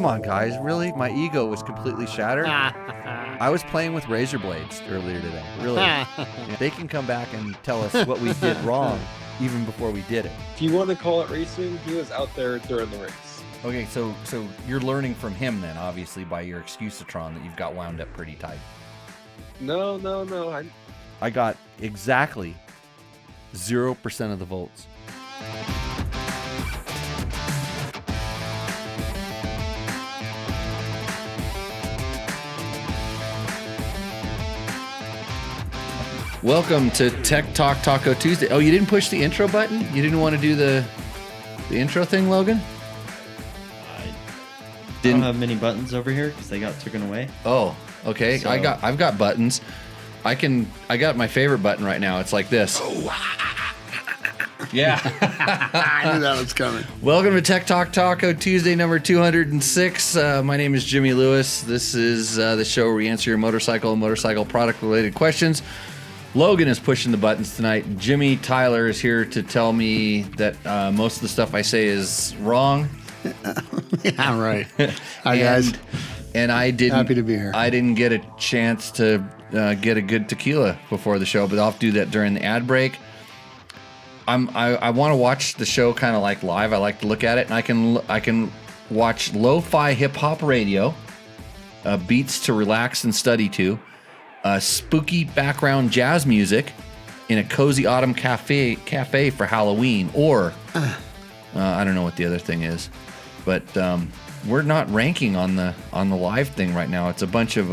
Come on, guys. Really? My ego was completely shattered. I was playing with razor blades earlier today. Really. Yeah, they can come back and tell us what we did wrong even before we did it. If you want to call it racing, he was out there during the race. Okay, so you're learning from him then, obviously, by your excusatron that you've got wound up pretty tight. No. I got exactly 0% of the volts. Welcome to Tech Talk Taco Tuesday. Oh, you didn't push the intro button? You didn't want to do the intro thing, Logan? I don't have many buttons over here because they got taken away. Oh, okay. So. I've got buttons. I got my favorite button right now. It's like this. Yeah. I knew that was coming. Welcome to Tech Talk Taco Tuesday number 206. My name is Jimmy Lewis. This is the show where we answer your motorcycle and motorcycle product related questions. Logan is pushing the buttons tonight. Jimmy Tyler is here to tell me that most of the stuff I say is wrong. Yeah, right. Hi, guys. And I didn't. Happy to be here. I didn't get a chance to get a good tequila before the show, but I'll have to do that during the ad break. I want to watch the show kind of like live. I like to look at it, and I can watch lo-fi hip hop radio, beats to relax and study to. Spooky background jazz music in a cozy autumn cafe for Halloween, or I don't know what the other thing is, but we're not ranking on the live thing right now. It's a bunch of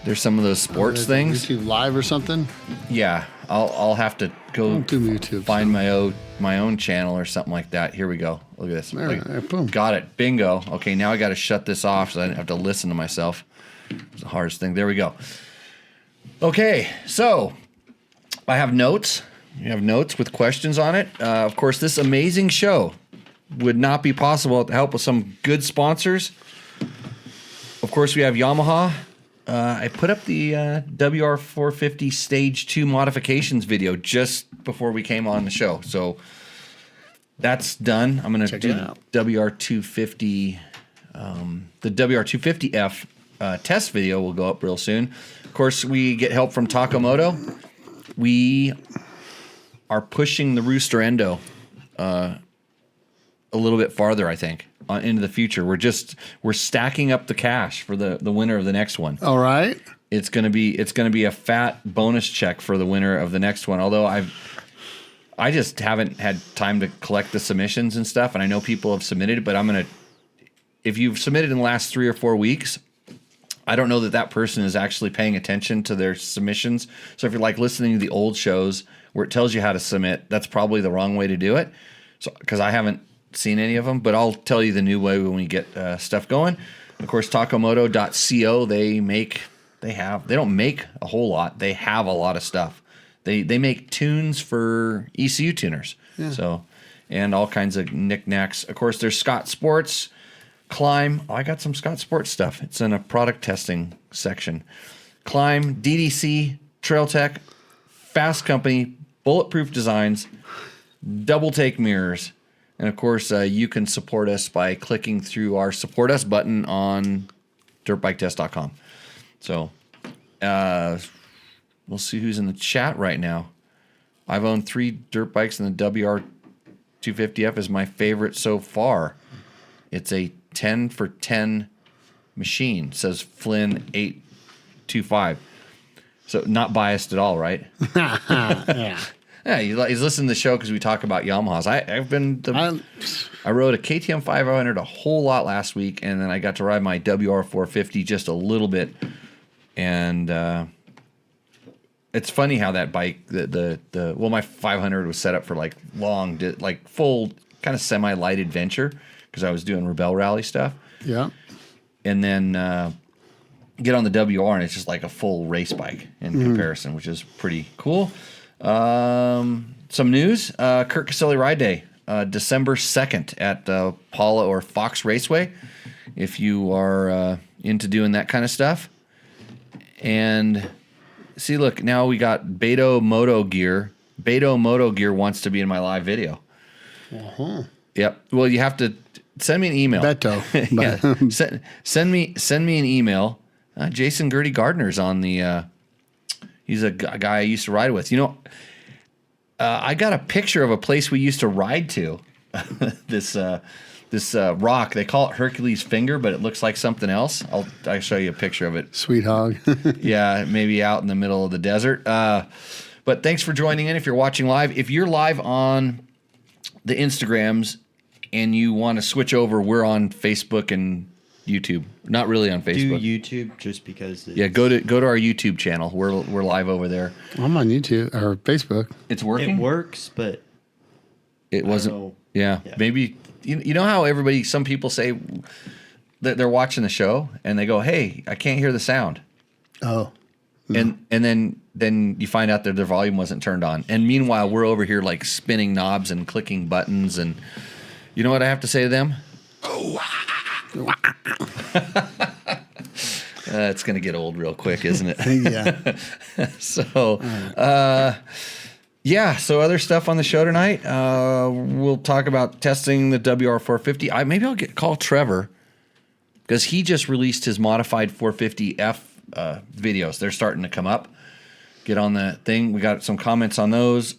there's some of those sports things. YouTube Live or something. Yeah, I'll have to go YouTube, find my own channel or something like that. Here we go. Look at this. There, boom. Got it. Bingo. Okay, now I got to shut this off so I don't have to listen to myself. It's the hardest thing. There we go. Okay, so I have notes. You have notes with questions on it. Of course, this amazing show would not be possible without the help of some good sponsors. Of course, we have Yamaha. I put up the WR450 Stage 2 modifications video just before we came on the show. So that's done. I'm going to do the WR250, the WR250F test video will go up real soon. Of course, we get help from Moto. We are pushing the Rooster Endo a little bit farther, I think, into the future. We're stacking up the cash for the winner of the next one. All right. It's gonna be a fat bonus check for the winner of the next one. Although I just haven't had time to collect the submissions and stuff, and I know people have submitted it, but if you've submitted in the last 3 or 4 weeks, I don't know that person is actually paying attention to their submissions. So if you're like listening to the old shows where it tells you how to submit, that's probably the wrong way to do it. So because I haven't seen any of them, but I'll tell you the new way when we get stuff going. Of course, tacomoto.co, they don't make a whole lot. They have a lot of stuff. They make tunes for ECU tuners. Yeah. So, and all kinds of knickknacks. Of course, there's Scott Sports. Climb. Oh, I got some Scott Sports stuff. It's in a product testing section. Climb, DDC, Trail Tech, Fasst Company, Bulletproof Designs, Double Take Mirrors, and of course, you can support us by clicking through our Support Us button on dirtbiketest.com. So, we'll see who's in the chat right now. I've owned 3 dirt bikes, and the WR250F is my favorite so far. It's a 10 for 10 machine, says Flynn 825. So not biased at all, right? Yeah. Yeah, he's listening to the show because we talk about Yamahas. I rode a KTM 500 a whole lot last week, and then I got to ride my WR450 just a little bit. And it's funny how that bike, my 500 was set up for like long, like full kind of semi-light adventure, because I was doing Rebel Rally stuff. Yeah. And then get on the WR, and it's just like a full race bike in comparison, which is pretty cool. Some news. Kurt Caselli Ride Day, December 2nd at Paula or Fox Raceway, if you are into doing that kind of stuff. And see, look, now we got Beto Moto Gear. Beto Moto Gear wants to be in my live video. Uh-huh. Yep. Well, you have to send me an email. Beto. Yeah. Send me an email. Jason Gertie Gardner's on the. He's a guy I used to ride with. You know, I got a picture of a place we used to ride to. this rock. They call it Hercules Finger, but it looks like something else. I'll show you a picture of it. Sweet hog. Yeah, maybe out in the middle of the desert. But thanks for joining in. If you're watching live, if you're live on the Instagrams and you want to switch over, we're on Facebook and YouTube. Not really on Facebook. Do YouTube just because. Yeah, go to our YouTube channel. We're live over there. I'm on YouTube or Facebook. It's working. It works, but it wasn't. Yeah, maybe you know how some people say that they're watching the show and they go, "Hey, I can't hear the sound." Oh. And then you find out that their volume wasn't turned on. And meanwhile, we're over here like spinning knobs and clicking buttons. And you know what I have to say to them? It's going to get old real quick, isn't it? Yeah. So, so other stuff on the show tonight. We'll talk about testing the WR450. Maybe I'll call Trevor because he just released his modified 450F videos. They're starting to come up. Get on the thing. We got some comments on those.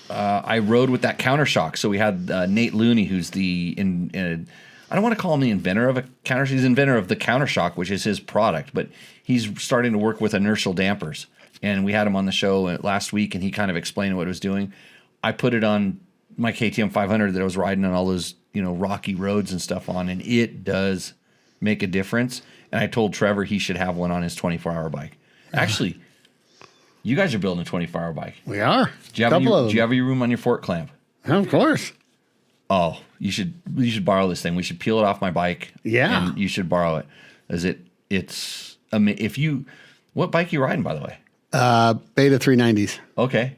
I rode with that countershock. So we had Nate Looney, who's I don't want to call him the inventor of a countershock. He's the inventor of the countershock, which is his product, but he's starting to work with inertial dampers. And we had him on the show last week, and he kind of explained what it was doing. I put it on my KTM 500 that I was riding on all those rocky roads and stuff on, and it does make a difference. And I told Trevor he should have one on his 24-hour bike. Actually, you guys are building a 24-hour bike. We are. Do you have any room on your fork clamp? Of course. Oh, you should borrow this thing. We should peel it off my bike. Yeah. And you should borrow it. What bike are you riding, by the way? Beta 390s. Okay.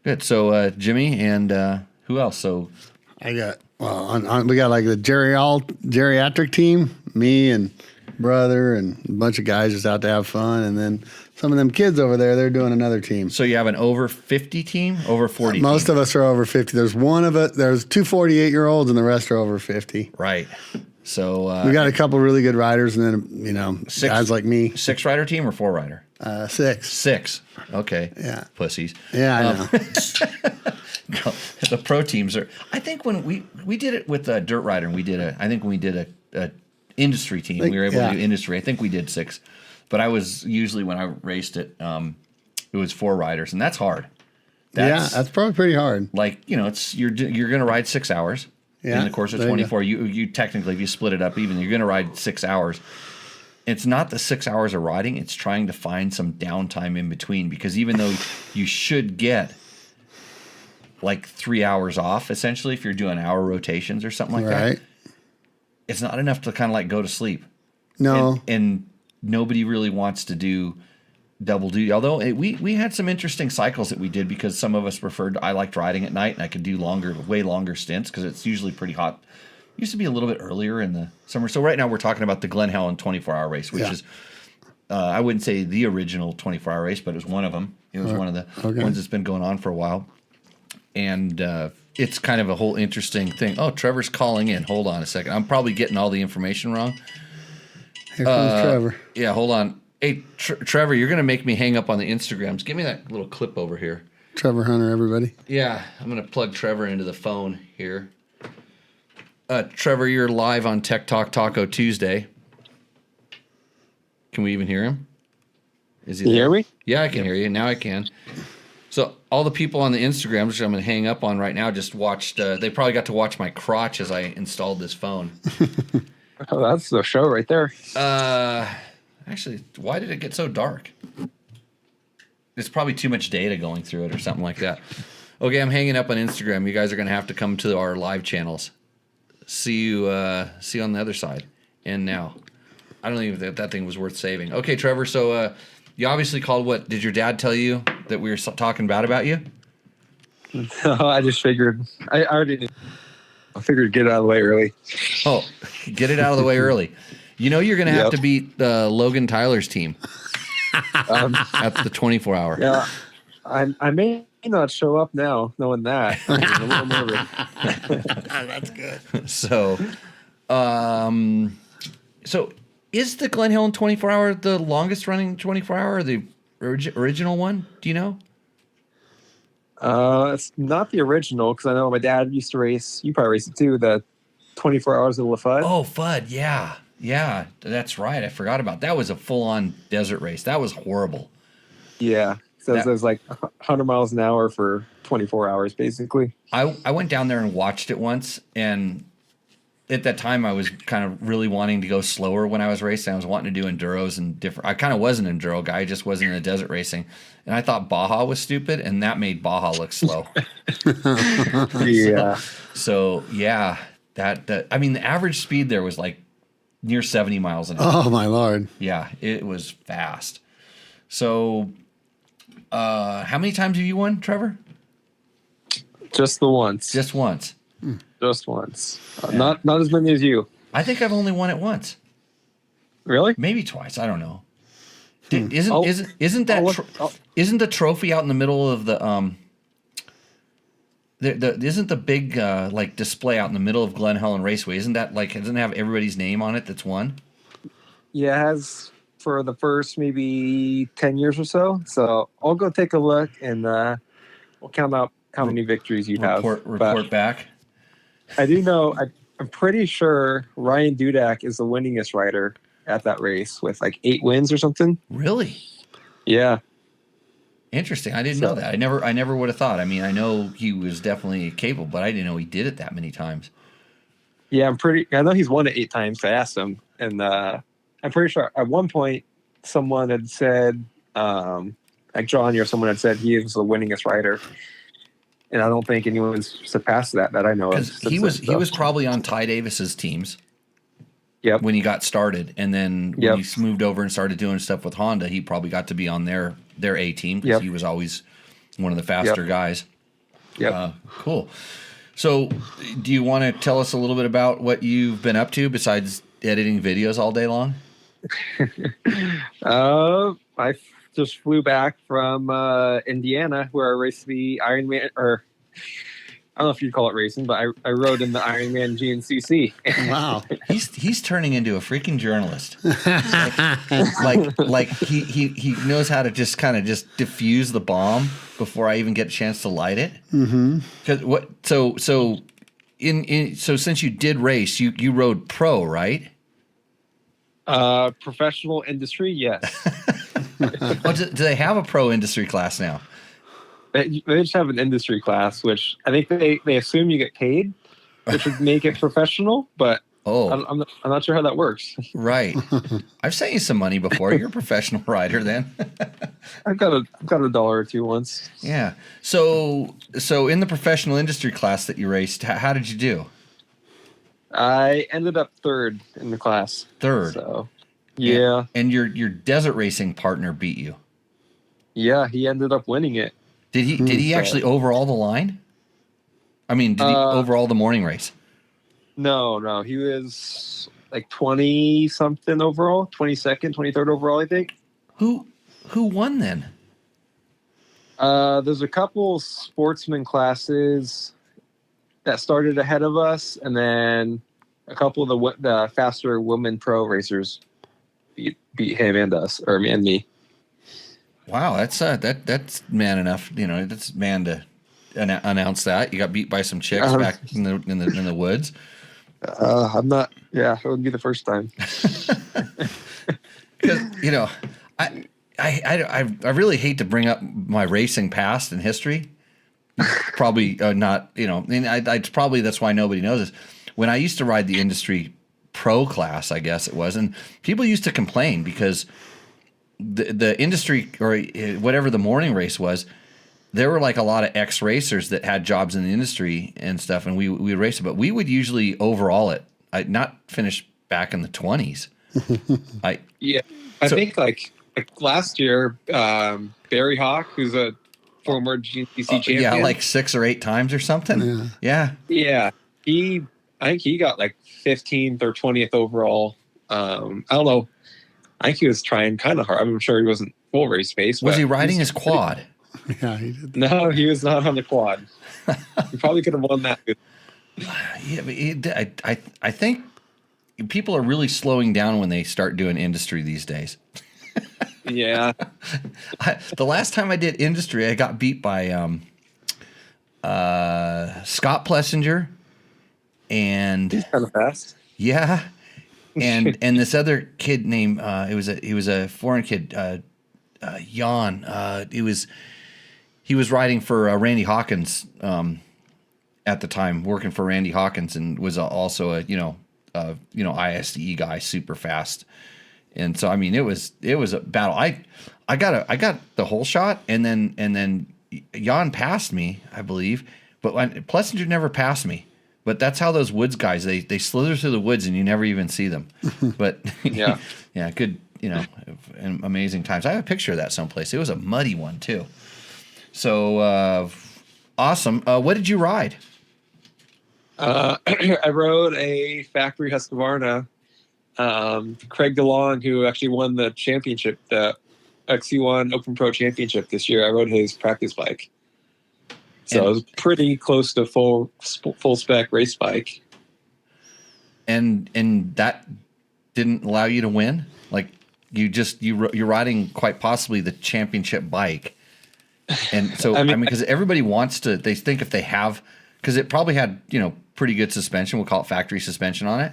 Good. So Jimmy and who else? So I got we got like the geriatric team, me and brother and a bunch of guys just out to have fun, and then some of them kids over there, they're doing another team. So you have an over 50 team, over 40 Most team? of us are over 50. There's two 48-year-olds and the rest are over 50. Right. So we got a couple really good riders, and then guys like me. 6-rider team or 4-rider? 6. 6. Okay. Yeah. Pussies. Yeah, I know. The pro teams are. I think when we did it with a dirt rider, and we did a industry team. We were able to do industry. I think we did 6, but I was usually when I raced it, it was 4 riders, and that's hard. That's probably pretty hard. Like it's you're going to ride 6 hours in the course of 24. You technically, if you split it up even, you're going to ride 6 hours. It's not the 6 hours of riding; it's trying to find some downtime in between, because even though you should get like 3 hours off, essentially, if you're doing hour rotations or something like that, it's not enough to kind of like go to sleep. No. And nobody really wants to do double duty. Although we had some interesting cycles that we did, because some of us I liked riding at night, and I could do way longer stints because it's usually pretty hot. It used to be a little bit earlier in the summer. So right now we're talking about the Glen Helen 24-hour race, which is, I wouldn't say the original 24-hour race, but it was one of them. It was one of the ones that's been going on for a while. And it's kind of a whole interesting thing. Oh, Trevor's calling in. Hold on a second. I'm probably getting all the information wrong. Here comes Trevor. Yeah, hold on. Hey, Trevor, you're going to make me hang up on the Instagrams. Give me that little clip over here. Trevor Hunter, everybody. Yeah, I'm going to plug Trevor into the phone here. Trevor, you're live on Tech Talk Taco Tuesday. Can we even hear him? Is he Can you there? hear me? Yeah, I can hear you. Now I can. So all the people on the Instagram, which I'm going to hang up on right now, just watched. They probably got to watch my crotch as I installed this phone. Oh, that's the show right there. Actually, why did it get so dark? There's probably too much data going through it or something like that. Okay, I'm hanging up on Instagram. You guys are going to have to come to our live channels. See you on the other side. And now, I don't even think that thing was worth saving. Okay, Trevor. So you obviously called. What did your dad tell you that we were talking bad about you? No, I just figured. I figured get it out of the way early. Oh, get it out of the way early. You know you're going to have to beat Logan Tyler's team at the 24-hour. Yeah, I may not show up now, knowing that. I'm a little nervous. That's good. So, so is the Glen Helen 24-hour the longest running 24-hour or the original one? Do you know? It's not the original because I know my dad used to race. You probably race it too. The 24 hours of LaFud. Oh, FUD, yeah. Yeah, that's right. I forgot about that. Was a full-on desert race. That was horrible. Yeah. So it was like 100 miles an hour for 24 hours, basically. I went down there and watched it once, and at that time I was kind of really wanting to go slower when I was racing. I was wanting to do enduros and different. I kind of was an enduro guy. I just wasn't in the desert racing. And I thought Baja was stupid, and that made Baja look slow. Yeah. So yeah, that I mean, the average speed there was like near 70 miles an hour. Oh my Lord. Yeah, it was fast. So, how many times have you won, Trevor? Just the once. Just once. Just once. Not as many as you. I think I've only won it once. Really? Maybe twice. I don't know. Isn't the trophy out in the middle of the isn't the big like display out in the middle of Glen Helen Raceway? Isn't that like, doesn't it have everybody's name on it that's won? Yeah, it has for the first maybe 10 years or so. So I'll go take a look and we'll count out how many victories you have. Report back. I do know. I'm pretty sure Ryan Dudak is the winningest rider at that race with like 8 wins or something. Really? Yeah. Interesting. I didn't know that. I never would have thought. I mean, I know he was definitely capable, but I didn't know he did it that many times. Yeah, I know he's won it 8 times. I asked him, and I'm pretty sure at one point someone had said, like Johnny or someone had said he was the winningest rider. And I don't think anyone's surpassed that I know of. He was probably on Ty Davis's teams. Yep. When he got started, and then when he moved over and started doing stuff with Honda, he probably got to be on their A team because he was always one of the faster guys. Yep. Cool. So, do you want to tell us a little bit about what you've been up to besides editing videos all day long? I just flew back from Indiana where I raced the Ironman, or I don't know if you'd call it racing, but I rode in the Ironman GNCC. Wow. He's turning into a freaking journalist. like he knows how to just kind of just diffuse the bomb before I even get a chance to light it. Mm-hmm. So since you did race, you rode pro, right? Professional industry, yes. Do they have a pro industry class now? They just have an industry class, which I think they assume you get paid, which would make it professional. But I'm not sure how that works. Right. I've sent you some money before. You're a professional rider, then. I've got $1 or $2 once. Yeah. So in the professional industry class that you raced, how did you do? I ended up 3rd in the class. 3rd. So, yeah. And your desert racing partner beat you. Yeah, he ended up winning it. Did he actually overall the line? I mean, did he overall the morning race? No. He was like 20 something overall, 22nd, 23rd overall, I think. Who won then? There's a couple sportsman classes that started ahead of us, and then a couple of the faster women pro racers beat him and us, or and me. Wow, that's man enough. You know, that's man to announce that you got beat by some chicks back in the woods. I'm not. Yeah, it would be the first time. Because I really hate to bring up my racing past and history. Probably not. It's probably that's why nobody knows this. When I used to ride the industry pro class, I guess it was, and people used to complain because the industry or whatever the morning race was, there were like a lot of ex racers that had jobs in the industry and stuff, and we would race it, but we would usually overall it. Not finish back in the 20s. I think like last year, Barry Hawk, who's a former GNCC champion, yeah, like 6 or 8 times or something. Yeah. I think he got like 15th or 20th overall. I don't know. I think he was trying kind of hard. I'm sure he wasn't full race pace. Was he riding his quad? Yeah, he did. No, he was not on the quad. He probably could have won that. Yeah, but I think people are really slowing down when they start doing industry these days. Yeah. The last time I did industry, I got beat by Scott Plessinger and He's kind of fast. yeah, and this other kid named he was a foreign kid, Jan. He was riding for Randy Hawkins at the time, working for Randy Hawkins, and was also a ISDE guy, super fast. And so I mean, it was a battle. I got the whole shot, and then Jan passed me, I believe, but Plessinger never passed me. But that's how those woods guys they slither through the woods and you never even see them. But Yeah. yeah, good, amazing times. I have a picture of that someplace. It was a muddy one too. So awesome. What did you ride? I rode a factory Husqvarna. Craig DeLong, who actually won the championship, the XC1 Open Pro Championship this year. I rode his practice bike. So it was pretty close to full spec race bike. And that didn't allow you to win? Like you're riding quite possibly the championship bike. And so I mean because everybody wants to, they think if they have, because it probably had, pretty good suspension, we'll call it factory suspension on it.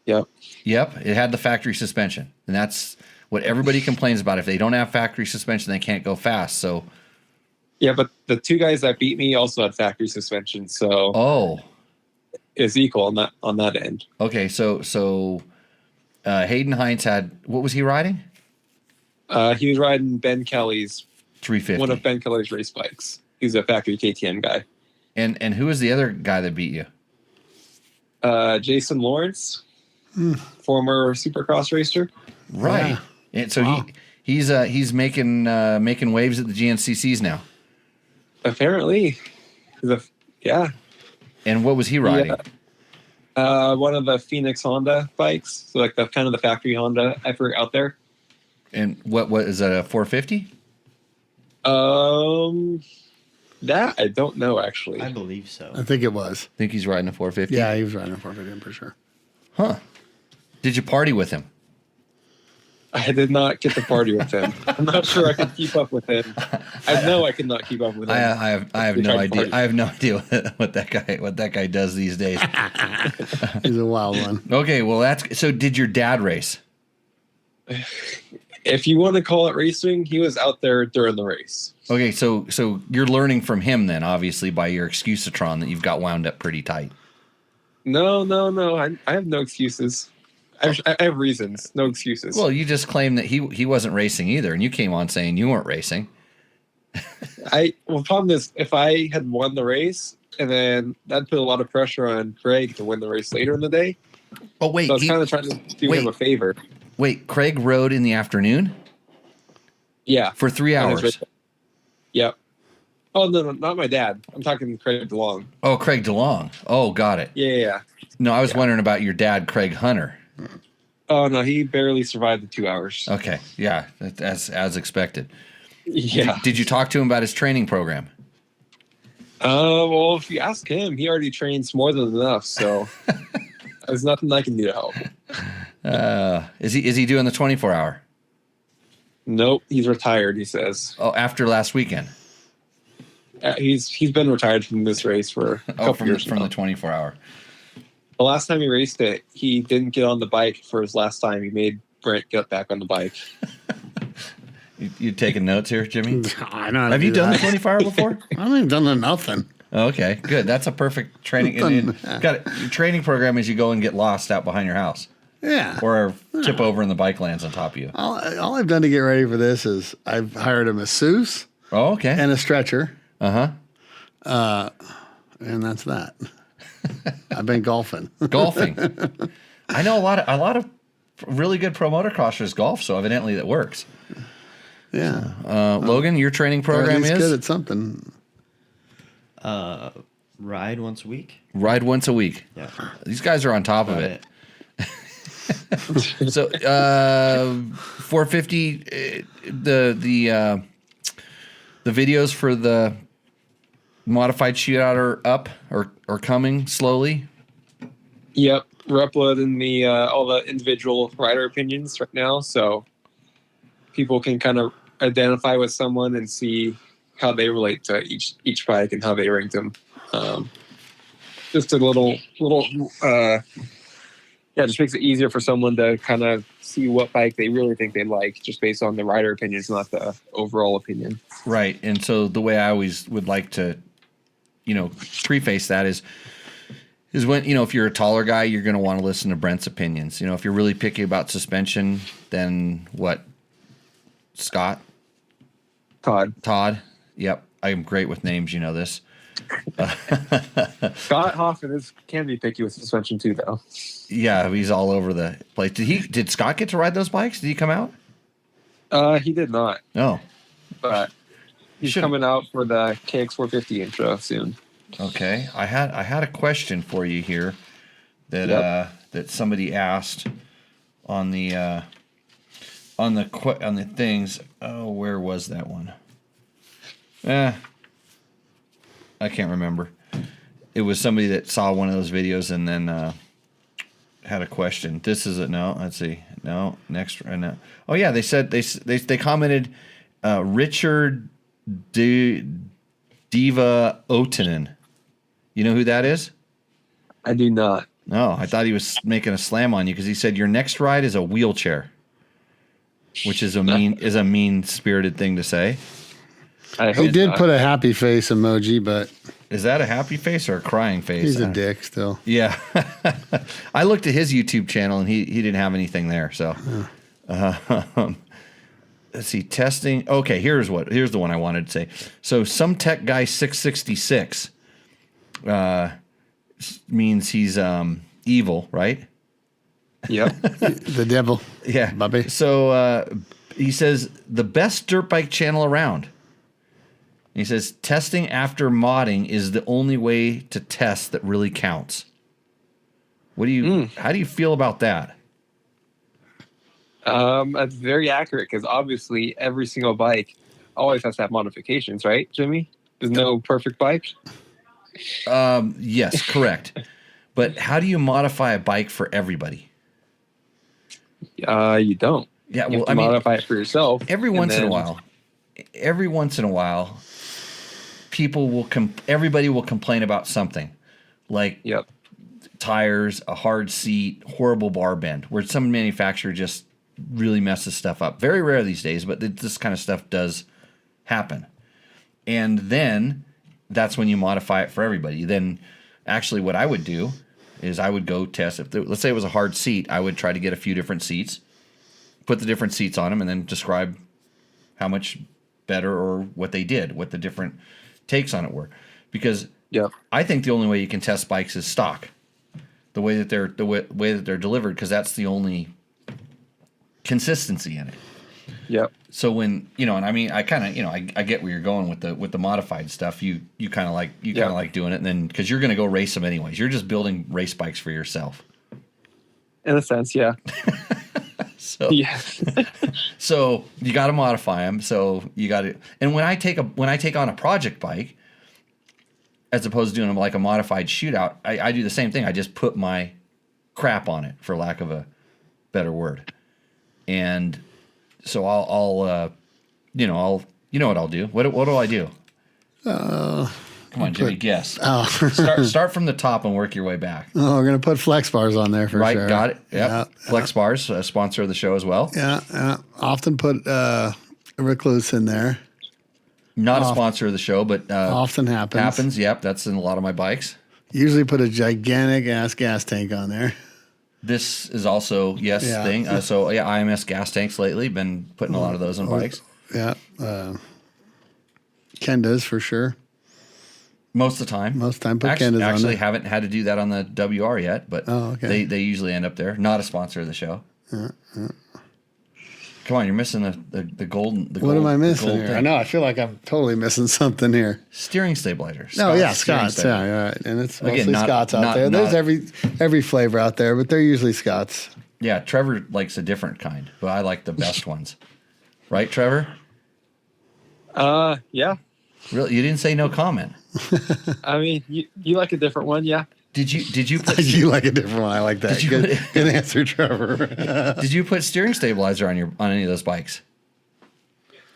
Yep, it had the factory suspension. And that's what everybody complains about. If they don't have factory suspension, they can't go fast. So yeah, but the two guys that beat me also had factory suspension, so it's equal on that end. Okay, so Hayden Hines had, what was he riding? He was riding Ben Kelly's 350. one of Ben Kelly's race bikes. He's a factory KTM guy. And who was the other guy that beat you? Jason Lawrence, former Supercross racer. Right. Yeah. And so he's making waves at the GNCCs now. Apparently. Yeah. And what was he riding? One of the Phoenix Honda bikes. So like the kind of the factory Honda effort out there. And what is that, a 450? That I don't know actually. I believe so. I think it was. Think he's riding a 450? Yeah, he was riding a 450 for sure. Huh. Did you party with him? I did not get to party with him. I'm not sure I could keep up with him. I know I could not keep up with him. I have no idea. I have no idea what that guy does these days. He's a wild one. Okay, well so did your dad race? If you want to call it racing, he was out there during the race. Okay, so you're learning from him then, obviously, by your excusatron that you've got wound up pretty tight. No. I have no excuses. I have reasons, no excuses. Well, you just claimed that he wasn't racing either, and you came on saying you weren't racing. The problem is, if I had won the race, and then that put a lot of pressure on Craig to win the race later in the day. Oh, wait. So I was kind of trying to do him a favor. Wait, Craig rode in the afternoon? Yeah. For 3 hours? Yep. Oh, no, not my dad. I'm talking Craig DeLong. Oh, Craig DeLong. Oh, got it. Yeah. No, I was wondering about your dad, Craig Hunter. Oh, no, he barely survived the 2 hours. Okay, yeah, as expected. Yeah. Did you talk to him about his training program? Well, if you ask him, he already trains more than enough, so there's nothing I can do to help. Is he doing the 24-hour? Nope, he's retired, he says. Oh, after last weekend? He's been retired from this race for a couple years from now. the 24-hour. The last time he raced it, he didn't get on the bike for his last time. He made Brent get back on the bike. You taking notes here, Jimmy? I know. Have you done the 24-hour before? I haven't even done nothing. Okay, good. That's a perfect training. Your training program is you go and get lost out behind your house. Yeah. Or tip over and the bike lands on top of you. All I've done to get ready for this is I've hired a masseuse. Oh, okay. And a stretcher. Uh-huh. And that's that. I've been golfing. Golfing. I know a lot of really good pro motocrossers golf, so evidently that works. Yeah. Logan, your training program is good at something. Ride once a week. Ride once a week. Yeah. These guys are on top of it. So 450, The videos for the modified shootout are up or coming slowly. Yep, we're uploading the all the individual rider opinions right now, so people can kind of identify with someone and see how they relate to each bike and how they ranked them. Just a little just makes it easier for someone to kind of see what bike they really think they like, just based on the rider opinions, not the overall opinion. Right. And so the way I always would like to, preface that is when, if you're a taller guy, you're going to want to listen to Brent's opinions. If you're really picky about suspension, then what? Scott? Todd. Yep. I'm great with names. You know this. Scott Hoffman can be picky with suspension too, though. Yeah, he's all over the place. Did Scott get to ride those bikes? Did he come out? He did not. Oh, but he's coming out for the KX450 intro soon. Okay, I had a question for you here that that somebody asked on the things. Oh, where was that one? I can't remember. It was somebody that saw one of those videos and then had a question. This is it. No, let's see. No, next. No. Oh yeah, they said they commented. Richard Diva Otanen. You know who that is? I do not. No, I thought he was making a slam on you because he said your next ride is a wheelchair, which is a mean-spirited thing to say. He did put a happy face emoji, but is that a happy face or a crying face? He's a dick still. Yeah, I looked at his YouTube channel and he didn't have anything there. So, let's see, testing. Okay, here's the one I wanted to say. So, some tech guy 666 means he's evil, right? Yep, the devil. Yeah, Bobby. So he says the best dirt bike channel around. He says testing after modding is the only way to test that really counts. How do you feel about that? That's very accurate because obviously every single bike always has to have modifications, right, Jimmy? There's no perfect bike. Yes, correct. But how do you modify a bike for everybody? You don't. Yeah, you have to modify it for yourself. Every once in a while, everybody will complain about something, like tires, a hard seat, horrible bar bend, where some manufacturer just really messes stuff up. Very rare these days, but this kind of stuff does happen. And then that's when you modify it for everybody. Then actually what I would do is I would go test. Let's say it was a hard seat, I would try to get a few different seats, put the different seats on them, and then describe how much better or what they did, what the different takes on it were. Because I think the only way you can test bikes is stock. The way that they're delivered, because that's the only consistency in it. Yep. So when and I mean I kind of I get where you're going with the modified stuff. You kind of like doing it, and then because you're going to go race them anyways. You're just building race bikes for yourself. In a sense, yeah. So you got to modify them. So you got to. And when I take on a project bike, as opposed to doing like a modified shootout, I do the same thing. I just put my crap on it, for lack of a better word. And so I'll you know what I'll do. What do I do? Come on, Jimmy, guess. Start from the top and work your way back. Oh, we're gonna put flex bars on there for sure. Right, got it. Yep. Flex bars, a sponsor of the show as well. Yeah. Often put Recluse in there. Not a sponsor of the show, but often happens. Yep, that's in a lot of my bikes. Usually put a gigantic ass gas tank on there. This is also thing. IMS gas tanks lately. Been putting a lot of those on bikes. Yeah. Ken does for sure. Most of the time. Put Kendas on actually there. Haven't had to do that on the WR yet, but okay. they usually end up there. Not a sponsor of the show. Come on, you're missing the golden. What am I missing here? I know. I feel like I'm totally missing something here. Steering stabilizer. Scott's. Yeah, right. And it's mostly Scott's out there. There's every flavor out there, but they're usually Scott's. Yeah, Trevor likes a different kind, but I like the best ones. Right, Trevor? Yeah. Really, you didn't say no comment. I mean, you like a different one, yeah. Did you put You like a different one. I like that. Did you Good, put- good answer, Trevor. did you put steering stabilizer on any of those bikes?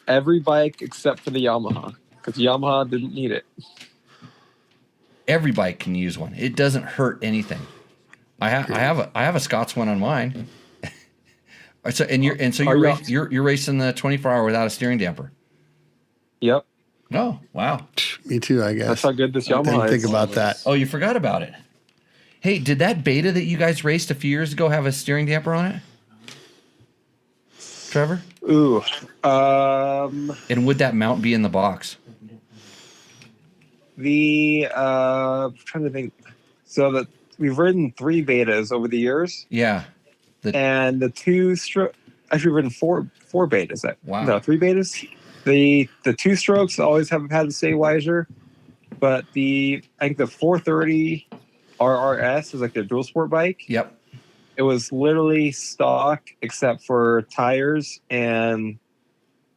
Every bike except for the Yamaha, because Yamaha didn't need it. Every bike can use one. It doesn't hurt anything. I have a Scots one on mine. So you're racing the 24-hour without a steering damper. Yep. Oh, wow. Me too, I guess. That's how good this I didn't Yamaha think is. about that. Oh, you forgot about it. Hey, did that Beta that you guys raced a few years ago have a steering damper on it? Trevor? Ooh. And would that mount be in the box? I'm trying to think. So that we've ridden 3 betas over the years, Yeah. and the 2 stroke. Actually, we've ridden four betas. Wow. No, 3 betas. The 2 strokes always have had the stabilizer, but I think the 430 RRS is like the dual sport bike. Yep. It was literally stock except for tires, and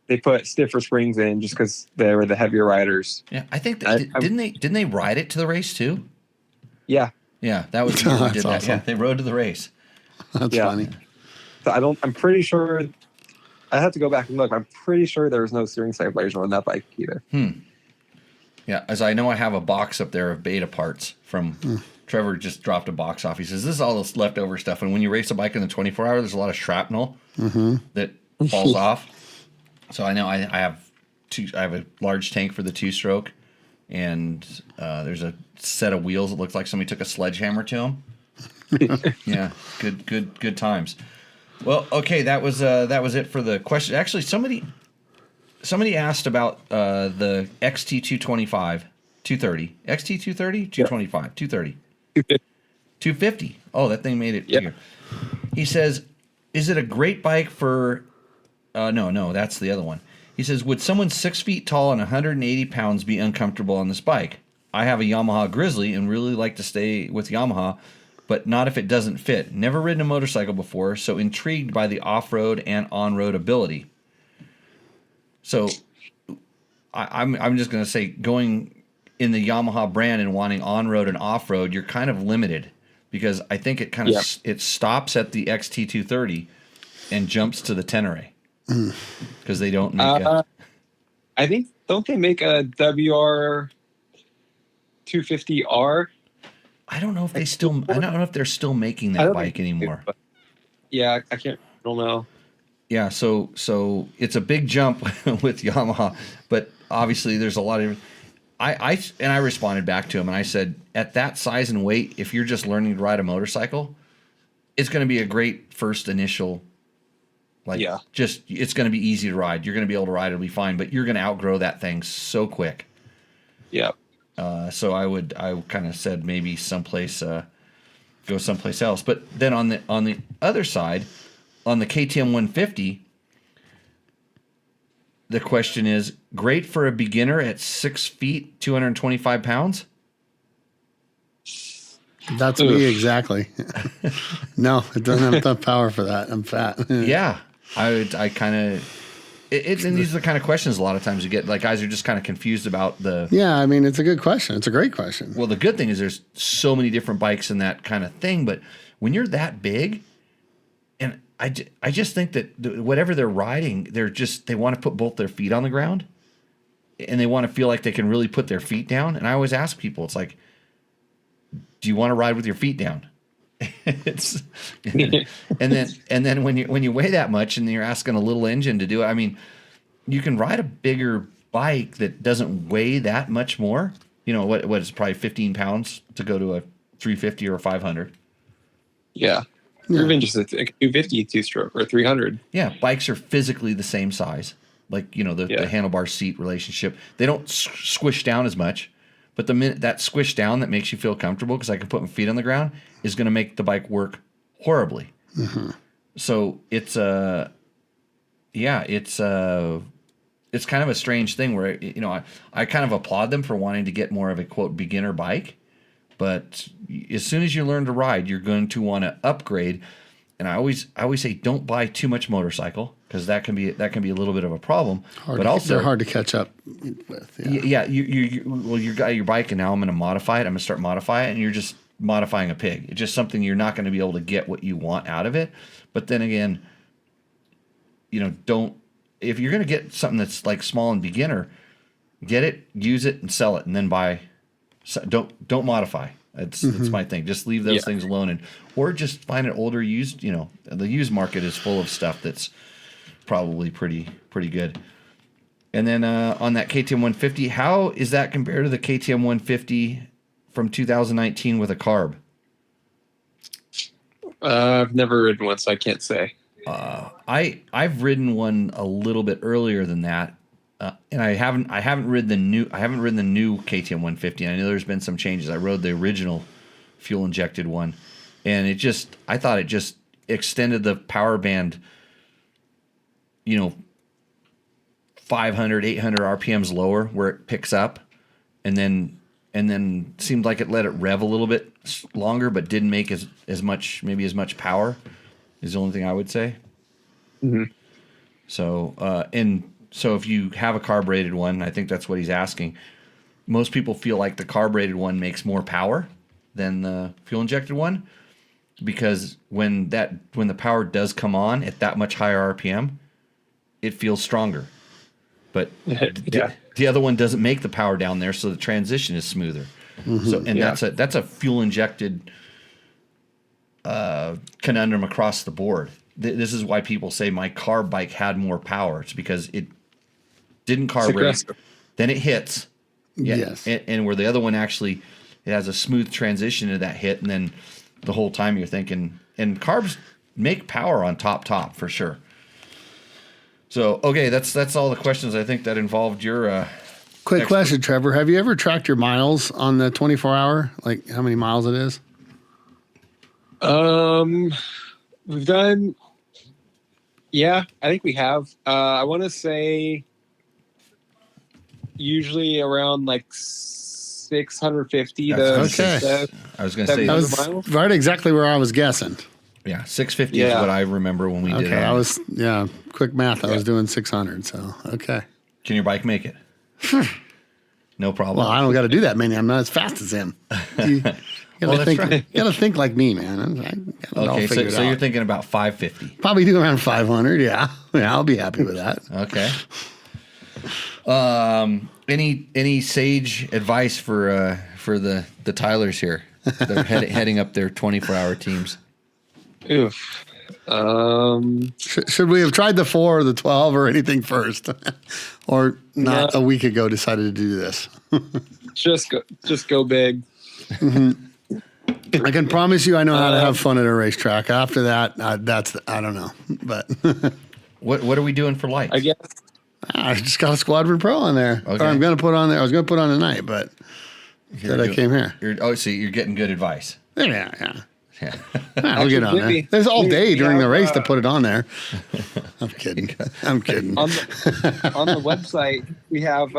they put stiffer springs in just because they were the heavier riders. Yeah, I think didn't they ride it to the race too? Yeah. Yeah, that was the year we That's did that. awesome. Yeah, they rode to the race. That's Yeah. funny. So I'm pretty sure. I have to go back and look. I'm pretty sure there was no steering stabilizer on that bike either. Yeah, as I know, I have a box up there of Beta parts from Trevor. Just dropped a box off. He says this is all this leftover stuff. And when you race a bike in the 24-hour, there's a lot of shrapnel that falls off. So I know I have a large tank for the 2-stroke, and there's a set of wheels that looks like somebody took a sledgehammer to them. Yeah, good times. Well, okay, that was it for the question. Actually, somebody asked about the XT225, 230, XT230, 225, 230, 250. Oh, that thing made it bigger. He says, "Is it a great bike for?" No, that's the other one. He says, "Would someone 6 feet tall and 180 pounds be uncomfortable on this bike? I have a Yamaha Grizzly and really like to stay with Yamaha, but not if it doesn't fit. Never ridden a motorcycle before, so intrigued by the off-road and on-road ability." So I'm just going to say, going in the Yamaha brand and wanting on-road and off-road, you're kind of limited, because I think it kind of it stops at the XT230 and jumps to the Tenere because they don't make I think, don't they make a WR 250R? I don't know if I don't know if they're still making that bike anymore. Yeah, I don't know. Yeah, so it's a big jump with Yamaha, but obviously there's a lot of. I responded back to him and I said, at that size and weight, if you're just learning to ride a motorcycle, it's going to be a great first initial. It's going to be easy to ride. You're going to be able to ride; it'll be fine. But you're going to outgrow that thing so quick. Yeah. So I kind of said maybe go someplace else. But then on the other side, on the KTM 150, the question is, great for a beginner at 6 feet, 225 pounds? That's me exactly. No, it doesn't have enough power for that. I'm fat. Yeah. I kind of... and these are the kind of questions a lot of times you get. Like, guys are just kind of confused about the... Yeah, I mean, it's a good question. It's a great question. Well, the good thing is there's so many different bikes and that kind of thing. But when you're that big... And I just think that whatever they're riding, they want to put both their feet on the ground, and they want to feel like they can really put their feet down. And I always ask people, it's like, do you want to ride with your feet down? and then when you weigh that much and you're asking a little engine to do it, I mean, you can ride a bigger bike that doesn't weigh that much more. You know what is probably 15 pounds to go to a 350 or a 500. Yeah. Even just a 250 2-stroke or 300. Yeah, bikes are physically the same size. Like, the handlebar seat relationship. They don't squish down as much, but the minute that squish down that makes you feel comfortable because I can put my feet on the ground is going to make the bike work horribly. Mm-hmm. So it's kind of a strange thing where I kind of applaud them for wanting to get more of a quote beginner bike. But as soon as you learn to ride, you're going to want to upgrade. and I always say don't buy too much motorcycle because that can be a little bit of a problem. They're hard to catch up with. Yeah, you got your bike, and now I'm going to modify it. I'm going to start modifying it, and you're just modifying a pig. It's just something you're not going to be able to get what you want out of it. But then again, don't, if you're going to get something that's like small and beginner, get it, use it, and sell it, and then buy. Don't modify. That's my thing. Just leave those things alone, or just find an older used. The used market is full of stuff that's probably pretty good. And then on that KTM 150, how is that compared to the KTM 150 from 2019 with a carb? I've never ridden one, so I can't say. I've ridden one a little bit earlier than that, and I haven't ridden the new KTM 150. And I know there's been some changes. I rode the original fuel injected one, and I thought it just extended the power band, 500, 800 RPMs lower where it picks up, and then seemed like it let it rev a little bit longer, but didn't make as much power. Is the only thing I would say. Mm-hmm. So so if you have a carbureted one, I think that's what he's asking. Most people feel like the carbureted one makes more power than the fuel injected one, because when the power does come on at that much higher RPM, it feels stronger. But the other one doesn't make the power down there, so the transition is smoother. Mm-hmm. So that's a fuel injected conundrum across the board. This is why people say my carb bike had more power. It's because it didn't carburate, then it hits. Yeah, yes, and where the other one actually, it has a smooth transition to that hit, and then the whole time you're thinking. And carbs make power on top for sure. So okay, that's all the questions I think that involved your. Quick question, Trevor. Have you ever tracked your miles on the 24-hour? Like how many miles it is? We've done. Yeah, I think we have. I want to say usually around like 650 to okay. I was going to say that was miles. Right exactly where I was guessing. Yeah, 650 is what I remember when we did it. Okay, I was quick math. I was doing 600. So okay. Can your bike make it? No problem. Well, I don't got to do that many. I'm not as fast as him. You gotta think like me, man. Okay, so you're thinking about 550. Probably do around 500. Yeah, I'll be happy with that. Okay. Any sage advice for the Tylers here? They're heading up their 24-hour teams. Oof. Should we have tried the 4 or the 12 or anything first, or not a week ago decided to do this? Just go big. Mm-hmm. I can promise you I know how to have fun at a racetrack. After that, I don't know. But what are we doing for lights? I guess I just got a Squadron Pro on there. Okay. Or I'm going to put on there. I was going to put on tonight, but I came here. So you're getting good advice. Yeah. I'll get on there. There's all day during the race to put it on there. I'm kidding. On the website, we have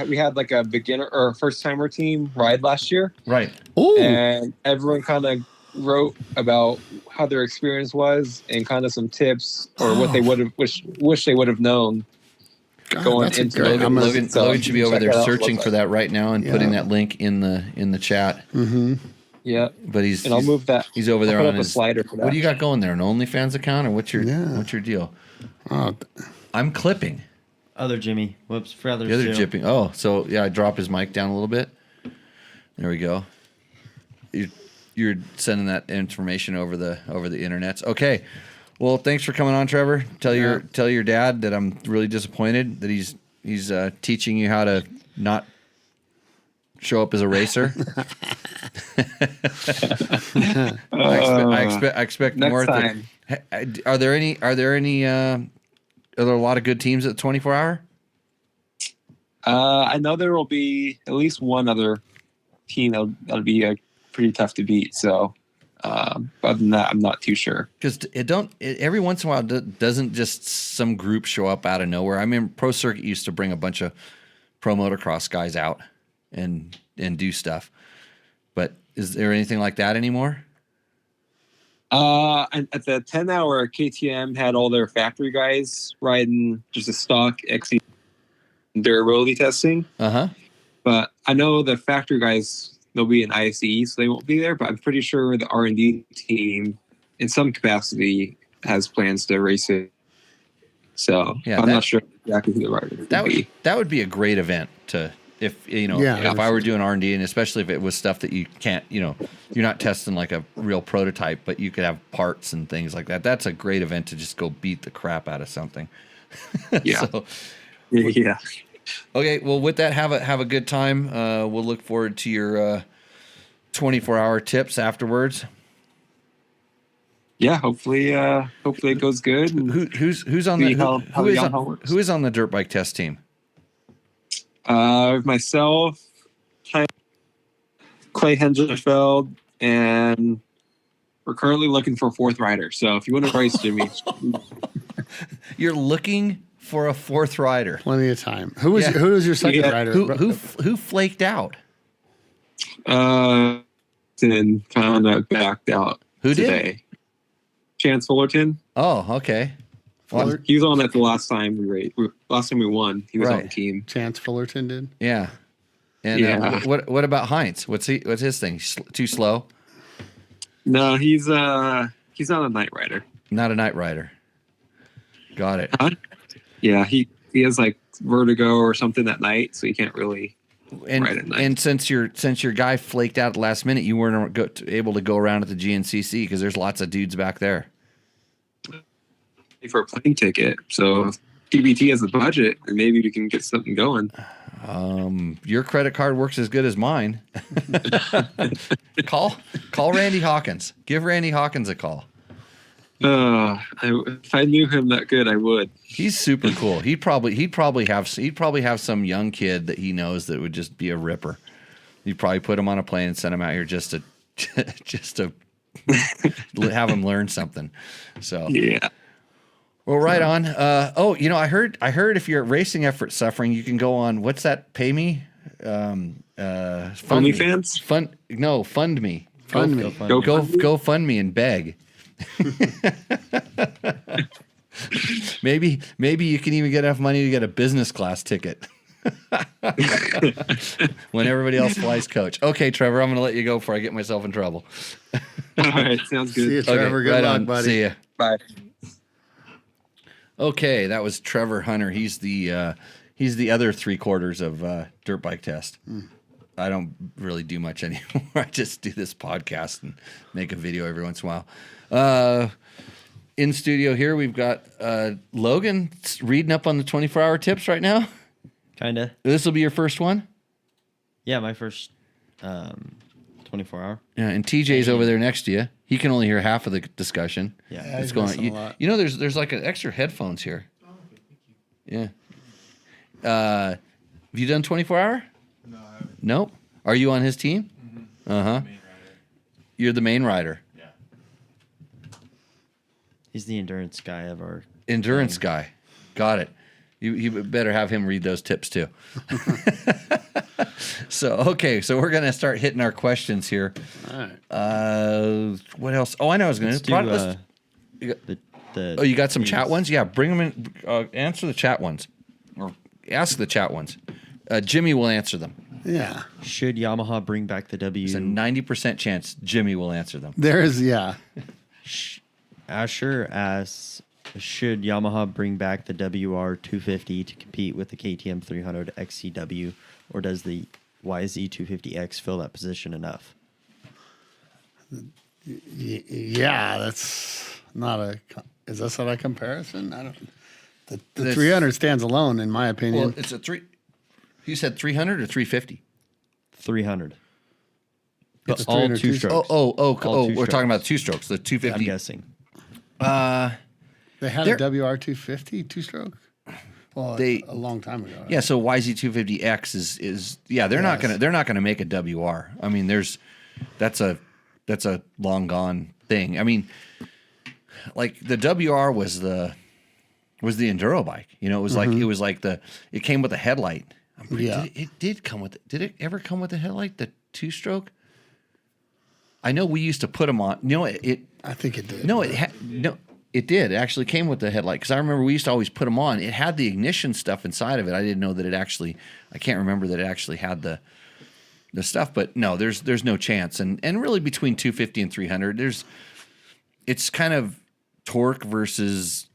we had like a beginner or first timer team ride last year. Right. Ooh. And everyone kind of wrote about how their experience was and kind of some tips or what they would have wish they would have known. Going into Logan should be over there searching for that right now and putting that link in the chat. Mm-hmm. Yeah, but I'll move that. He's over there on his slider for that. What do you got going there? An OnlyFans account, or what's your deal? I'm clipping. Other Jimmy. Whoops. For the other jipping. Oh, so I drop his mic down a little bit. There we go. You're sending that information over the internets. Okay. Well, thanks for coming on, Trevor. Tell your dad that I'm really disappointed that he's teaching you how to not show up as a racer. I expect next more. Time. Are there a lot of good teams at the 24-hour? I know there will be at least one other team that'll be pretty tough to beat. So, other than that, I'm not too sure. Because every once in a while, doesn't just some group show up out of nowhere. I mean, Pro Circuit used to bring a bunch of pro motocross guys out and do stuff. But is there anything like that anymore? And at the 10-hour, KTM had all their factory guys riding just a stock XC durability testing. But I know the factory guys, they'll be in ICE, so they won't be there. But I'm pretty sure the R&D team, in some capacity, has plans to race it. So Yeah, I'm not sure exactly who the rider would be. That would be a great event to, if I were doing R&D, and especially if it was stuff that you can't, you're not testing like a real prototype, but you could have parts and things like that. That's a great event to just go beat the crap out of something. Yeah. So, Yeah. okay. Well, with that, have a good time. We'll look forward to your 24-hour tips afterwards. Yeah. Hopefully it goes good. And Who's on who is on the dirt bike test team? Myself, Clay Henderfeld, and we're currently looking for a fourth rider. So if you want to race, Jimmy, you're looking for a fourth rider. Plenty of time. Who was your second rider? Who flaked out? And kind of backed out. Who today. did? Chance Fullerton. Oh, okay. He was on it the last time we raced. Last time we won, he was on the team. Chance Fullerton did. Yeah. And what about Heinz? What's his thing? Too slow? No, he's not a night rider. Not a night rider. Got it. Yeah, he has like vertigo or something at night, so he can't really ride at night. And since your guy flaked out at the last minute, you weren't able to go around at the GNCC because there's lots of dudes back there. For a plane ticket, so if TBT has a budget, and maybe we can get something going. Your credit card works as good as mine. Call Randy Hawkins. Give Randy Hawkins a call. If I knew him that good, I would. He's super cool. He'd probably have some young kid that he knows that would just be a ripper. You'd probably put him on a plane and send him out here just to have him learn something. So yeah. Well, right on. I heard if your racing effort's suffering, you can go on, what's that? Pay me? OnlyFans? Fund me. Go fund me and beg. maybe you can even get enough money to get a business class ticket. When everybody else flies coach. Okay, Trevor, I'm going to let you go before I get myself in trouble. All right, sounds good. See you, Trevor. Good luck, buddy. See ya. Bye. Okay, that was Trevor Hunter. He's the other 3/4 of Dirt Bike Test. I don't really do much anymore. I just do this podcast and make a video every once in a while. In studio here, we've got Logan reading up on the 24-hour tips right now. Kinda. This will be your first one? Yeah, my first 24-hour. Yeah, and TJ's over there next to you. He can only hear half of the discussion. Yeah, it's going on. There's like an extra headphones here. Oh, okay, thank you. Yeah. Have you done 24-hour? No, I haven't. Nope. Are you on his team? Mm-hmm. You're the main rider. Yeah. He's the endurance guy of our endurance guy. Got it. You better have him read those tips too. So we're gonna start hitting our questions here. All right. What else? Oh, I know. I was gonna. You got some chat ones? Yeah, bring them in. Answer the chat ones, or ask the chat ones. Jimmy will answer them. Yeah. Should Yamaha bring back the W? There's a 90% chance Jimmy will answer them. There is, yeah. Asher asks, should Yamaha bring back the WR250 to compete with the KTM 300 XCW, or does the YZ250X fill that position enough? Yeah, that's not a. Is this not a comparison? I don't. The 300 stands alone, in my opinion. Well, it's a three. You said 300 or 350? 300. It's All 300 two strokes. Oh, All two we're talking strokes. about the 2 strokes. The 250. I'm guessing. They had a WR250 2-stroke. Well, a long time ago. Right? Yeah, so YZ250X is they're not gonna make a WR. I mean, that's a long gone thing. I mean, like the WR was the enduro bike. It was it came with a headlight. It did come with. Did it ever come with a headlight? The 2-stroke. I know we used to put them on. I think it did. No, it did. It actually came with the headlight because I remember we used to always put them on. It had the ignition stuff inside of it. I didn't know that it actually. I can't remember that it actually had the stuff. But no, there's no chance. And really between 250 and 300, it's kind of torque versus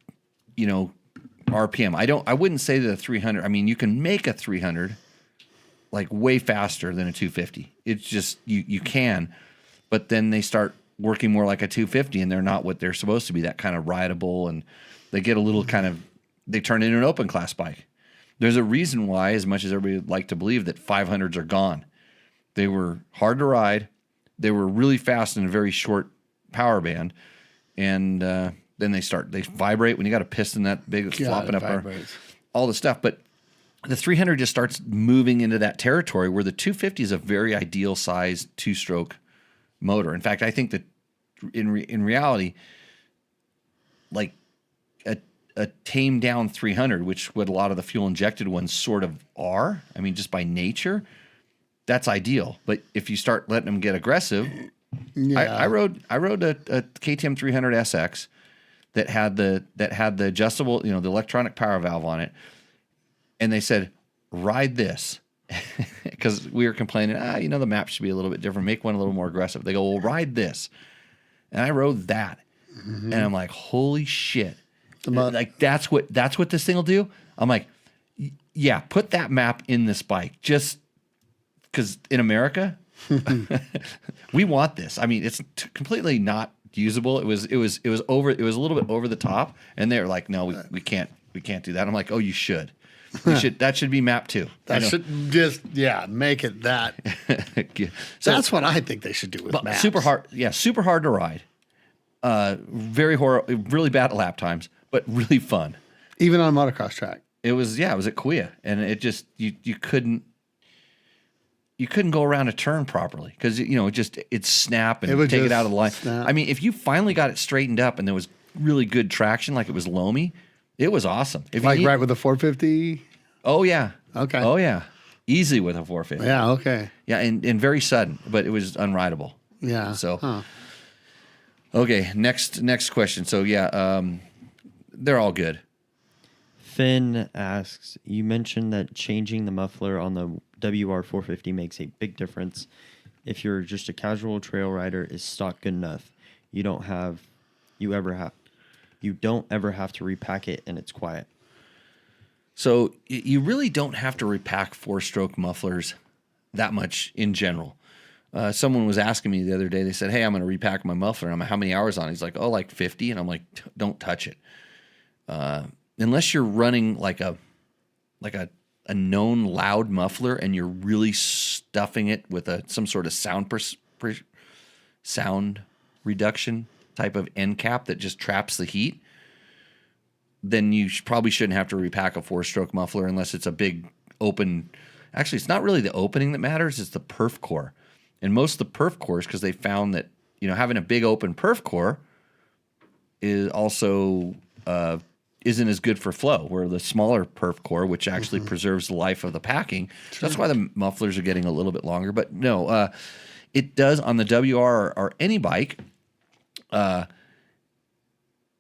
RPM. I wouldn't say that a 300. I mean, you can make a 300 like way faster than a 250. It's just you can, but then they start working more like a 250 and they're not what they're supposed to be, that kind of rideable, and they get a little they turn into an open class bike. There's a reason why, as much as everybody would like to believe, that 500s are gone. They were hard to ride. They were really fast in a very short power band. And then they vibrate when you got a piston that big, it's flopping up all the stuff. But the 300 just starts moving into that territory where the 250 is a very ideal size two-stroke motor. In fact, I think that in reality, like a tamed down 300, which what a lot of the fuel injected ones sort of are, I mean, just by nature, that's ideal. But if you start letting them get aggressive, I rode a KTM 300 SX that had the adjustable, the electronic power valve on it, and they said, ride this. Because we were complaining, the map should be a little bit different. Make one a little more aggressive. They go, well, ride this. And I rode that. And I'm like, holy shit. Like, that's what this thing will do? I'm like, yeah, put that map in this bike. Just because in America, we want this. I mean, it's completely not usable. It was a little bit over the top. And they're like, no, we can't do that. I'm like, oh, you should. That should be map 2. That should just make it that. So that's what I think they should do with maps. Super hard, super hard to ride. Really bad at lap times, but really fun. Even on a motocross track. It was at Kuya, and it just you couldn't go around a turn properly because it'd snap and take it out of the line. Snap. I mean, if you finally got it straightened up and there was really good traction, like it was loamy. It was awesome. Right with a 450? Oh, yeah. Okay. Oh, yeah. Easy with a 450. Yeah, okay. Yeah, and very sudden, but it was unrideable. Yeah. So, okay, next question. So, they're all good. Finn asks, you mentioned that changing the muffler on the WR450 makes a big difference. If you're just a casual trail rider, is stock good enough? You don't ever have to repack it, and it's quiet. So you really don't have to repack 4-stroke mufflers that much in general. Someone was asking me the other day. They said, "Hey, I'm going to repack my muffler." And I'm like, "How many hours on it?" He's like, "Oh, like 50." And I'm like, "Don't touch it, unless you're running like a known loud muffler and you're really stuffing it with some sort of sound reduction type of end cap that just traps the heat, then you probably shouldn't have to repack a 4-stroke muffler unless it's a big open. Actually, it's not really the opening that matters, it's the perf core. And most of the perf cores, because they found that having a big open perf core is also isn't as good for flow, where the smaller perf core, which actually preserves the life of the packing. So that's why the mufflers are getting a little bit longer. But no, it does on the WR or any bike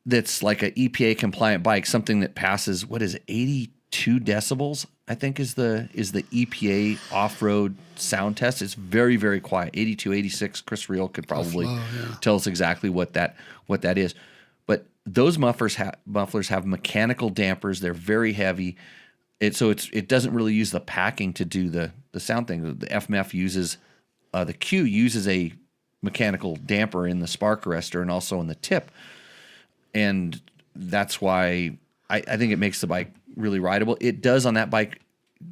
that's like an EPA compliant bike, something that passes 82 decibels, I think is the EPA off-road sound test. It's very, very quiet. 82, 86. Chris Reel could probably tell us exactly what that is. But those mufflers have mechanical dampers. They're very heavy. It doesn't really use the packing to do the sound thing. The FMF uses the Q uses a mechanical damper in the spark arrestor and also in the tip. And that's why I think it makes the bike really rideable. It does on that bike.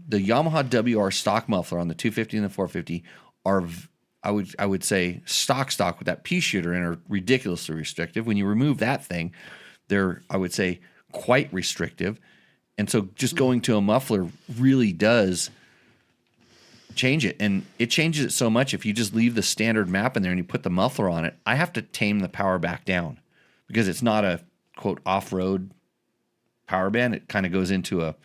The Yamaha WR stock muffler on the 250 and the 450 are, I would say, stock with that pea shooter in are ridiculously restrictive. When you remove that thing, they're, I would say, quite restrictive. And so just going to a muffler really does change it. And it changes it so much if you just leave the standard map in there and you put the muffler on it. I have to tame the power back down because it's not a, quote, off-road power band. It kind of goes into a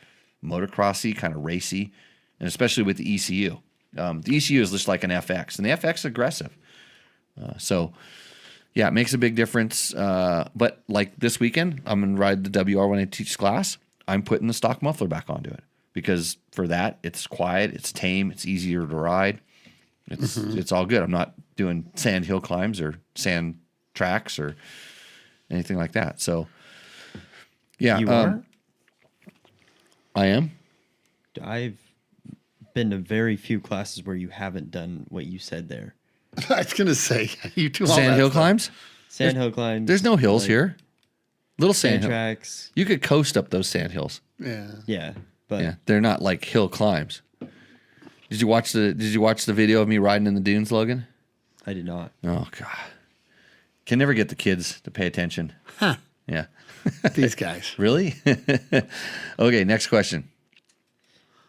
motocrossy, kind of racy, and especially with the ECU. The ECU is just like an FX, and the FX is aggressive. So, Yeah, it makes a big difference. But like this weekend, I'm going to ride the WR when I teach class. I'm putting the stock muffler back onto it because for that, it's quiet, it's tame, it's easier to ride. It's all good. I'm not doing sand hill climbs or sand tracks or anything like that. So, yeah. You are? I am. I've been to very few classes where you haven't done what you said there. I was gonna say you do all Sand that hill stuff. climbs? Sand hill climbs. There's no hills like here. Little sand sand hill. tracks. You could coast up those sand hills. Yeah. Yeah, but Yeah, they're not like hill climbs. Did you watch the video of me riding in the dunes, Logan? I did not. Oh God, can never get the kids to pay attention. Huh. Yeah, These guys. really? Okay, next question.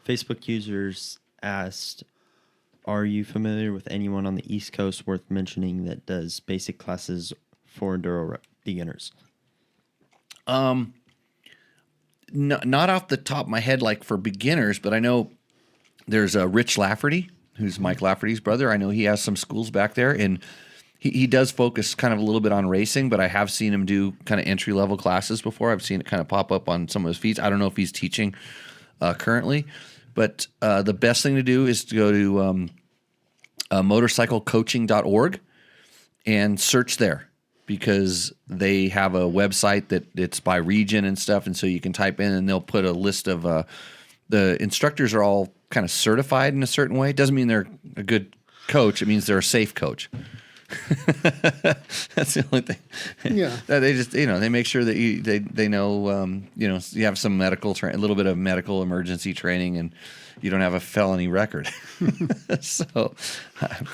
Facebook users asked, "Are you familiar with anyone on the East Coast worth mentioning that does basic classes for enduro beginners?" Not off the top of my head, like for beginners, but I know there's Rich Lafferty, who's Mike Lafferty's brother. I know he has some schools back there, and he does focus kind of a little bit on racing, but I have seen him do kind of entry level classes before. I've seen it kind of pop up on some of his feeds. I don't know if he's teaching currently, but the best thing to do is to go to motorcyclecoaching.org and search there, because they have a website that it's by region and stuff, and so you can type in and they'll put a list of the instructors are all kind of certified in a certain way. It doesn't mean they're a good coach. It means they're a safe coach. That's the only thing. Yeah. They just, they make sure that they know, you have some a little bit of medical emergency training, and you don't have a felony record. So,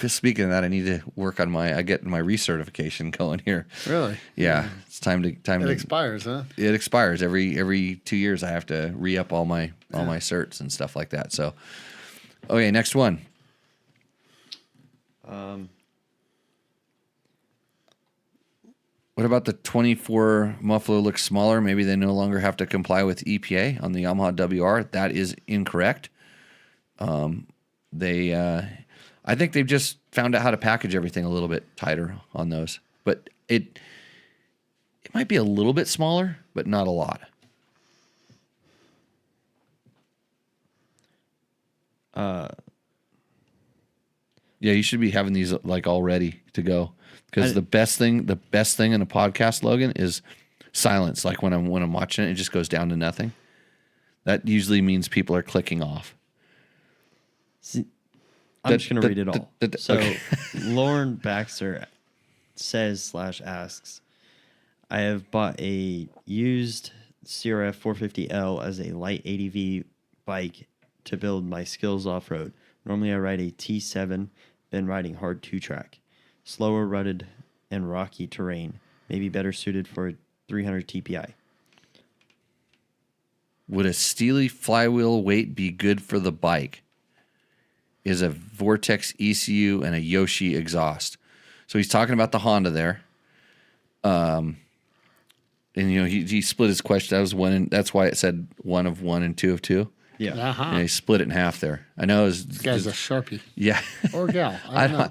speaking of that, I need to work on get my recertification going here. Really? Yeah, it's time It to. expires, huh? It expires every 2 years. I have to re-up all my certs and stuff like that. So, okay, next one. What about the 24 muffler looks smaller? Maybe they no longer have to comply with EPA on the Yamaha WR. That is incorrect. I think they've just found out how to package everything a little bit tighter on those. But it might be a little bit smaller, but not a lot. Yeah, you should be having these like all ready to go, because the best thing in a podcast, Logan, is silence. Like when I'm watching it, it just goes down to nothing. That usually means people are clicking off. See, I'm just going to read it all. So, okay. Lauren Baxter says/asks, "I have bought a used CRF 450L as a light ADV bike to build my skills off-road. Normally I ride a T7, been riding hard 2-track. Slower, rutted, and rocky terrain. Maybe better suited for a 300 TPI. Would a Steely flywheel weight be good for the bike? Is a Vortex ECU and a Yoshi exhaust." So he's talking about the Honda there. And he split his question. That was that's why it said 1 of 1 and 2 of 2. Yeah. Uh-huh. And he split it in half there. I know This guy's a Sharpie. yeah. Or gal. I don't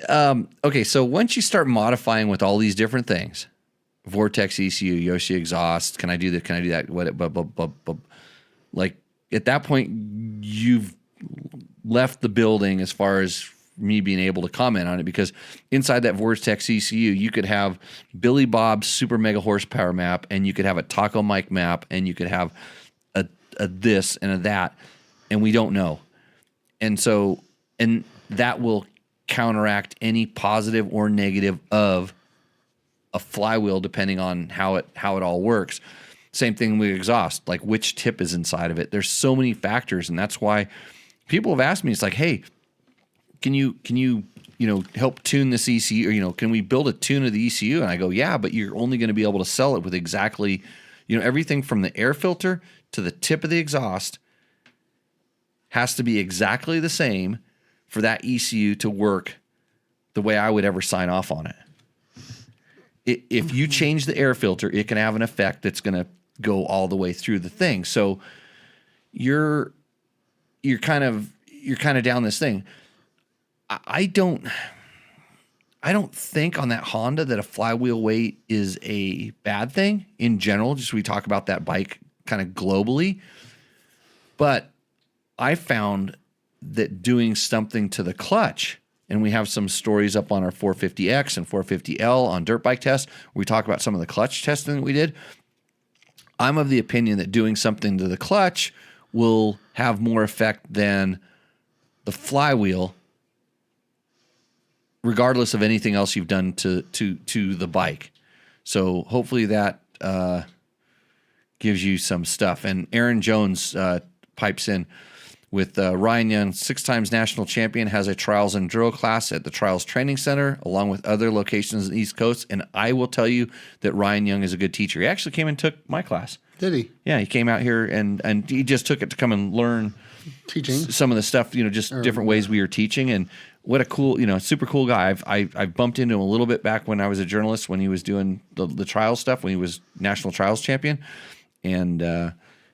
know. Okay, so once you start modifying with all these different things, Vortex ECU, Yoshi exhaust, can I do that? Can I do that? What? Like at that point, you've left the building as far as me being able to comment on it, because inside that Vortex ECU, you could have Billy Bob's super mega horsepower map, and you could have a Taco Mike map, and you could have a this and a that, and we don't know. And so, and that will counteract any positive or negative of a flywheel, depending on how it all works. Same thing with exhaust, like which tip is inside of it. There's so many factors, and that's why people have asked me, it's like, hey, can you help tune this ECU, or can we build a tune of the ECU? And I go, yeah, but you're only going to be able to sell it with exactly, everything from the air filter to the tip of the exhaust has to be exactly the same for that ECU to work the way I would ever sign off on it. If you change the air filter, it can have an effect that's going to go all the way through the thing. So you're kind of down this thing. I don't I don't think on that Honda that a flywheel weight is a bad thing in general. Just we talk about that bike kind of globally. But I found that doing something to the clutch, and we have some stories up on our 450X and 450L on dirt bike test. We talk about some of the clutch testing that we did. I'm of the opinion that doing something to the clutch will have more effect than the flywheel, regardless of anything else you've done to the bike. So hopefully that gives you some stuff. And Aaron Jones pipes in with Ryan Young, 6 times national champion, has a trials enduro class at the Trials Training Center, along with other locations in the East Coast. And I will tell you that Ryan Young is a good teacher. He actually came and took my class. Did he? Yeah, he came out here and he just took it to come and learn Teaching some of the stuff, just different ways we were teaching. And what a cool, super cool guy. I've bumped into him a little bit back when I was a journalist, when he was doing the trial stuff, when he was national trials champion. And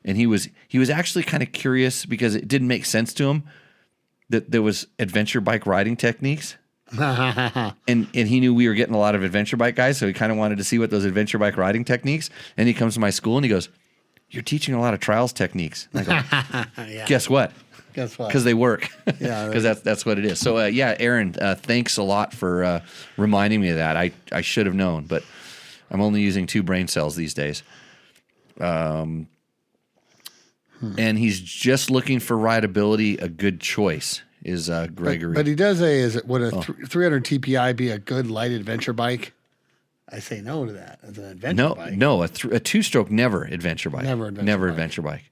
he was actually kind of curious because it didn't make sense to him that there was adventure bike riding techniques. and he knew we were getting a lot of adventure bike guys, so he kind of wanted to see what those adventure bike riding techniques. And he comes to my school and he goes, "You're teaching a lot of trials techniques." And I go, Yeah. Guess what? Guess what? Because they work. Yeah, Because that's what it is. So yeah, Aaron, thanks a lot for reminding me of that. I should have known, but I'm only using 2 brain cells these days. And he's just looking for rideability. A good choice is Gregory. But he does say, would a 300 TPI be a good light adventure bike? I say no to that as an adventure bike. No, a 2-stroke never adventure bike. Never adventure bike.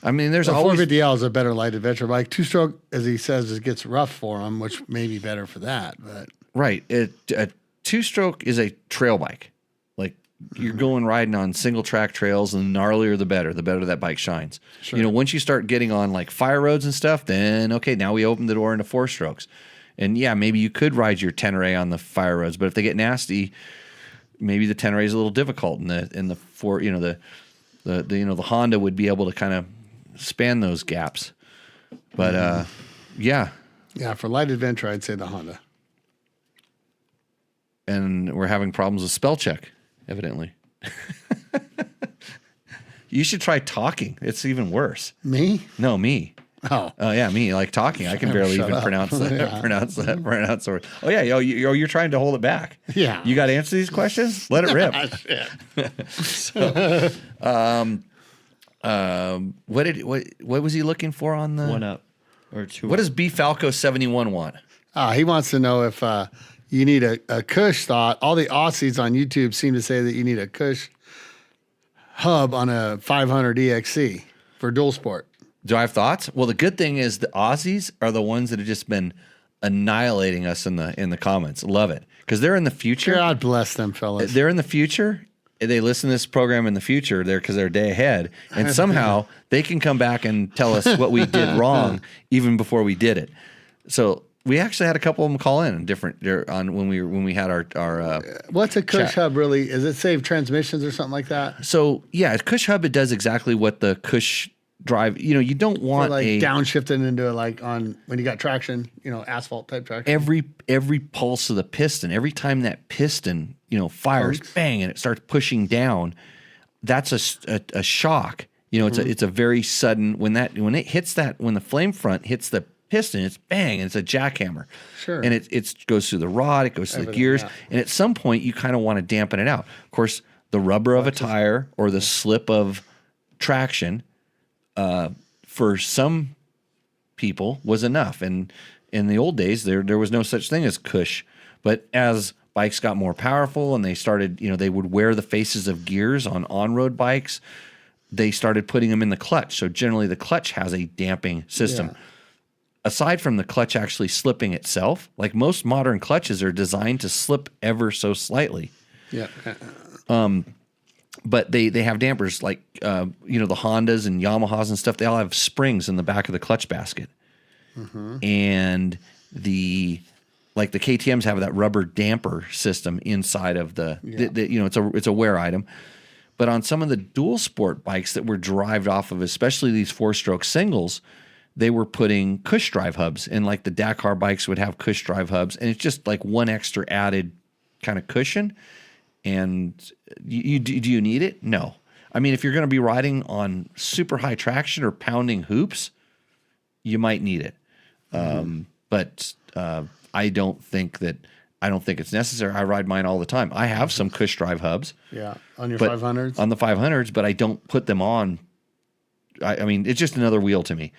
I mean, there's always 450L is a better light adventure bike. 2-stroke, as he says, it gets rough for him, which may be better for that. But right. A 2-stroke is a trail bike. Like you're going riding on single track trails, and the gnarlier the better that bike shines. Sure. Once you start getting on like fire roads and stuff, then okay, now we open the door into 4-strokes. And yeah, maybe you could ride your Tenere on the fire roads, but if they get nasty, maybe the Tenere is a little difficult. And the Honda would be able to kind of span those gaps. But yeah. Yeah, for light adventure, I'd say the Honda. And we're having problems with spell check, evidently. You should try talking. It's even worse. Me? No, me. Oh. Yeah, me. Like talking. I can barely even pronounce that. Yeah. Pronounce the word. Oh yeah, you're trying to hold it back. Yeah. You got to answer these questions? Let it rip. So, what was he looking for on the 1-up or 2-up. What does B Falco 71 want? He wants to know if you need a Cush thought. All the Aussies on YouTube seem to say that you need a Cush hub on a 500 EXC for dual sport. Do I have thoughts? Well, the good thing is the Aussies are the ones that have just been annihilating us in the comments. Love it because they're in the future. God bless them, fellas. They're in the future. They listen to this program in the future there because they're a day ahead, and somehow they can come back and tell us what we did wrong even before we did it. So we actually had a couple of them call in when we had our What's a Cush chat. hub really? Is it save transmissions or something like that? So yeah, Cush hub, it does exactly what the Cush drive. You don't want Or like downshifting into like on when you got traction, asphalt type traction. every pulse of the piston, every time that piston fires, bang, and it starts pushing down. That's a shock. It's a very sudden when the flame front hits the piston, it's bang, and it's a jackhammer. Sure. And it goes through the rod, it goes through the gears, and at some point you kind of want to dampen it out. Of course, the rubber of a tire or the slip of traction, for some people was enough. And in the old days, there was no such thing as Cush. But as bikes got more powerful and they started, they would wear the faces of gears on road bikes, they started putting them in the clutch. So generally the clutch has a damping system. Yeah. Aside from the clutch actually slipping itself, like most modern clutches are designed to slip ever so slightly. Yeah. But they have dampers like, the Hondas and Yamahas and stuff. They all have springs in the back of the clutch basket. Mm-hmm. And the KTMs have that rubber damper system inside of it's a wear item. But on some of the dual sport bikes that were derived off of, especially these 4-stroke singles, they were putting cush drive hubs, and like the Dakar bikes would have cush drive hubs, and it's just like one extra added kind of cushion. And do you need it? No. I mean, if you're going to be riding on super high traction or pounding hoops, you might need it. But I don't think it's necessary. I ride mine all the time. I have some cush drive hubs. Yeah, on your but 500s? On the 500s, but I don't put them on. I mean, it's just another wheel to me.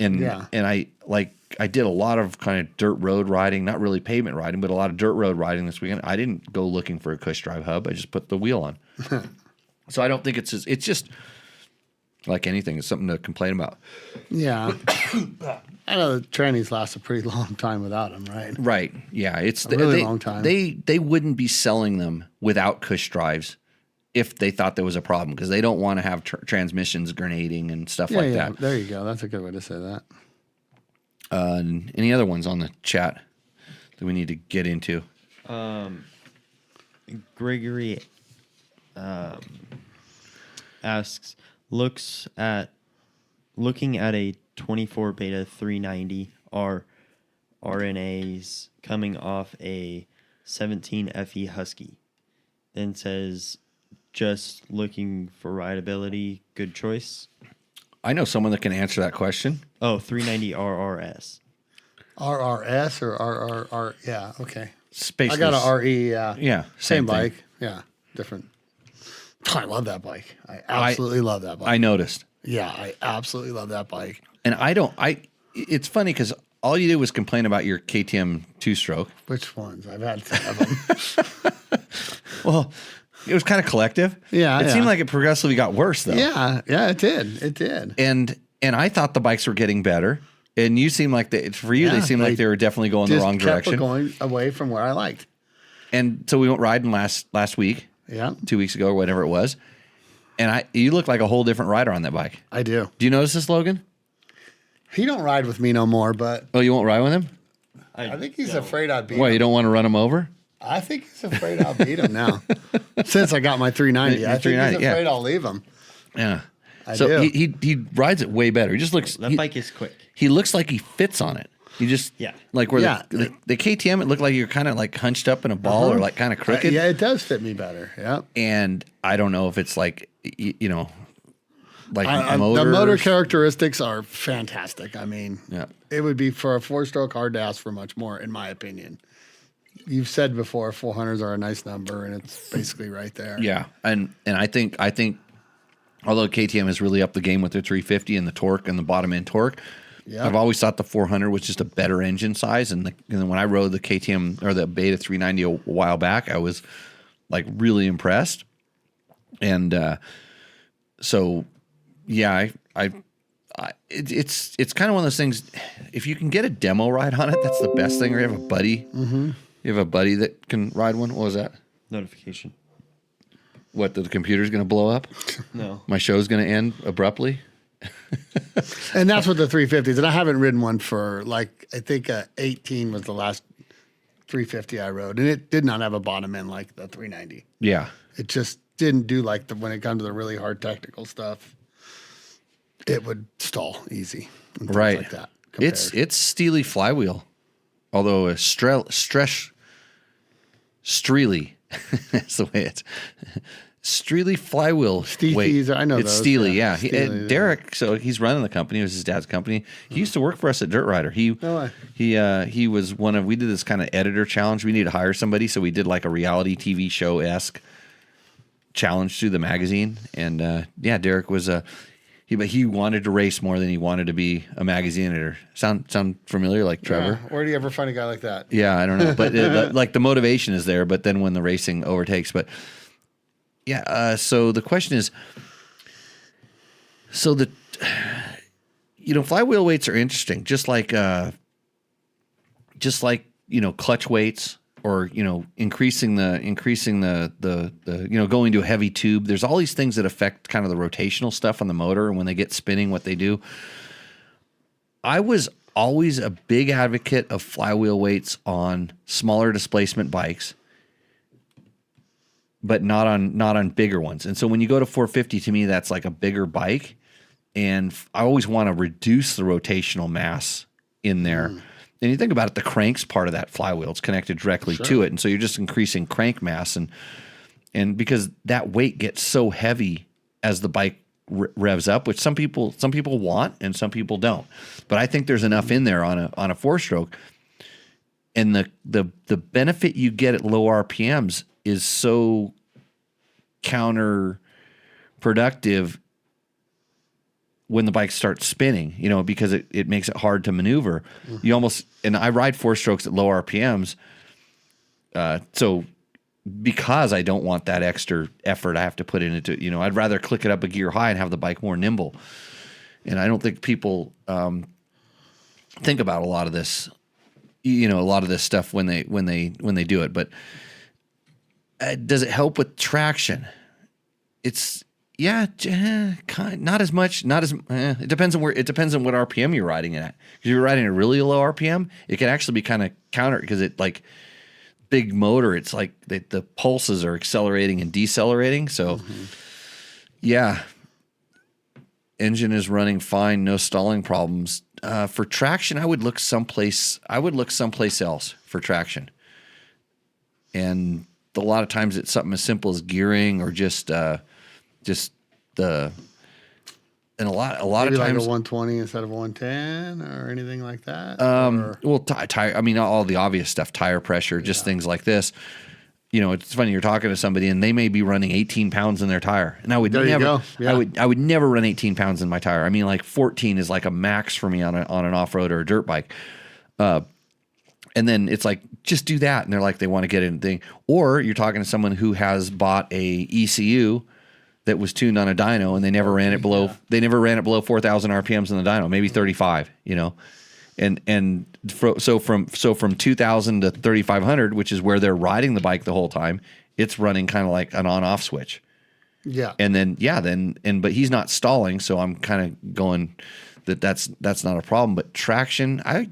And I did a lot of kind of dirt road riding, not really pavement riding, but a lot of dirt road riding this weekend. I didn't go looking for a cush drive hub. I just put the wheel on. So I don't think it's just like anything. It's something to complain about. Yeah. I know the trannies last a pretty long time without them, right? Right. Yeah. It's a really long time. They wouldn't be selling them without cush drives if they thought there was a problem, because they don't want to have transmissions grenading and stuff like that. There you go. That's a good way to say that. Any other ones on the chat that we need to get into? Gregory asks, looking at a 24 beta 390 RNAs coming off a 17 FE Husky, then says, just looking for rideability, good choice. I know someone that can answer that question. Oh, 390 RRS. RRS or RRR? Yeah, okay. Spaceless. I got a RE, yeah. Yeah, Same thing. bike. Yeah, different. I love that bike. I absolutely love that bike. I noticed. Yeah, I absolutely love that bike. And it's funny because all you did was complain about your KTM two-stroke. Which ones? I've had 10 of them. Well, it was kind of collective. Yeah, It seemed like it progressively got worse, though. Yeah, it did. It did. And I thought the bikes were getting better. And you seem like they seemed like they were definitely going the wrong direction. Going away from where I liked. And so we went riding last week. Yeah. 2 weeks ago or whatever it was. And you look like a whole different rider on that bike. I do. Do you notice this, Logan? He don't ride with me no more, but Oh, you won't ride with him? I think he's afraid I'd beat Why, him. you don't want to run him over? I think he's afraid I'll beat him now. Since I got my 390. I think 390, he's afraid I'll leave him. Yeah. I So do. he rides it way better. He just looks That bike is quick. He looks like he fits on it. You just like where Yeah. the KTM, it looked like you're kind of like hunched up in a ball or like kind of crooked. Yeah, it does fit me better. Yeah. And I don't know if it's like like the motor characteristics are fantastic. I mean, it would be for a 4-stroke hard to ask for much more, in my opinion. You've said before 400s are a nice number, and it's basically right there. Yeah, and I think although KTM has really upped the game with their 350 and the torque and the bottom end torque, I've always thought the 400 was just a better engine size. And then when I rode the KTM or the Beta 390 a while back, I was like really impressed. And so yeah, it's kind of one of those things. If you can get a demo ride on it, that's the best thing. Or you have a buddy. Mm-hmm. You have a buddy that can ride one. What was that? Notification. What, the computer's going to blow up? No. My show's going to end abruptly? And that's what the 350s. And I haven't ridden one for like, I think 18 was the last 350 I rode. And it did not have a bottom end like the 390. Yeah. It just didn't do like when it comes to the really hard technical stuff. It would stall easy. And things Right. like that. It's steely flywheel. Although a Streely. That's the way it's Streely flywheel. Steelies, I know it's those. Steely, Yeah, yeah. Steely, Derek, so he's running the company. It was his dad's company. He used to work for us at Dirt Rider. No way. He was we did this kind of editor challenge. We needed to hire somebody, so we did like a reality TV show-esque challenge through the magazine. And Derek was but he wanted to race more than he wanted to be a magazine editor. Sound familiar, like Trevor? Yeah. Where do you ever find a guy like that? Yeah, I don't know, but like the motivation is there. But then when the racing overtakes, so the question is, flywheel weights are interesting, just like clutch weights. Or increasing the going to a heavy tube. There's all these things that affect kind of the rotational stuff on the motor, and when they get spinning, what they do. I was always a big advocate of flywheel weights on smaller displacement bikes, but not on bigger ones. And so when you go to 450, to me, that's like a bigger bike, and I always want to reduce the rotational mass in there. And you think about it, the crank's part of that flywheel. It's connected directly to it, and so you're just increasing crank mass, and because that weight gets so heavy as the bike revs up, which some people want and some people don't. But I think there's enough in there on a 4-stroke, and the benefit you get at low RPMs is so counterproductive when the bike starts spinning, because it makes it hard to maneuver. You almost, and I ride 4-strokes at low RPMs. So because I don't want that extra effort I have to put into, I'd rather click it up a gear high and have the bike more nimble. And I don't think people think about a lot of this, a lot of this stuff when they do it. But does it help with traction? It's not as much. It depends on what RPM you're riding it at. If you're riding a really low RPM, it can actually be kind of counter, because it like big motor. It's like the pulses are accelerating and decelerating. So engine is running fine, no stalling problems. For traction, I would look someplace else for traction. And a lot of times it's something as simple as gearing, or just and a lot Maybe of times like a 120 instead of a 110 or anything like that. Well, tire. I mean, all the obvious stuff, tire pressure, just things like this. It's funny, you're talking to somebody and they may be running 18 pounds in their tire, and I would never, I would never run 18 pounds in my tire. I mean, like 14 is like a max for me on an off road or a dirt bike. And then it's like, just do that, and they're like, they want to get anything. Or you're talking to someone who has bought a ECU that was tuned on a dyno, and they never ran it below 4,000 RPMs in the dyno, maybe 35, so from 2,000 to 3,500, which is where they're riding the bike the whole time, it's running kind of like an on-off switch. Yeah. And then, but he's not stalling, so I'm kind of going that's not a problem. But traction, at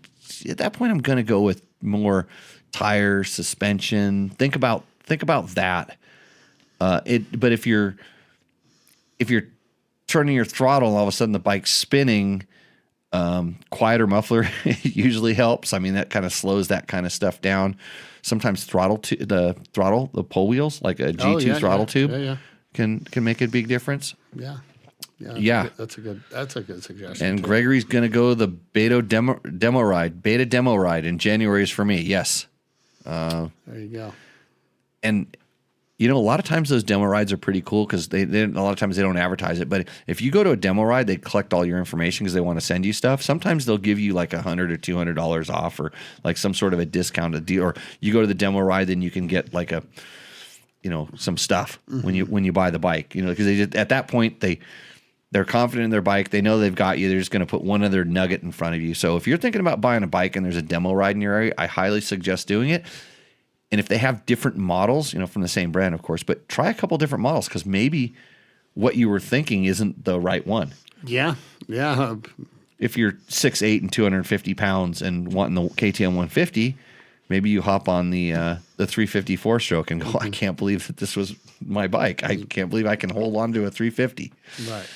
that point, I'm going to go with more tire, suspension. Think about that. But if you're turning your throttle and all of a sudden the bike's spinning, quieter muffler usually helps. I mean, that kind of slows that kind of stuff down. Sometimes the pole wheels, like a G2 throttle tube, can make a big difference. Yeah. That's a good suggestion. And Gregory's going to go the beta demo ride in January is for me. Yes. There you go. And a lot of times those demo rides are pretty cool, because they a lot of times they don't advertise it. But if you go to a demo ride, they collect all your information because they want to send you stuff. Sometimes they'll give you like $100 or $200 off, or like some sort of a discounted deal. Or you go to the demo ride, then you can get like some stuff when you buy the bike. Because at that point they're confident in their bike. They know they've got you. They're just going to put one other nugget in front of you. So if you're thinking about buying a bike and there's a demo ride in your area, I highly suggest doing it. And if they have different models, from the same brand, of course, but try a couple different models, because maybe what you were thinking isn't the right one. Yeah. If you're 6'8" and 250 pounds and wanting the KTM 150, maybe you hop on the 350 4-stroke and go, I can't believe that this was my bike. I can't believe I can hold on to a 350. Right.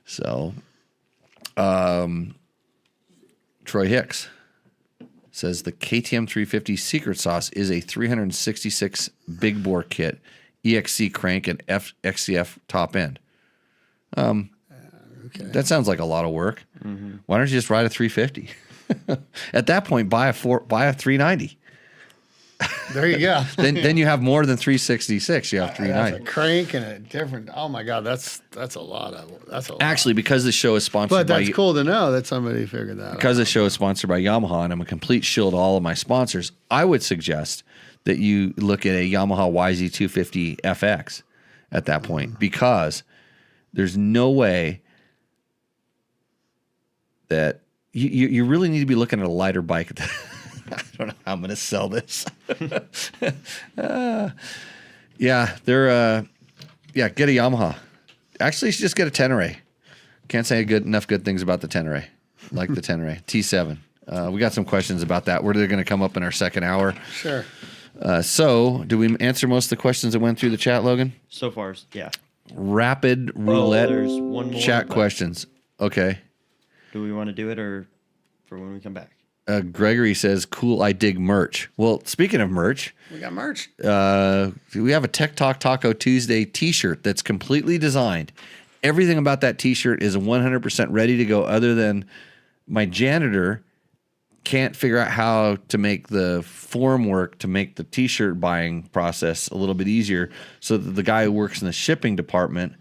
So, Troy Hicks says the KTM 350 secret sauce is a 366 big bore kit, EXC crank, and XCF top end. That sounds like a lot of work. Why don't you just ride a 350? At that point, buy a 390. There you go. then you have more than 366. You have 390. That's a crank and a different. Oh my God, that's a lot. Actually, because the show is sponsored but that's cool to know that somebody figured that out. Because the show is sponsored by Yamaha, and I'm a complete shield to all of my sponsors, I would suggest that you look at a Yamaha YZ250 FX at that point, because there's no way that you really need to be looking at a lighter bike. I don't know how I'm going to sell this. Get a Yamaha. Actually, you should just get a Tenere. Can't say enough good things about the Tenere. Like the Tenere T7. We got some questions about that. Where they're going to come up in our second hour. Sure. So, do we answer most of the questions that went through the chat, Logan? So far, yeah. Rapid roulette there's one more, chat questions. Okay. Do we want to do it or for when we come back? Gregory says, cool, I dig merch. Well, speaking of merch, We got merch. we have a Tech Talk Taco Tuesday t-shirt that's completely designed. Everything about that t-shirt is 100% ready to go, other than my janitor can't figure out how to make the form work to make the t-shirt buying process a little bit easier, so that the guy who works in the shipping department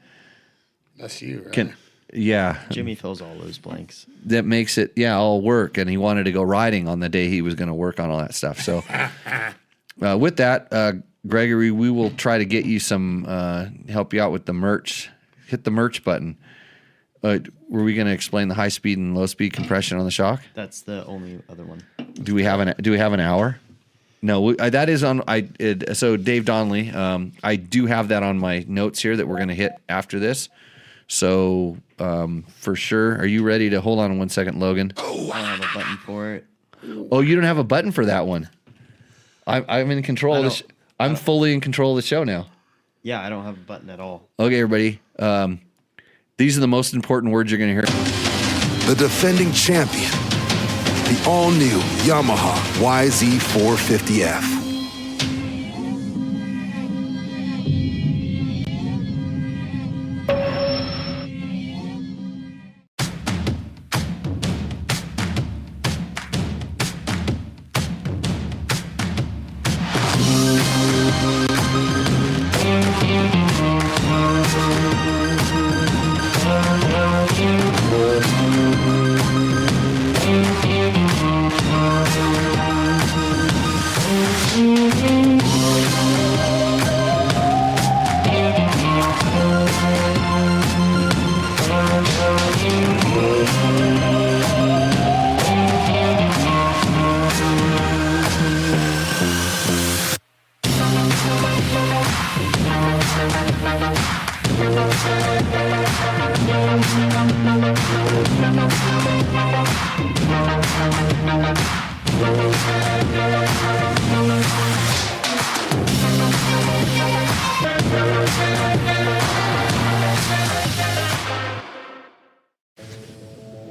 That's you, right? can... Yeah. Jimmy fills all those blanks. That makes it, all work. And he wanted to go riding on the day he was going to work on all that stuff. So with that, Gregory, we will try to get you some, help you out with the merch. Hit the merch button. Were we going to explain the high speed and low speed compression on the shock? That's the only other one. Do we have an hour? No, that is on. So Dave Donnelly, I do have that on my notes here that we're going to hit after this. So for sure, are you ready to hold on 1 second, Logan? I don't have a button for it. Oh, you don't have a button for that one. I'm in control of this. I'm fully in control of the show now. Yeah, I don't have a button at all. Okay, everybody. These are the most important words you're going to hear. The defending champion, the all-new Yamaha YZ450F.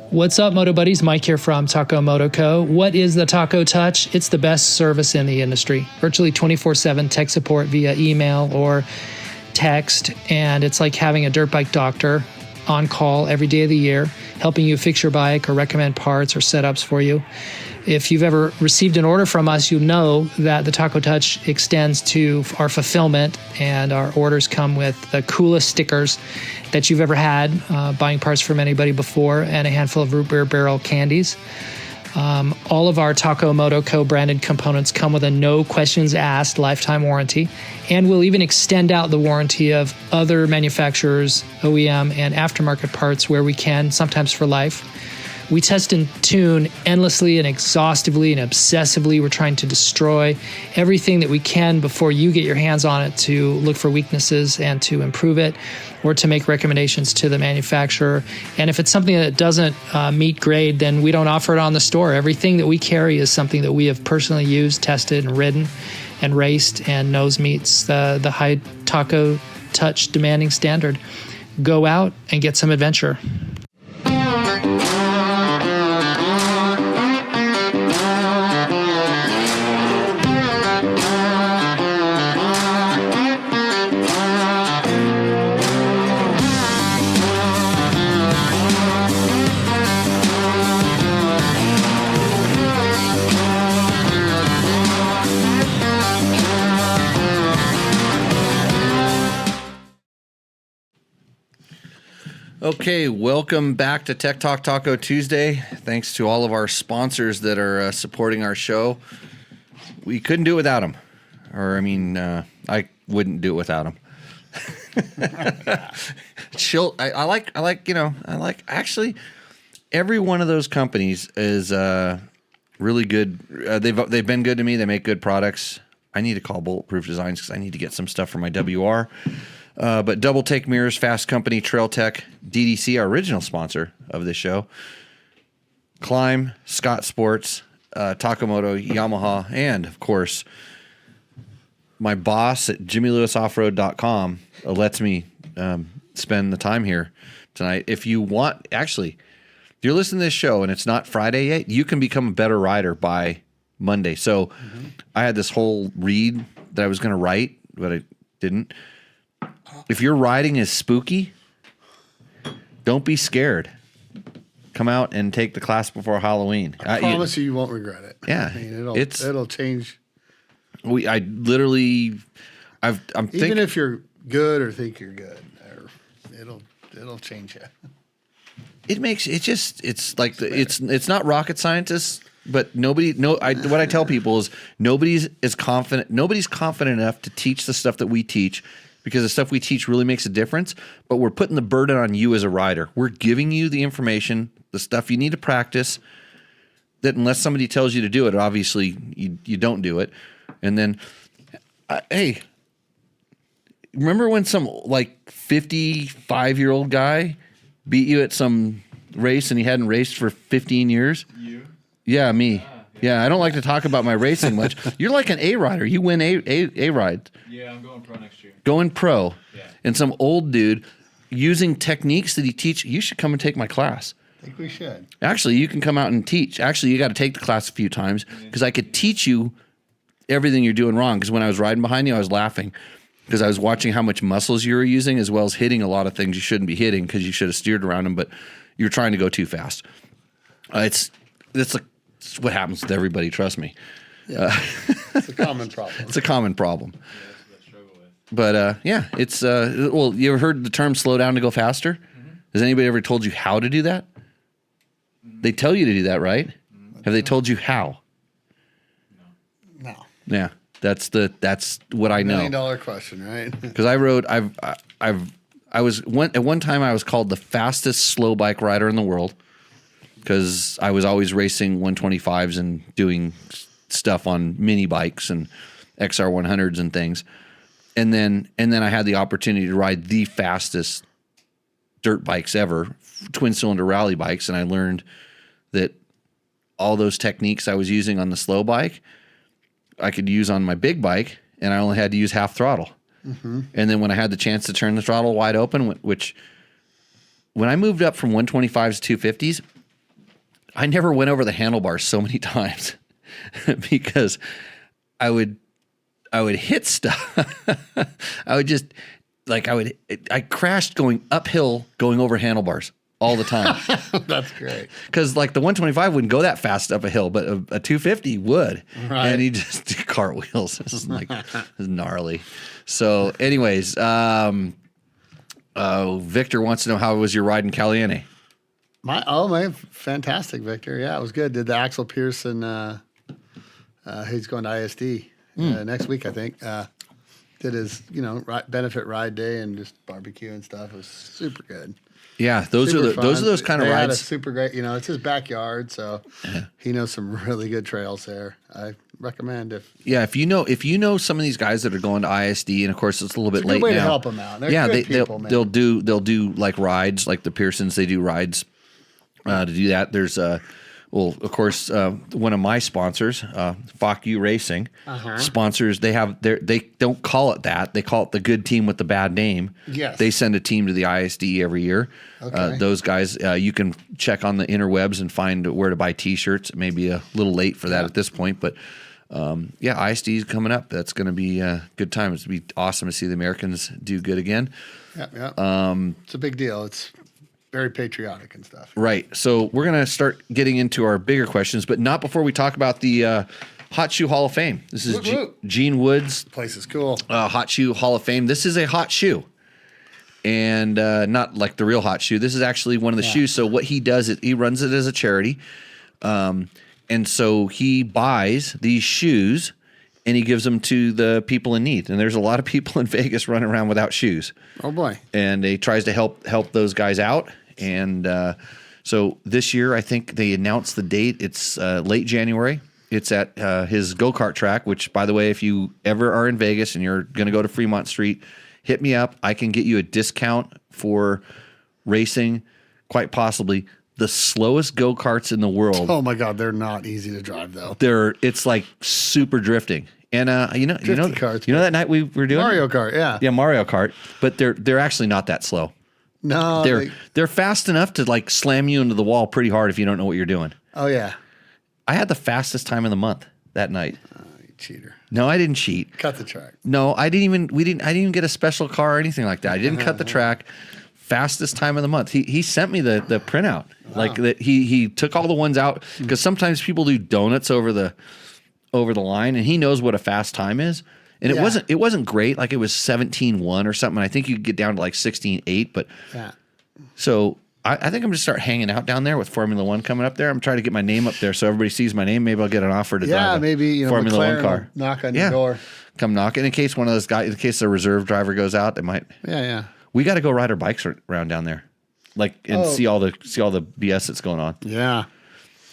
What's up, Moto Buddies? Mike here from Taco Moto Co. What is the Taco Touch? It's the best service in the industry. Virtually 24/7 tech support via email or text, and it's like having a dirt bike doctor on call every day of the year, helping you fix your bike or recommend parts or setups for you. If you've ever received an order from us, you know that the Taco Touch extends to our fulfillment, and our orders come with the coolest stickers that you've ever had, buying parts from anybody before, and a handful of root beer barrel candies. All of our Taco Moto Co. branded components come with a no questions asked lifetime warranty, and we'll even extend out the warranty of other manufacturers, OEM, and aftermarket parts where we can, sometimes for life. We test and tune endlessly and exhaustively and obsessively. We're trying to destroy everything that we can before you get your hands on it, to look for weaknesses and to improve it, or to make recommendations to the manufacturer. And if it's something that doesn't meet grade, then we don't offer it on the store. Everything that we carry is something that we have personally used, tested, and ridden, and raced, and knows meets the high Taco Touch demanding standard. Go out and get some adventure. Okay, welcome back to Tech Talk Taco Tuesday. Thanks to all of our sponsors that are supporting our show. We couldn't do it without them. Or, I mean, I wouldn't do it without them. Actually, every one of those companies is really good. They've been good to me. They make good products. I need to call Bulletproof Designs because I need to get some stuff for my WR. But Double Take Mirrors, Fasst Company, Trail Tech, DDC, our original sponsor of this show, Climb, Scott Sports, Takamoto, Yamaha, and, of course, my boss at JimmyLewisOffroad.com lets me spend the time here tonight. If you want, actually, if you're listening to this show and it's not Friday yet, you can become a better rider by Monday. So I had this whole read that I was going to write, but I didn't. If your riding is spooky, don't be scared. Come out and take the class before Halloween. I promise you won't regret it. Yeah, I mean, it'll change. I'm thinking, even if you're good or think you're good, it'll change you. It's not rocket scientists, but what I tell people is nobody's confident enough to teach the stuff that we teach, because the stuff we teach really makes a difference, but we're putting the burden on you as a rider. We're giving you the information, the stuff you need to practice, that unless somebody tells you to do it, obviously you don't do it. And then, hey, remember when some like 55-year-old guy beat you at some race and he hadn't raced for 15 years? You? Yeah, me. Yeah, I don't like to talk about my racing much. You're like an A rider. You win A rides. Yeah, I'm going pro next year. Going pro. Yeah. And some old dude using techniques that he teach. You should come and take my class. I think we should. Actually, you can come out and teach. Actually, you got to take the class a few times, because I could teach you everything you're doing wrong. Because when I was riding behind you, I was laughing because I was watching how much muscles you were using, as well as hitting a lot of things you shouldn't be hitting because you should have steered around them, but you're trying to go too fast. It's what happens with everybody. Trust me. Yeah. It's a common problem. It's a common problem. Yeah, that's what I struggle with. But it's well, you ever heard the term slow down to go faster? Mm-hmm. Has anybody ever told you how to do that? Mm-hmm. They tell you to do that, right? Mm-hmm. Have they told you how? No. Yeah, that's what I know. $1 million question, right? Because I was at one time I was called the fastest slow bike rider in the world, because I was always racing 125s and doing stuff on mini bikes and XR 100s and things. And then I had the opportunity to ride the fastest dirt bikes ever, twin cylinder rally bikes. And I learned that all those techniques I was using on the slow bike, I could use on my big bike, and I only had to use half throttle. Mm-hmm. And then when I had the chance to turn the throttle wide open, which when I moved up from 125s to 250s, I never went over the handlebars so many times because I would hit stuff. I crashed going uphill, going over handlebars all the time. That's great. Because like the 125 wouldn't go that fast up a hill, but a 250 would. Right. And he just do cartwheels. This is like gnarly. So anyways, Victor wants to know, how was your ride in Caliente? My fantastic, Victor. Yeah, it was good. Did the Axel Pearson, he's going to ISD next week, I think. Did his, benefit ride day and just barbecue and stuff. It was super good. Yeah, those are those kind of rides. Had a super great, it's his backyard, so he knows some really good trails there. I recommend if you know some of these guys that are going to ISD, and of course it's a little bit late way now. To help them out. They're good people, man. They'll do like rides, like the Pearsons. They do rides to do that. There's of course, one of my sponsors, Fuck You Racing, sponsors. They don't call it that. They call it the good team with the bad name. Yes. They send a team to the ISD every year. Okay. Those guys, you can check on the interwebs and find where to buy T-shirts. It may be a little late for that at this point, but ISD is coming up. That's going to be a good time. It's going to be awesome to see the Americans do good again. Yeah. It's a big deal. It's very patriotic and stuff. Right. So we're going to start getting into our bigger questions, but not before we talk about the Hot Shoe Hall of Fame. This is Gene Wood's place is cool. Hot Shoe Hall of Fame. This is a hot shoe, and not like the real hot shoe. This is actually one of the shoes. So what he does is he runs it as a charity, and so he buys these shoes and he gives them to the people in need. And there's a lot of people in Vegas running around without shoes. Oh boy! And he tries to help those guys out. And so this year, I think they announced the date. It's late January. It's at his go-kart track, which, by the way, if you ever are in Vegas and you're going to go to Fremont Street, hit me up. I can get you a discount for racing, quite possibly the slowest go-karts in the world. Oh my God, they're not easy to drive though. It's like super drifting. And carts, that night we were doing Mario Kart, yeah, Mario Kart, but they're actually not that slow. No, they're fast enough to like slam you into the wall pretty hard if you don't know what you're doing. Oh yeah. I had the fastest time of the month that night. You cheater. No, I didn't cheat. Cut the track. No, I didn't even get a special car or anything like that. I didn't cut the track. Fastest time of the month. He sent me the printout. Wow. Like that he took all the ones out because sometimes people do donuts over the line, and he knows what a fast time is. And it wasn't great. Like it was 17.1 or something. I think you could get down to like 16.8. But so I think I'm just start hanging out down there with Formula One coming up there. I'm trying to get my name up there so everybody sees my name. Maybe I'll get an offer to drive maybe Formula McLaren One car. Knock on your door. Come knocking in case one of those guys, in case the reserve driver goes out, they might. Yeah. We got to go ride our bikes around down there, see all the BS that's going on. Yeah.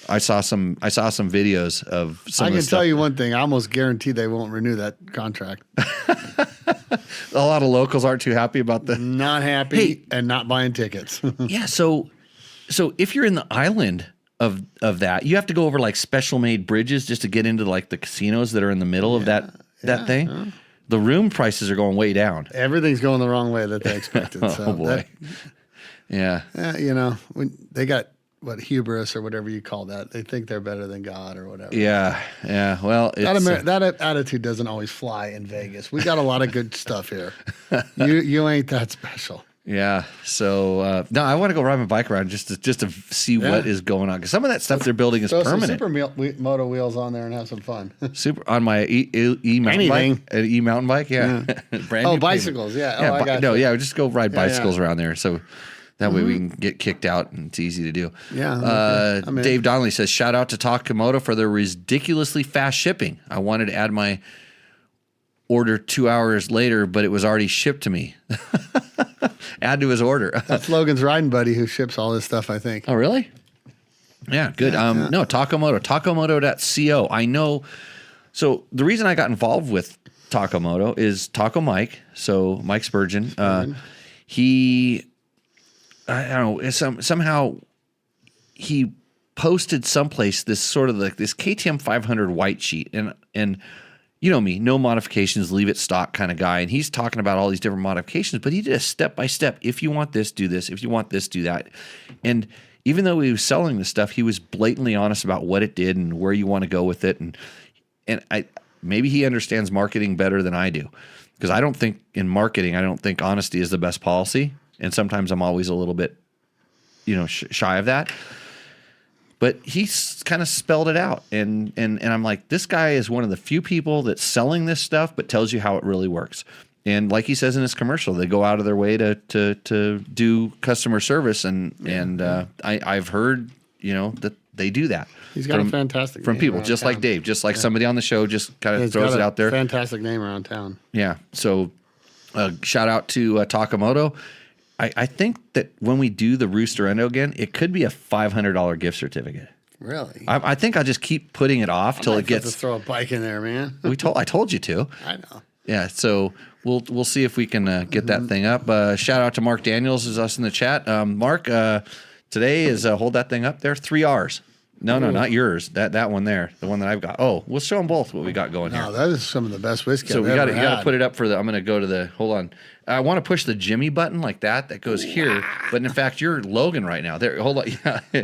I saw some videos of some. I of the can stuff. tell you one thing. I almost guarantee they won't renew that contract. A lot of locals aren't too happy about the. Not happy and not buying tickets. Yeah. So if you're in the island of that, you have to go over like special made bridges just to get into like the casinos that are in the middle of that thing. Yeah. The room prices are going way down. Everything's going the wrong way that they expected. Oh boy. Yeah. When they got hubris or whatever you call that. They think they're better than God or whatever. Yeah. Well, that attitude doesn't always fly in Vegas. We got a lot of good stuff here. You ain't that special. Yeah. So no, I want to go ride my bike around just to see what is going on because some of that stuff they're building is permanent. Some Moto wheels on there and have some fun. Super on my e mountain bike, an e mountain bike. Yeah. Brand new bicycles. Payment. Yeah. I got just go ride bicycles around there. So. That way we can get kicked out and it's easy to do. Yeah. Dave Donnelly says, shout out to Takamoto for their ridiculously fast shipping. I wanted to add my order 2 hours later, but it was already shipped to me. Add to his order. That's Logan's riding buddy who ships all this stuff, I think. Oh, really? Yeah, good. No, Takamoto, takamoto.co. I know. So the reason I got involved with Takamoto is Taco Mike. So Mike Spurgeon, I don't know. Somehow he posted someplace this sort of like this KTM 500 white sheet, and you know me, no modifications, leave it stock kind of guy. And he's talking about all these different modifications, but he did a step by step. If you want this, do this. If you want this, do that. And even though he was selling the stuff, he was blatantly honest about what it did and where you want to go with it. And maybe he understands marketing better than I do, because I don't think in marketing, I don't think honesty is the best policy. And sometimes I'm always a little bit, shy of that. But he's kind of spelled it out. And I'm like, this guy is one of the few people that's selling this stuff, but tells you how it really works. And like he says in his commercial, they go out of their way to do customer service. I've heard, that they do that. He's got a fantastic from name people, just like Dave, just like somebody on the show, just kind of throws it out there. Fantastic name around town. Yeah. So shout out to Takamoto. I think that when we do the Rooster Endo again, it could be a $500 gift certificate. Really? I think I'll just keep putting it off till it gets. To throw a bike in there, man. I told you to. I know. Yeah. So we'll see if we can get that thing up. Shout out to Mark Daniels, is us in the chat. Mark, today is hold that thing up there. 3 R's. No, not yours. That one there, the one that I've got. Oh, we'll show them both what we got going here. No, that is some of the best whiskey. So I've you got ever to put it up for the. I'm going to go to the. Hold on. I want to push the Jimmy button like that. That goes here. But in fact, you're Logan right now. There. Hold on. Yeah.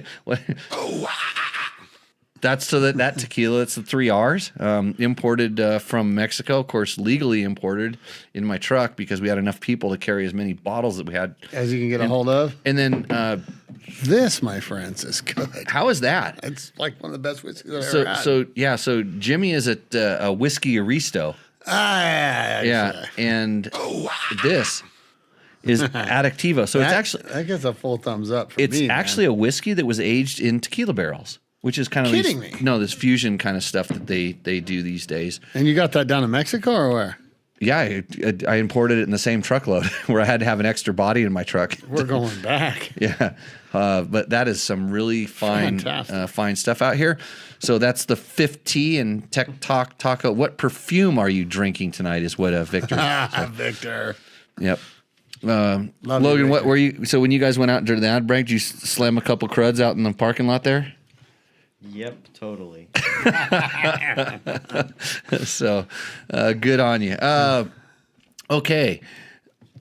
That's that tequila. It's the 3 R's. Imported from Mexico, of course, legally imported in my truck because we had enough people to carry as many bottles that we had as you can get a hold of. And then this, my friends, is good. How is that? It's like one of the best whiskeys I've ever had. So Jimmy is at a Whiskey Aristo. Yeah. And this is Addictivo. So it's actually that gets a full thumbs up. It's actually a whiskey that was aged in tequila barrels, which is kind of this fusion kind of stuff that they do these days. And you got that down in Mexico or where? Yeah, I imported it in the same truckload where I had to have an extra body in my truck. We're going back. Yeah, but that is some really fine stuff out here. So that's the 50 and Tech Talk Taco. What perfume are you drinking tonight? Is what Victor. Victor. Yep. Logan, what were you? So when you guys went out during the ad break, did you slam a couple cruds out in the parking lot there? Yep, totally. So good on you. Okay.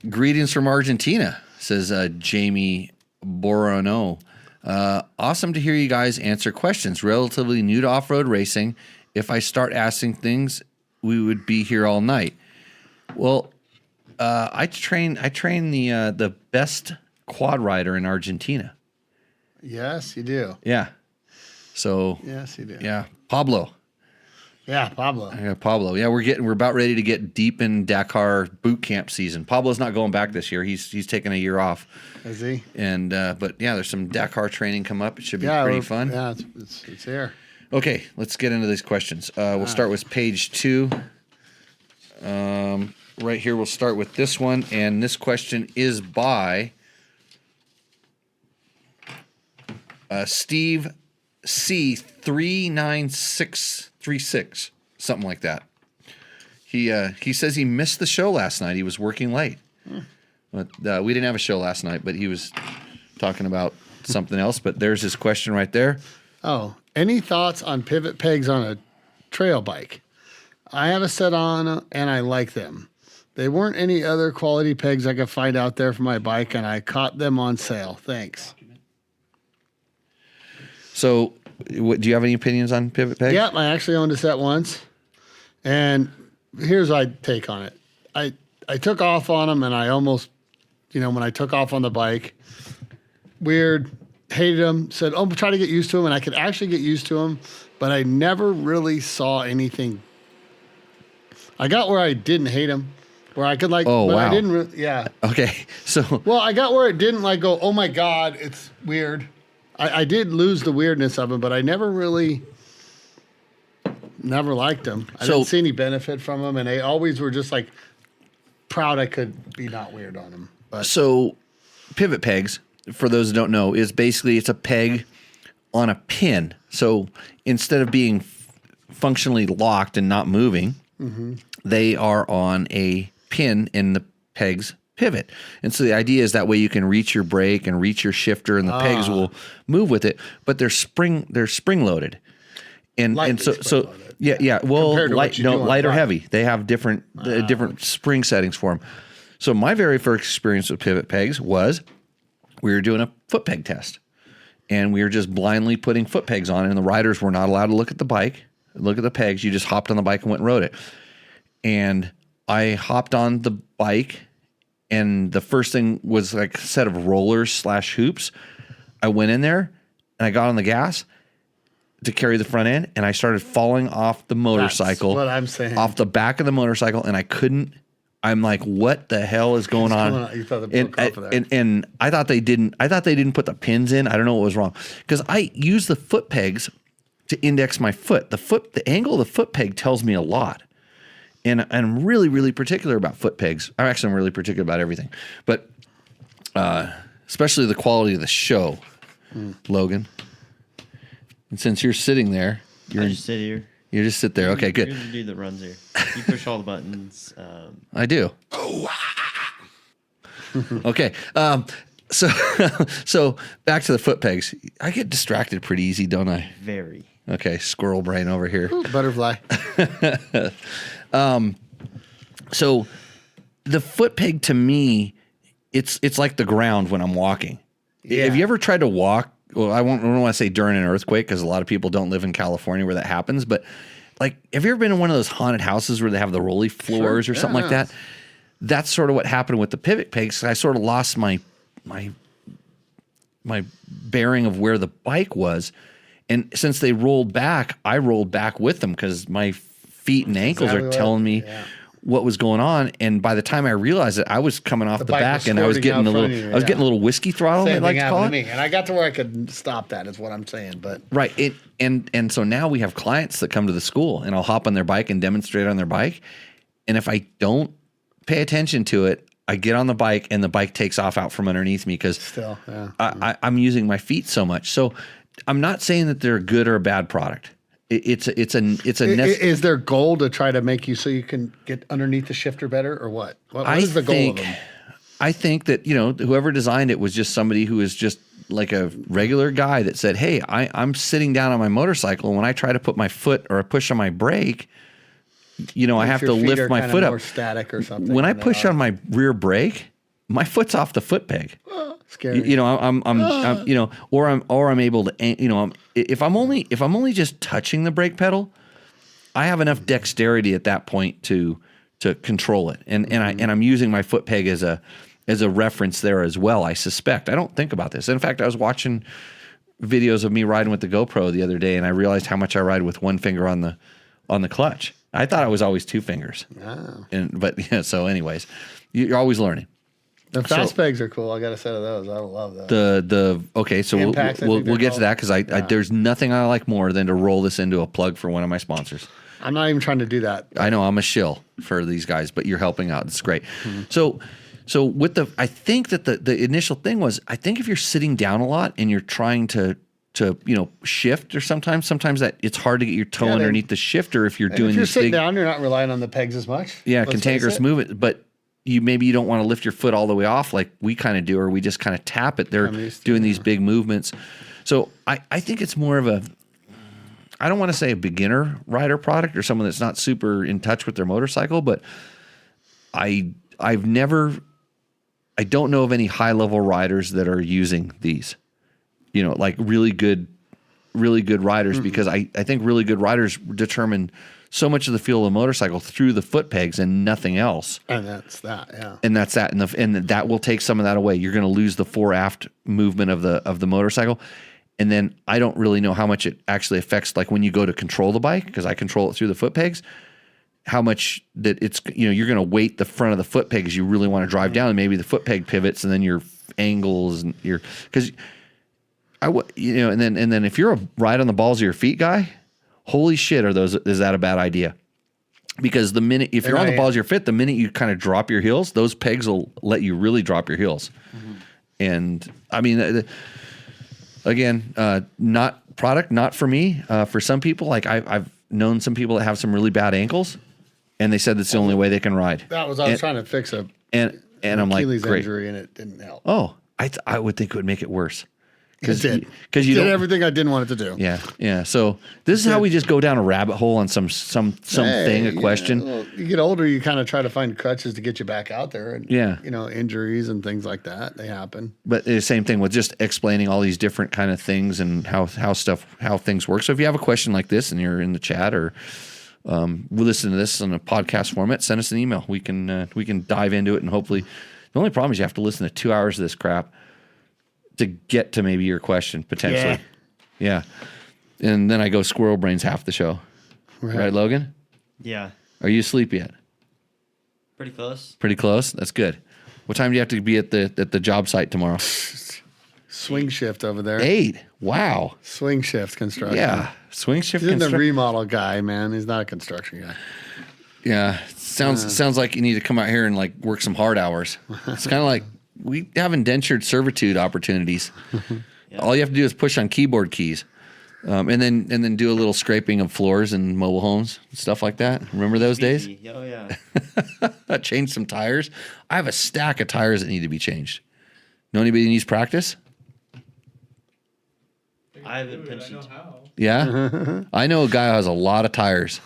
Greetings from Argentina. says Jamie Borono. Awesome to hear you guys answer questions. Relatively new to off-road racing. If I start asking things, we would be here all night. Well, I train the best quad rider in Argentina. Yes, you do. Yeah. So Yes, you do. yeah, Pablo. Yeah, Pablo. Yeah, Pablo. Yeah, we're about ready to get deep in Dakar boot camp season. Pablo's not going back this year. He's taking a year off. Is he? And but yeah, there's some Dakar training come up. It should be pretty fun. Yeah, it's here. Okay, let's get into these questions. We'll start with page 2. Right here, we'll start with this one, and this question is by Steve C 39636, something like that. He says he missed the show last night. He was working late. But we didn't have a show last night, but he was talking about something else. But there's his question right there. Oh, any thoughts on pivot pegs on a trail bike? I have a set on and I like them. They weren't any other quality pegs I could find out there for my bike, and I caught them on sale. Thanks. So, do you have any opinions on pivot pegs? Yeah, I actually owned a set once, and here's my take on it. I took off on them, and I almost, when I took off on the bike, weird, hated them, said, oh, try to get used to them, and I could actually get used to them, but I never really saw anything. I got where I didn't hate them, where I could Oh, but wow. I didn't yeah. Okay, so. Well, I got where it didn't go, oh my God, it's weird. I did lose the weirdness of them, but I never liked them. I didn't see any benefit from them, and they always were just proud I could be not weird on them. But So, pivot pegs, for those who don't know, is basically it's a peg on a pin. So instead of being functionally locked and not moving, they are on a pin in the peg's pivot. And so the idea is that way you can reach your brake and reach your shifter, and the pegs will move with it. But they're spring loaded, and so spring-loaded. yeah. Well, Compared to what you do on light or bike. heavy. They have different spring settings for them. So my very first experience with pivot pegs was we were doing a foot peg test, and we were just blindly putting foot pegs on, and the riders were not allowed to look at the bike, look at the pegs. You just hopped on the bike and went and rode it. And I hopped on the bike, and the first thing was a set of rollers / hoops. I went in there and I got on the gas to carry the front end, and I started falling off the motorcycle. That's what I'm saying. Off the back of the motorcycle, and I couldn't. I'm like, what the hell is going on? You thought they broke off of there. And I thought they didn't. I thought they didn't put the pins in. I don't know what was wrong, because I use the foot pegs to index my foot. The angle of the foot peg tells me a lot. And I'm really, really particular about foot pegs. I'm really particular about everything, but especially the quality of the show, Logan. And since you're sitting there, I just sit here. You just sit there. Okay, good. You're the dude that runs here. You push all the buttons. I do. Okay. So back to the foot pegs. I get distracted pretty easy, don't I? Very. Okay, squirrel brain over here. Ooh, butterfly. So the foot peg to me, it's like the ground when I'm walking. Yeah. Have you ever tried to walk? Well, I don't want to say during an earthquake, because a lot of people don't live in California where that happens. But have you ever been in one of those haunted houses where they have the rolly floors or something like that? That's sort of what happened with the pivot pegs. I sort of lost my bearing of where the bike was. And since they rolled back, I rolled back with them, because my feet and ankles are telling me what was going on. And by the time I realized it, I was coming off the back, and I was getting getting a little whiskey throttle. Same I'd like thing to call happened it. to me, and I got to where I could stop that. Is what I'm saying. But Right. And so now we have clients that come to the school, and I'll hop on their bike and demonstrate on their bike. And if I don't pay attention to it, I get on the bike and the bike takes off out from underneath me, because I'm using my feet so much. So I'm not saying that they're a good or a bad product. Is their goal to try to make you so you can get underneath the shifter better, or what? What is the goal of them? I think that, whoever designed it was just somebody who is just like a regular guy that said, hey, I'm sitting down on my motorcycle, and when I try to put my foot or push on my brake, I have to lift my foot up. More static or something. When I push on my rear brake, my foot's off the foot peg. Scary. You know, I'm you know, or I'm able to, you know, if I'm only just touching the brake pedal, I have enough dexterity at that point to control it, and I'm using my foot peg as a reference there as well. I suspect. I don't think about this. In fact, I was watching videos of me riding with the GoPro the other day, and I realized how much I ride with one finger on the clutch. I thought I was always two fingers. Oh. But yeah. So, anyways, you're always learning. The fast pegs are cool. I got a set of those. I love those. Okay, so Impacts, we'll get to that because I there's nothing I like more than to roll this into a plug for one of my sponsors. I'm not even trying to do that. I know I'm a shill for these guys, but you're helping out. It's great. So with I think that the initial thing was, I think if you're sitting down a lot and you're trying to shift, or sometimes that it's hard to get your toe underneath the shifter if you're doing. If you're these sitting big, down, you're not relying on the pegs as much. yeah, Let's cantankerous face it. movement, but you don't want to lift your foot all the way off like we kind of do, or we just kind of tap it. They're doing these big movements. So I think it's more of a, I don't want to say a beginner rider product or someone that's not super in touch with their motorcycle, but I don't know of any high level riders that are using these, like really good riders, because I think really good riders determine so much of the feel of the motorcycle through the foot pegs and nothing else. And that's that, yeah. And that's that, and that will take some of that away. You're going to lose the fore aft movement of the motorcycle. And then I don't really know how much it actually affects, like when you go to control the bike, because I control it through the foot pegs, how much that it's, you're going to weight the front of the foot peg as you really want to drive down, and maybe the foot peg pivots, and then your angles and because and then if you're a ride on the balls of your feet guy, holy shit, is that a bad idea? Because the minute, if you're on the balls of your feet, the minute you kind of drop your heels, those pegs will let you really drop your heels. Mm-hmm. And I mean, again, not for me. For some people, like I've known some people that have some really bad ankles, and they said that's the only way they can ride. That was, I was trying to fix and I'm like, Achilles great injury, and it didn't help. Oh, I would think it would make it worse. Because you did everything I didn't want it to do. Yeah. So this is how we just go down a rabbit hole on some thing, a question. Well, you get older, you kind of try to find crutches to get you back out there. And, injuries and things like that, they happen. But the same thing with just explaining all these different kind of things and how things work. So if you have a question like this and you're in the chat, or we'll listen to this in a podcast format, send us an email. We can dive into it, and hopefully, the only problem is you have to listen to 2 hours of this crap to get to maybe your question potentially. Yeah. And then I go squirrel brains half the show. Right, Logan? Yeah. Are you asleep yet? Pretty close. Pretty close? That's good. What time do you have to be at the job site tomorrow? Swing shift over there. 8. Wow. Swing shift construction. Yeah. Swing shift He's construction. the remodel guy, man. He's not a construction guy. Yeah. Sounds like you need to come out here and like work some hard hours. It's kind of like we have indentured servitude opportunities. Yeah. All you have to do is push on keyboard keys, and then do a little scraping of floors and mobile homes, stuff like that. Remember those days? Oh yeah. Change some tires. I have a stack of tires that need to be changed. Know anybody who needs practice? I haven't pinched. Yeah, I know a guy who has a lot of tires.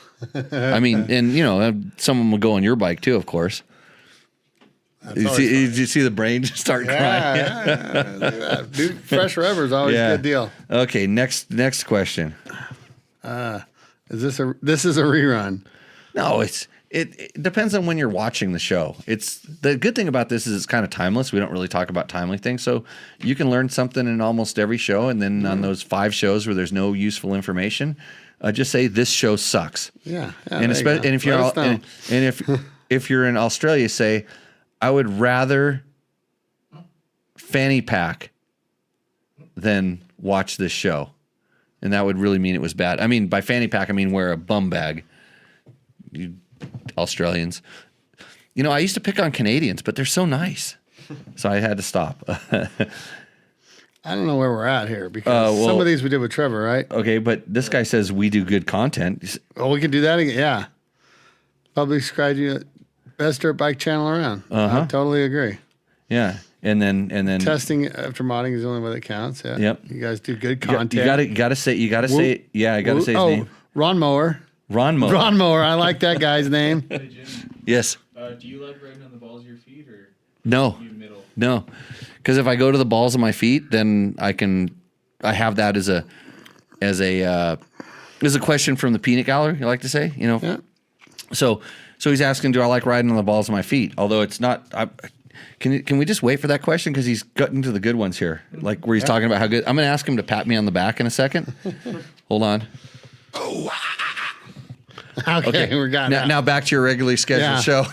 I mean, and some of them will go on your bike too, of course. Did you see the brain just start crying? Yeah. Dude, fresh rubber is always a good deal. Okay, next question. This is a rerun? No, it depends on when you're watching the show. It's the good thing about this is it's kind of timeless. We don't really talk about timely things, so you can learn something in almost every show. And then on those 5 shows where there's no useful information, just say this show sucks. Yeah. And if you're if you're in Australia, say, I would rather fanny pack than watch this show. And that would really mean it was bad. I mean, by fanny pack, I mean wear a bum bag. You Australians. I used to pick on Canadians, but they're so nice. So I had to stop. I don't know where we're at here, because some of these we did with Trevor, right? Okay, but this guy says we do good content. Oh, we can do that again. Yeah. Public subscribe you best dirt bike channel around. I totally agree. Yeah. And then testing after modding is the only way that counts. Yeah. Yep. You guys do good content. You gotta say yeah, I gotta say his name. Ron Mower. Ron Mower. Ron Mower. I like that guy's name. Hey, Jim, Yes. do you like riding on the balls of your feet, or? No, middle. no, because if I go to the balls of my feet, then I have that as a question from the peanut gallery. You like to say, Yeah. So he's asking, do I like riding on the balls of my feet? Although it's not. Can we just wait for that question because he's gotten to the good ones here, like where he's talking about how good. I'm going to ask him to pat me on the back in a second. Hold on. Okay, we got now back to your regularly scheduled show.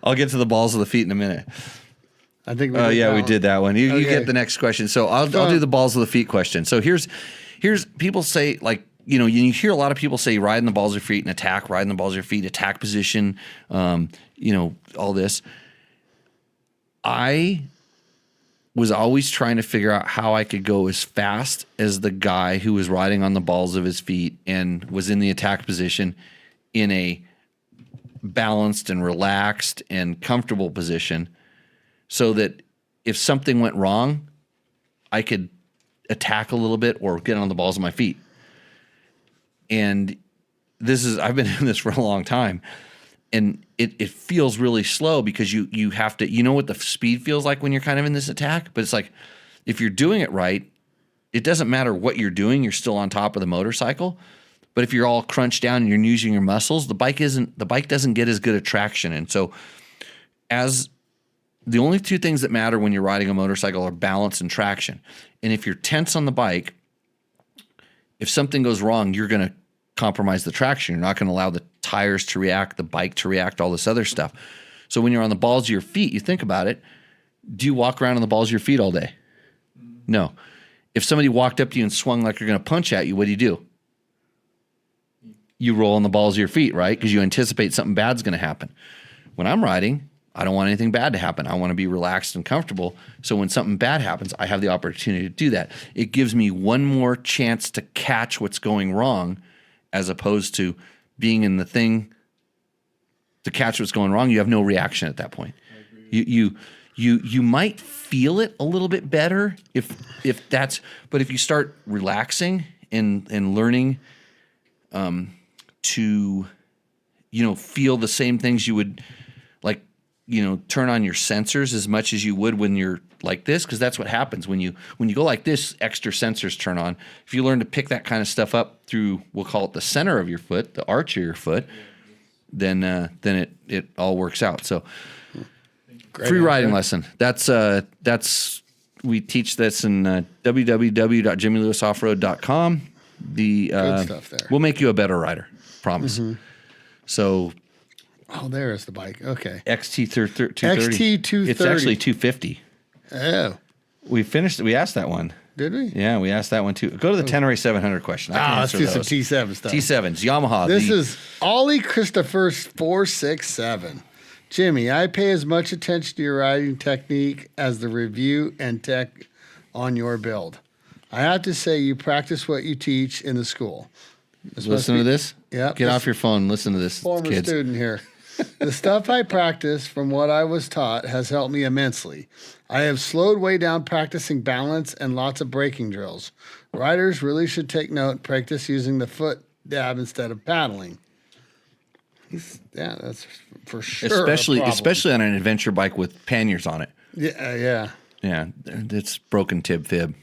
I'll get to the balls of the feet in a minute. I think. We did that one. You Okay. get the next question. So I'll do the balls of the feet question. So here's people say, like, you hear a lot of people say ride in the balls of your feet and attack, ride in the balls of your feet, attack position, all this. I was always trying to figure out how I could go as fast as the guy who was riding on the balls of his feet and was in the attack position in a balanced and relaxed and comfortable position, so that if something went wrong, I could attack a little bit or get on the balls of my feet. And I've been in this for a long time, and it feels really slow because you have to, what the speed feels like when you're kind of in this attack, but it's like, if you're doing it right, it doesn't matter what you're doing, you're still on top of the motorcycle. But if you're all crunched down and you're using your muscles, the bike doesn't get as good a traction. And so as the only two things that matter when you're riding a motorcycle are balance and traction. And if you're tense on the bike, if something goes wrong, you're going to compromise the traction. You're not going to allow the tires to react, the bike to react, all this other stuff. So when you're on the balls of your feet, you think about it. Do you walk around on the balls of your feet all day? No. If somebody walked up to you and swung like you're going to punch at you, what do? You roll on the balls of your feet, right? Because you anticipate something bad's going to happen. When I'm riding, I don't want anything bad to happen. I want to be relaxed and comfortable. So when something bad happens, I have the opportunity to do that. It gives me one more chance to catch what's going wrong, as opposed to being in the thing to catch what's going wrong. You have no reaction at that point. You might feel it a little bit better if that's, but if you start relaxing and learning to feel the same things you would, like, turn on your sensors as much as you would when you're like this, because that's what happens when you go like this. Extra sensors turn on. If you learn to pick that kind of stuff up through, we'll call it the center of your foot, the arch of your foot, then it all works out. So Great free answer. riding lesson. That's we teach this in www.jimmylewisoffroad.com. Good stuff there. We'll make you a better rider, promise. So there is the bike. Okay. XT230. XT230. It's actually 250. Oh, We finished. We asked that one. did we? Yeah, we asked that one too. Go to the Tenere 700 question. I can Let's answer do some those. T7 stuff. T7s, Yamaha. This is Ollie Christopher's 467. Jimmy, I pay as much attention to your riding technique as the review and tech on your build. I have to say, you practice what you teach in the school. Listen to this. Yep. Get off your phone. Listen to this, Former kids. student here. The stuff I practice from what I was taught has helped me immensely. I have slowed way down practicing balance and lots of braking drills. Riders really should take note and practice using the foot dab instead of paddling. Yeah, that's for sure. Especially on an adventure bike with panniers on it. Yeah. Yeah, it's broken tib fib.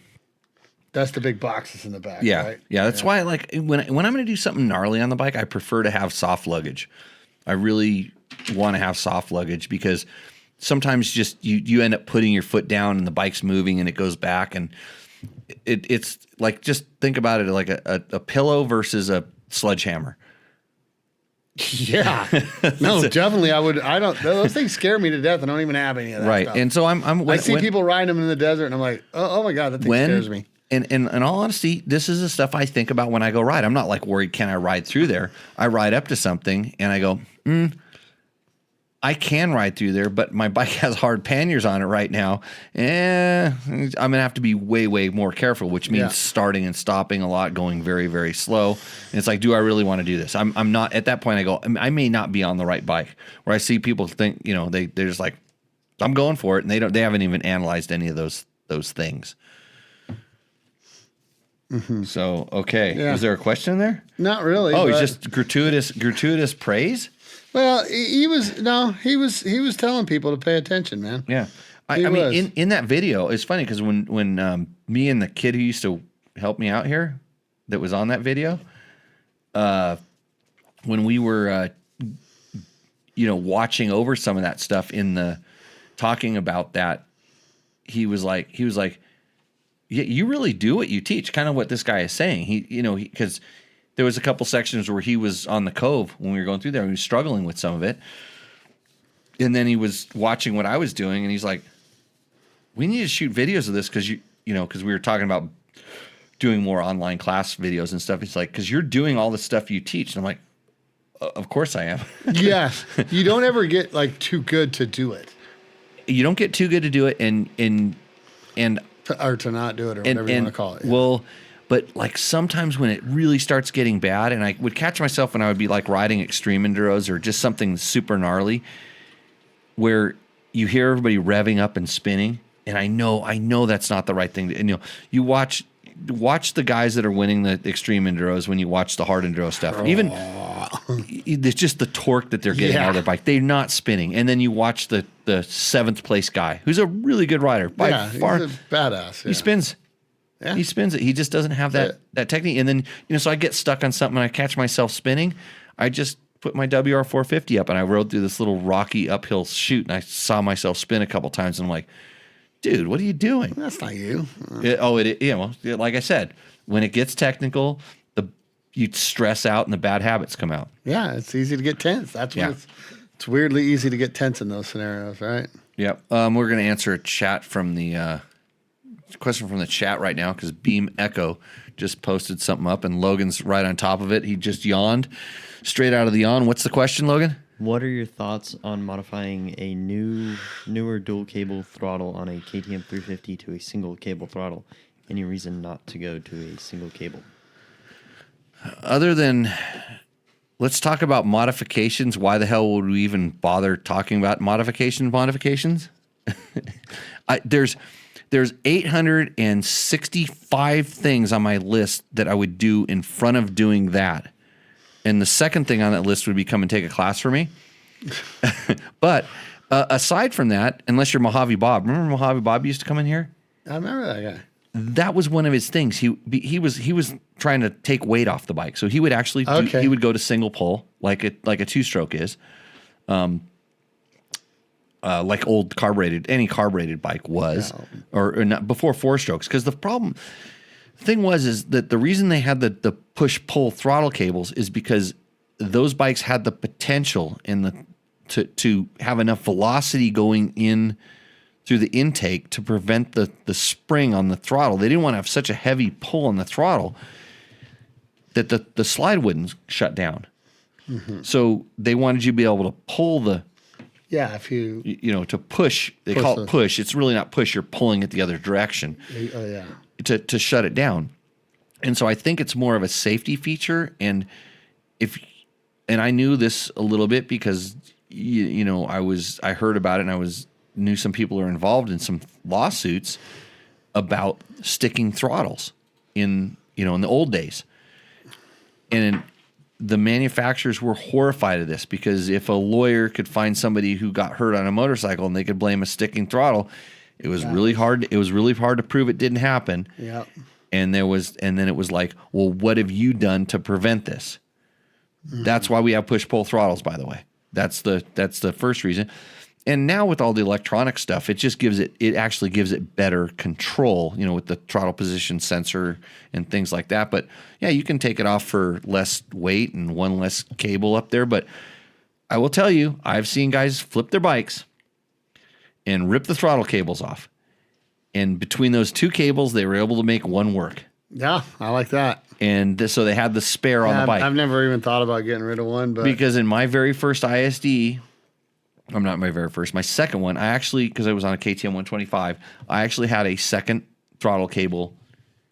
That's the big boxes in the back. Yeah, right? yeah. That's why, like, when I'm going to do something gnarly on the bike, I prefer to have soft luggage. I really want to have soft luggage because sometimes just you end up putting your foot down and the bike's moving and it goes back, and it's like, just think about it like a pillow versus a sledgehammer. Yeah. No, definitely. Those things scare me to death. I don't even have any of that Right. stuff. And so I see people riding them in the desert and I'm like, oh my God, that thing scares me. And in all honesty, this is the stuff I think about when I go ride. I'm not like worried, can I ride through there? I ride up to something and I go, I can ride through there, but my bike has hard panniers on it right now. I'm going to have to be way, way more careful, which means starting and stopping a lot, going very, very slow. And it's like, do I really want to do this? I'm not at that point. I go, I may not be on the right bike. Where I see people think, they're just like, I'm going for it. And they haven't even analyzed any of those things. Mm-hmm. So, okay. Yeah. Is there a question there? Not really. Oh, but it's just gratuitous praise? Well, he was telling people to pay attention, man. Yeah. I mean, in that video, it's funny because when me and the kid who used to help me out here that was on that video, when we were, watching over some of that stuff talking about that, he was like, yeah, you really do what you teach. Kind of what this guy is saying. Because there was a couple sections where he was on the cove when we were going through there. He was struggling with some of it. And then he was watching what I was doing, and he's like, we need to shoot videos of this because because we were talking about doing more online class videos and stuff. He's like, because you're doing all the stuff you teach. And I'm like, of course I am. Yeah. You don't ever get like too good to do it. You don't get too good to do it, and to not do it, or whatever you want to call it. Yeah. Well, but like sometimes when it really starts getting bad, and I would catch myself when I would be like riding extreme enduros or just something super gnarly, where you hear everybody revving up and spinning, and I know that's not the right thing. And you watch the guys that are winning the extreme enduros when you watch the hard enduro stuff. Even it's just the torque that they're getting out of their bike. They're not spinning. And then you watch the 7th place guy, who's a really good rider by far. He's a badass. Yeah. He spins. Yeah. He spins it. He just doesn't have that technique. And then so I get stuck on something and I catch myself spinning. I just put my WR450 up and I rode through this little rocky uphill chute and I saw myself spin a couple times and I'm like, dude, what are you doing? That's not you. Like I said, when it gets technical, you stress out and the bad habits come out. Yeah, it's easy to get tense. That's when it's weirdly easy to get tense in those scenarios, right? Yep. We're going to answer a chat from the question from the chat right now because Beam Echo just posted something up and Logan's right on top of it. He just yawned straight out of the yawn. What's the question, Logan? What are your thoughts on modifying a newer dual cable throttle on a KTM 350 to a single cable throttle? Any reason not to go to a single cable? Other than, let's talk about modifications. Why the hell would we even bother talking about modifications? There's 865 things on my list that I would do in front of doing that. And the second thing on that list would be come and take a class for me. But aside from that, unless you're Mojave Bob. Remember Mojave Bob used to come in here? I remember that guy. That was one of his things. He was trying to take weight off the bike. So he would actually he would go to single pole like a two-stroke is. Like old any carbureted bike was, or not before 4-strokes. Because the thing is that the reason they had the push-pull throttle cables is because those bikes had the potential to have enough velocity going in through the intake to prevent the spring on the throttle. They didn't want to have such a heavy pull on the throttle that the slide wouldn't shut down. Mm-hmm. So they wanted you to be able to pull the if you to push. They call it push. It's really not push. You're pulling it the other direction. Oh yeah. To shut it down. And so I think it's more of a safety feature. And I knew this a little bit because I heard about it and knew some people are involved in some lawsuits about sticking throttles in the old days. And the manufacturers were horrified of this because if a lawyer could find somebody who got hurt on a motorcycle and they could blame a sticking throttle, it was really hard. It was really hard to prove it didn't happen. Yeah. And then it was like, well, what have you done to prevent this? Mm-hmm. That's why we have push-pull throttles, by the way. That's the first reason. And now with all the electronic stuff, it actually gives it better control, with the throttle position sensor and things like that. But yeah, you can take it off for less weight and one less cable up there. But I will tell you, I've seen guys flip their bikes and rip the throttle cables off. And between those two cables, they were able to make one work. Yeah, I like that. And so they had the spare on the bike. I've never even thought about getting rid of one. Because in my very first ISD, my second one, I actually, because I was on a KTM 125, I actually had a second throttle cable.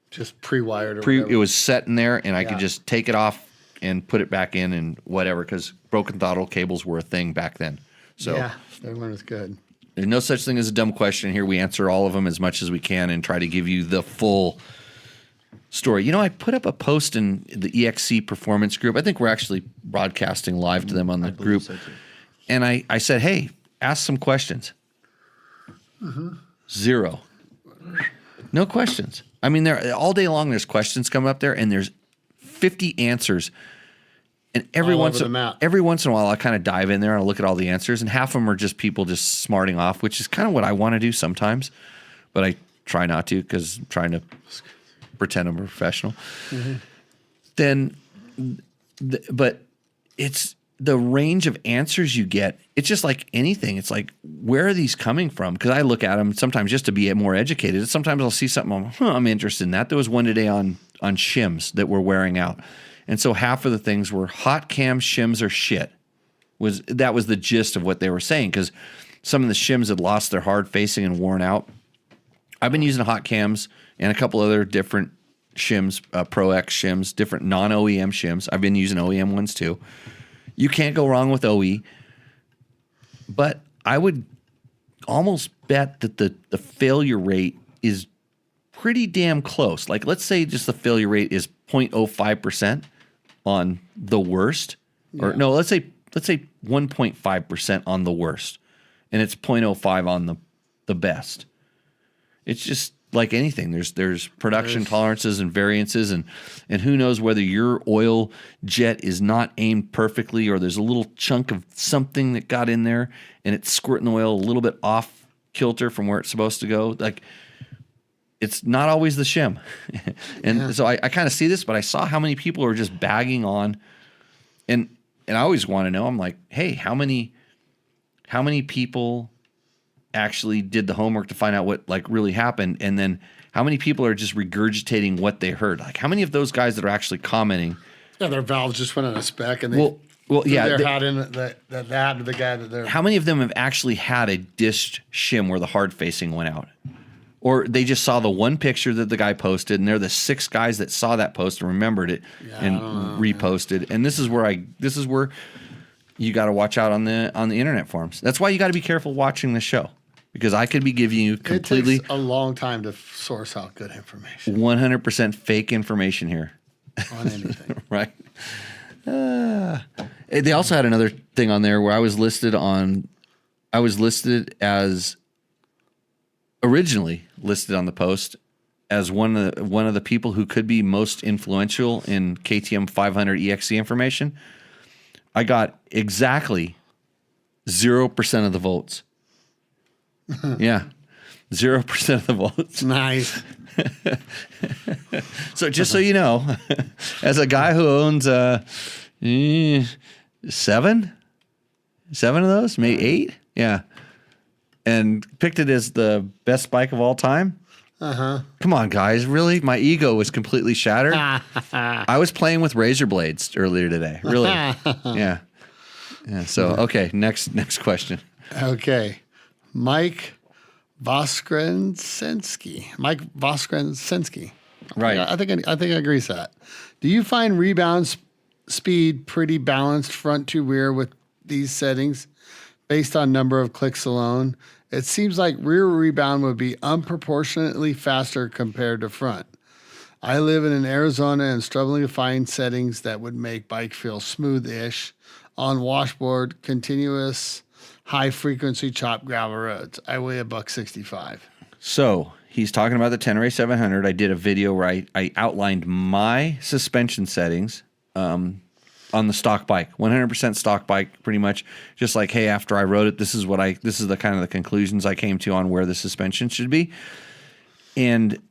Just pre-wired It was set in there, and I could just take it off and put it back in and whatever, because broken throttle cables were a thing back then. So yeah, that one was good. There's no such thing as a dumb question here. We answer all of them as much as we can and try to give you the full story. I put up a post in the EXC performance group. I think we're actually broadcasting live to them on the group. So too. And I said, hey, ask some questions. Zero. No questions. I mean, there all day long there's questions coming up there, and there's 50 answers. And every once in a while I kind of dive in there and I look at all the answers, and half of them are just people just smarting off, which is kind of what I want to do sometimes. But I try not to because I'm trying to pretend I'm a professional. But it's the range of answers you get. It's just like anything. It's like, where are these coming from? Because I look at them sometimes just to be more educated. Sometimes I'll see something, I'm interested in that. There was one today on shims that were wearing out. And so half of the things were hot cam shims are shit. That was the gist of what they were saying, because some of the shims had lost their hard facing and worn out. I've been using hot cams and a couple other different shims, Pro X shims, different non-OEM shims. I've been using OEM ones too. You can't go wrong with OE, but I would almost bet that the failure rate is pretty damn close. Like, let's say just the failure rate is 0.05% on the worst, or no, let's say 1.5% on the worst, and it's 0.05 on the best. It's just like anything. There's production tolerances and variances, and who knows whether your oil jet is not aimed perfectly, or there's a little chunk of something that got in there and it's squirting the oil a little bit off kilter from where it's supposed to go. Like, it's not always the shim. And so I kind of see this, but I saw how many people are just bagging on, and I always want to know, I'm like, hey, how many people actually did the homework to find out what like really happened, and then how many people are just regurgitating what they heard? Like, how many of those guys that are actually commenting? Yeah, their valves just went on a spec, and they yeah, had in the guy that they're. How many of them have actually had a dished shim where the hard facing went out? Or they just saw the one picture that the guy posted, and they're the 6 guys that saw that post and remembered it and reposted. And this is where you got to watch out on the internet forums. That's why you got to be careful watching the show, because I could be giving you completely It takes a long time to source out good information. 100% fake information here On anything. right? They also had another thing on there where I was listed as originally listed on the post as one of the people who could be most influential in KTM 500 EXC information. I got exactly 0% of the votes. Yeah, 0% of the votes. Nice. So just so you know, as a guy who owns 7 of those, maybe 8, yeah, and picked it as the best bike of all time. Come on, guys, really? My ego was completely shattered. I was playing with razor blades earlier today. Really? Yeah. So okay, next question. Okay, Mike Voskresensky. Right. I think I agree with that. Do you find rebound speed pretty balanced front to rear with these settings based on number of clicks alone? It seems like rear rebound would be unproportionately faster compared to front. I live in Arizona and struggling to find settings that would make bike feel smooth-ish on washboard, continuous, high-frequency chop gravel roads. I weigh $165. So he's talking about the Tenere 700. I did a video where I outlined my suspension settings on the stock bike, 100% stock bike, pretty much. Just like, hey, after I wrote it, this is the kind of the conclusions I came to on where the suspension should be. And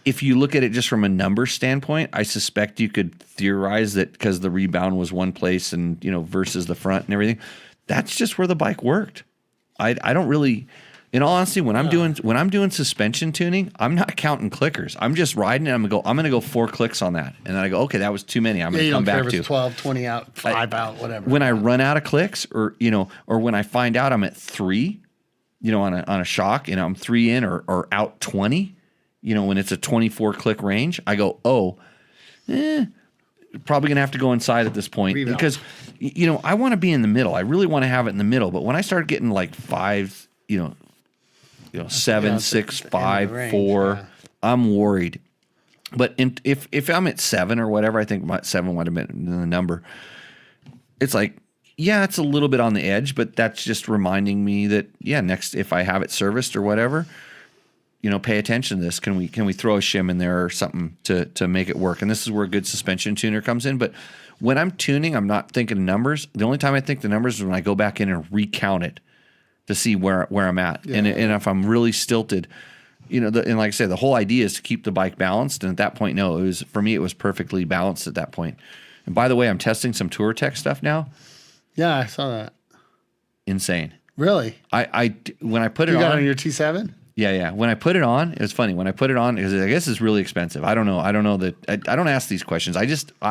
if you look at it just from a number standpoint, I suspect you could theorize that because the rebound was one place and, versus the front and everything, that's just where the bike worked. I don't really, in all honesty, when I'm doing suspension tuning, I'm not counting clickers. I'm just riding and I'm gonna go 4 clicks on that, and then I go, okay, that was too many. I'm gonna come back to 12, 20 out, 5 out, whatever. When I run out of clicks, or when I find out I'm at 3, on a shock, I'm 3 in or out 20. When it's a 24 click range, I go, probably going to have to go inside at this point because, I want to be in the middle. I really want to have it in the middle. But when I start getting like 5, 7, 6, 5, 4, I'm worried. But if I'm at 7 or whatever, I think 7 would have been the number. It's like, yeah, it's a little bit on the edge, but that's just reminding me that, yeah, next, if I have it serviced or whatever, pay attention to this. Can we throw a shim in there or something to make it work? And this is where a good suspension tuner comes in. But when I'm tuning, I'm not thinking numbers. The only time I think the numbers is when I go back in and recount it to see where I'm at. Yeah. And if I'm really stilted, and like I said, the whole idea is to keep the bike balanced. And at that point, no, for me, it was perfectly balanced at that point. And by the way, I'm testing some Tour Tech stuff now. Yeah, I saw that. Insane. Really? When I put it on. You got on your T7? Yeah. When I put it on, it was funny. When I put it on, because I guess it's really expensive. I don't know. I don't ask these questions.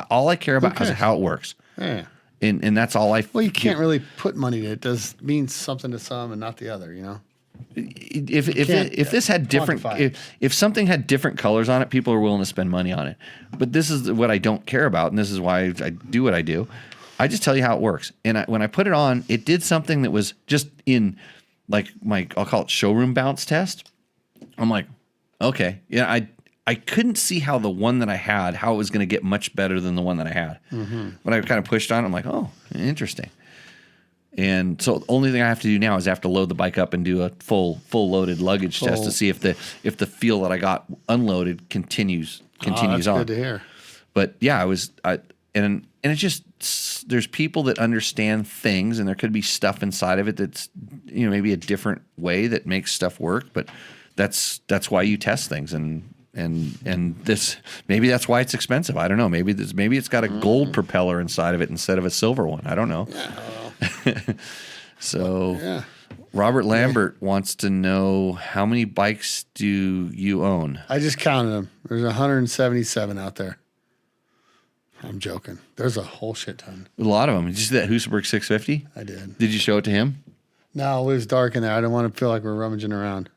All I care about is how it works. Yeah. And that's all I. Well, you can't really put money to it. It does mean something to some and not the other, If this had different, if something had different colors on it, people are willing to spend money on it. But this is what I don't care about, and this is why I do what I do. I just tell you how it works. And when I put it on, it did something that was just in like I'll call it showroom bounce test. I'm like, okay, yeah, I couldn't see how the one that I had, how it was going to get much better than the one that I had. Mm-hmm. When I kind of pushed on, I'm like, oh, interesting. And so the only thing I have to do now is I have to load the bike up and do a full loaded luggage test to see if the feel that I got unloaded continues that's on. Good to hear. But yeah, and it's just, there's people that understand things, and there could be stuff inside of it that's maybe a different way that makes stuff work. But that's why you test things, and this, maybe that's why it's expensive. I don't know. Maybe it's got a gold propeller inside of it instead of a silver one. I don't know. So, yeah. Robert Lambert wants to know, how many bikes do you own? I just counted them. There's 177 out there. I'm joking. There's a whole shit ton. A lot of them. Did you see that Husaberg 650? I did. Did you show it to him? No, it was dark in there. I don't want to feel like we're rummaging around.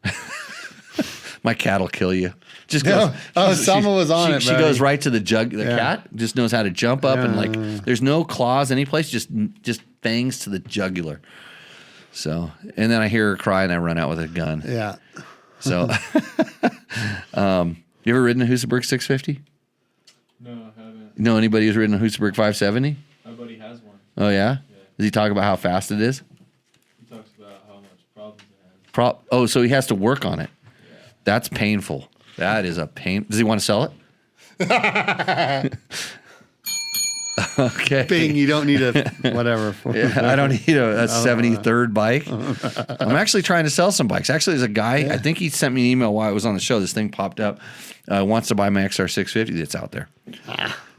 My cat will kill you. Just goes. Selma was on it. She goes right to the jug. The cat just knows how to jump up and there's no claws anyplace. Just fangs to the jugular. So, and then I hear her cry and I run out with a gun. Yeah. So, you ever ridden a Husaberg 650? No, I haven't. Know anybody who's ridden a Husaberg 570? My buddy has one. Oh yeah? Yeah. Does he talk about how fast it is? He talks about how much problems it has. So he has to work on it. Yeah. That's painful. That is a pain. Does he want to sell it? Okay. Bing, you don't need a whatever. Yeah, I don't need a 73rd bike. I'm actually trying to sell some bikes. Actually, there's a guy, I think he sent me an email while I was on the show. This thing popped up. Wants to buy my XR 650 that's out there.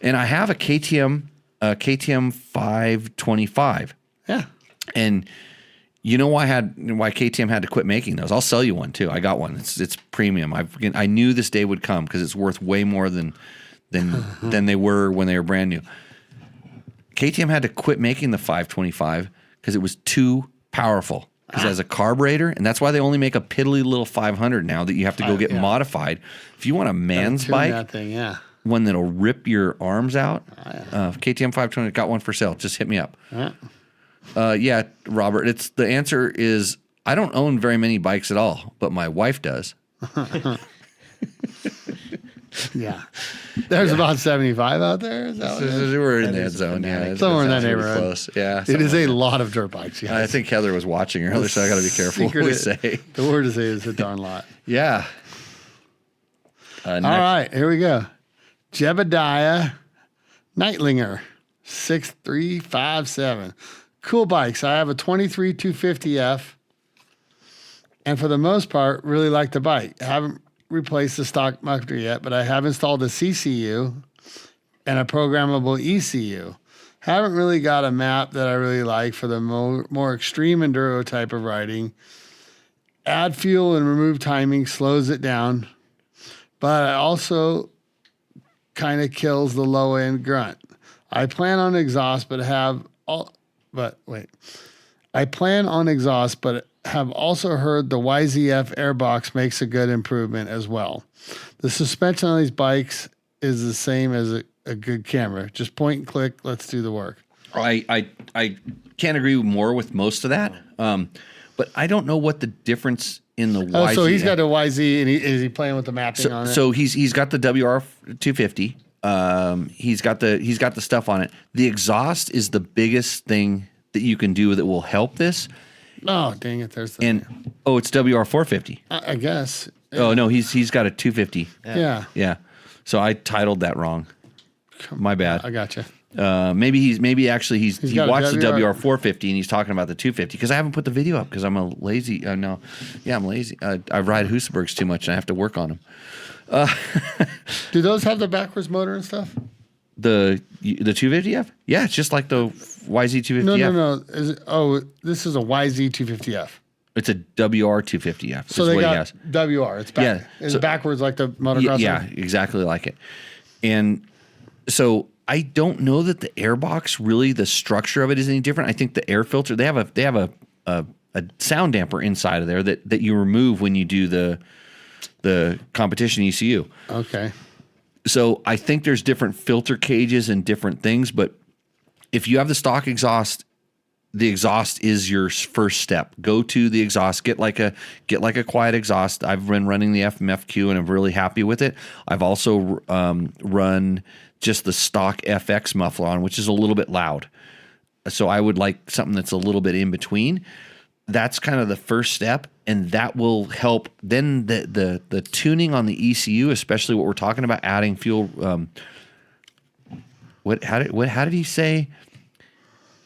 And I have a KTM 525. Yeah. And you know why KTM had to quit making those? I'll sell you one too. I got one. It's premium. I knew this day would come because it's worth way more than they were when they were brand new. KTM had to quit making the 525 because it was too powerful. Because it has a carburetor, and that's why they only make a piddly little 500 now that you have to go get modified. If you want a man's bike, that thing, one that'll rip your arms out, KTM 520, got one for sale. Just hit me up. Yeah, Robert. The answer is I don't own very many bikes at all, but my wife does. Yeah. There's about 75 out there. Is that we're in that zone, yeah. Somewhere in that neighborhood. Close. Yeah. It is a lot of dirt bikes. Yes. I think Heather was watching earlier, so I got to be careful what we say. The word to say is a darn lot. Yeah. All right, here we go. Jebediah Nightlinger, 6357. Cool bikes. I have a 23 250F, and for the most part, really like the bike. I haven't replaced the stock muffler yet, but I have installed a CCU and a programmable ECU. Haven't really got a map that I really like for the more extreme enduro type of riding. Add fuel and remove timing slows it down, but I also kind of kills the low end grunt. I plan on exhaust, but have also heard the YZF airbox makes a good improvement as well. The suspension on these bikes is the same as a good camera. Just point and click. Let's do the work. I can't agree more with most of that. but I don't know what the difference in the YZ. Oh, so he's got a YZ, and is he playing with the mapping on it? So he's got the WR 250. He's got the stuff on it. The exhaust is the biggest thing that you can do that will help this. Oh, dang it! There's the it's WR 450. I guess. Oh no, he's got a 250. Yeah. So I titled that wrong. My bad. I gotcha. Maybe he watched the WR 450 and he's talking about the 250 because I haven't put the video up because I'm a lazy. I'm lazy. I ride Husabergs too much and I have to work on them. Do those have the backwards motor and stuff? The 250F? Yeah, it's just like the YZ 250F. No. This is a YZ 250F. It's a WR 250F. So they got WR. It's back. Yeah, It's backwards like the motocross. Yeah, exactly like it. And so I don't know that the airbox really, the structure of it is any different. I think the air filter, they have a sound damper inside of there that you remove when you do the competition ECU. Okay. So I think there's different filter cages and different things, but if you have the stock exhaust, the exhaust is your first step. Go to the exhaust, get like a quiet exhaust. I've been running the FMFQ and I'm really happy with it. I've also run just the stock FX muffler on, which is a little bit loud. So I would like something that's a little bit in between. That's kind of the first step, and that will help. Then the tuning on the ECU, especially what we're talking about, adding fuel. How did he say?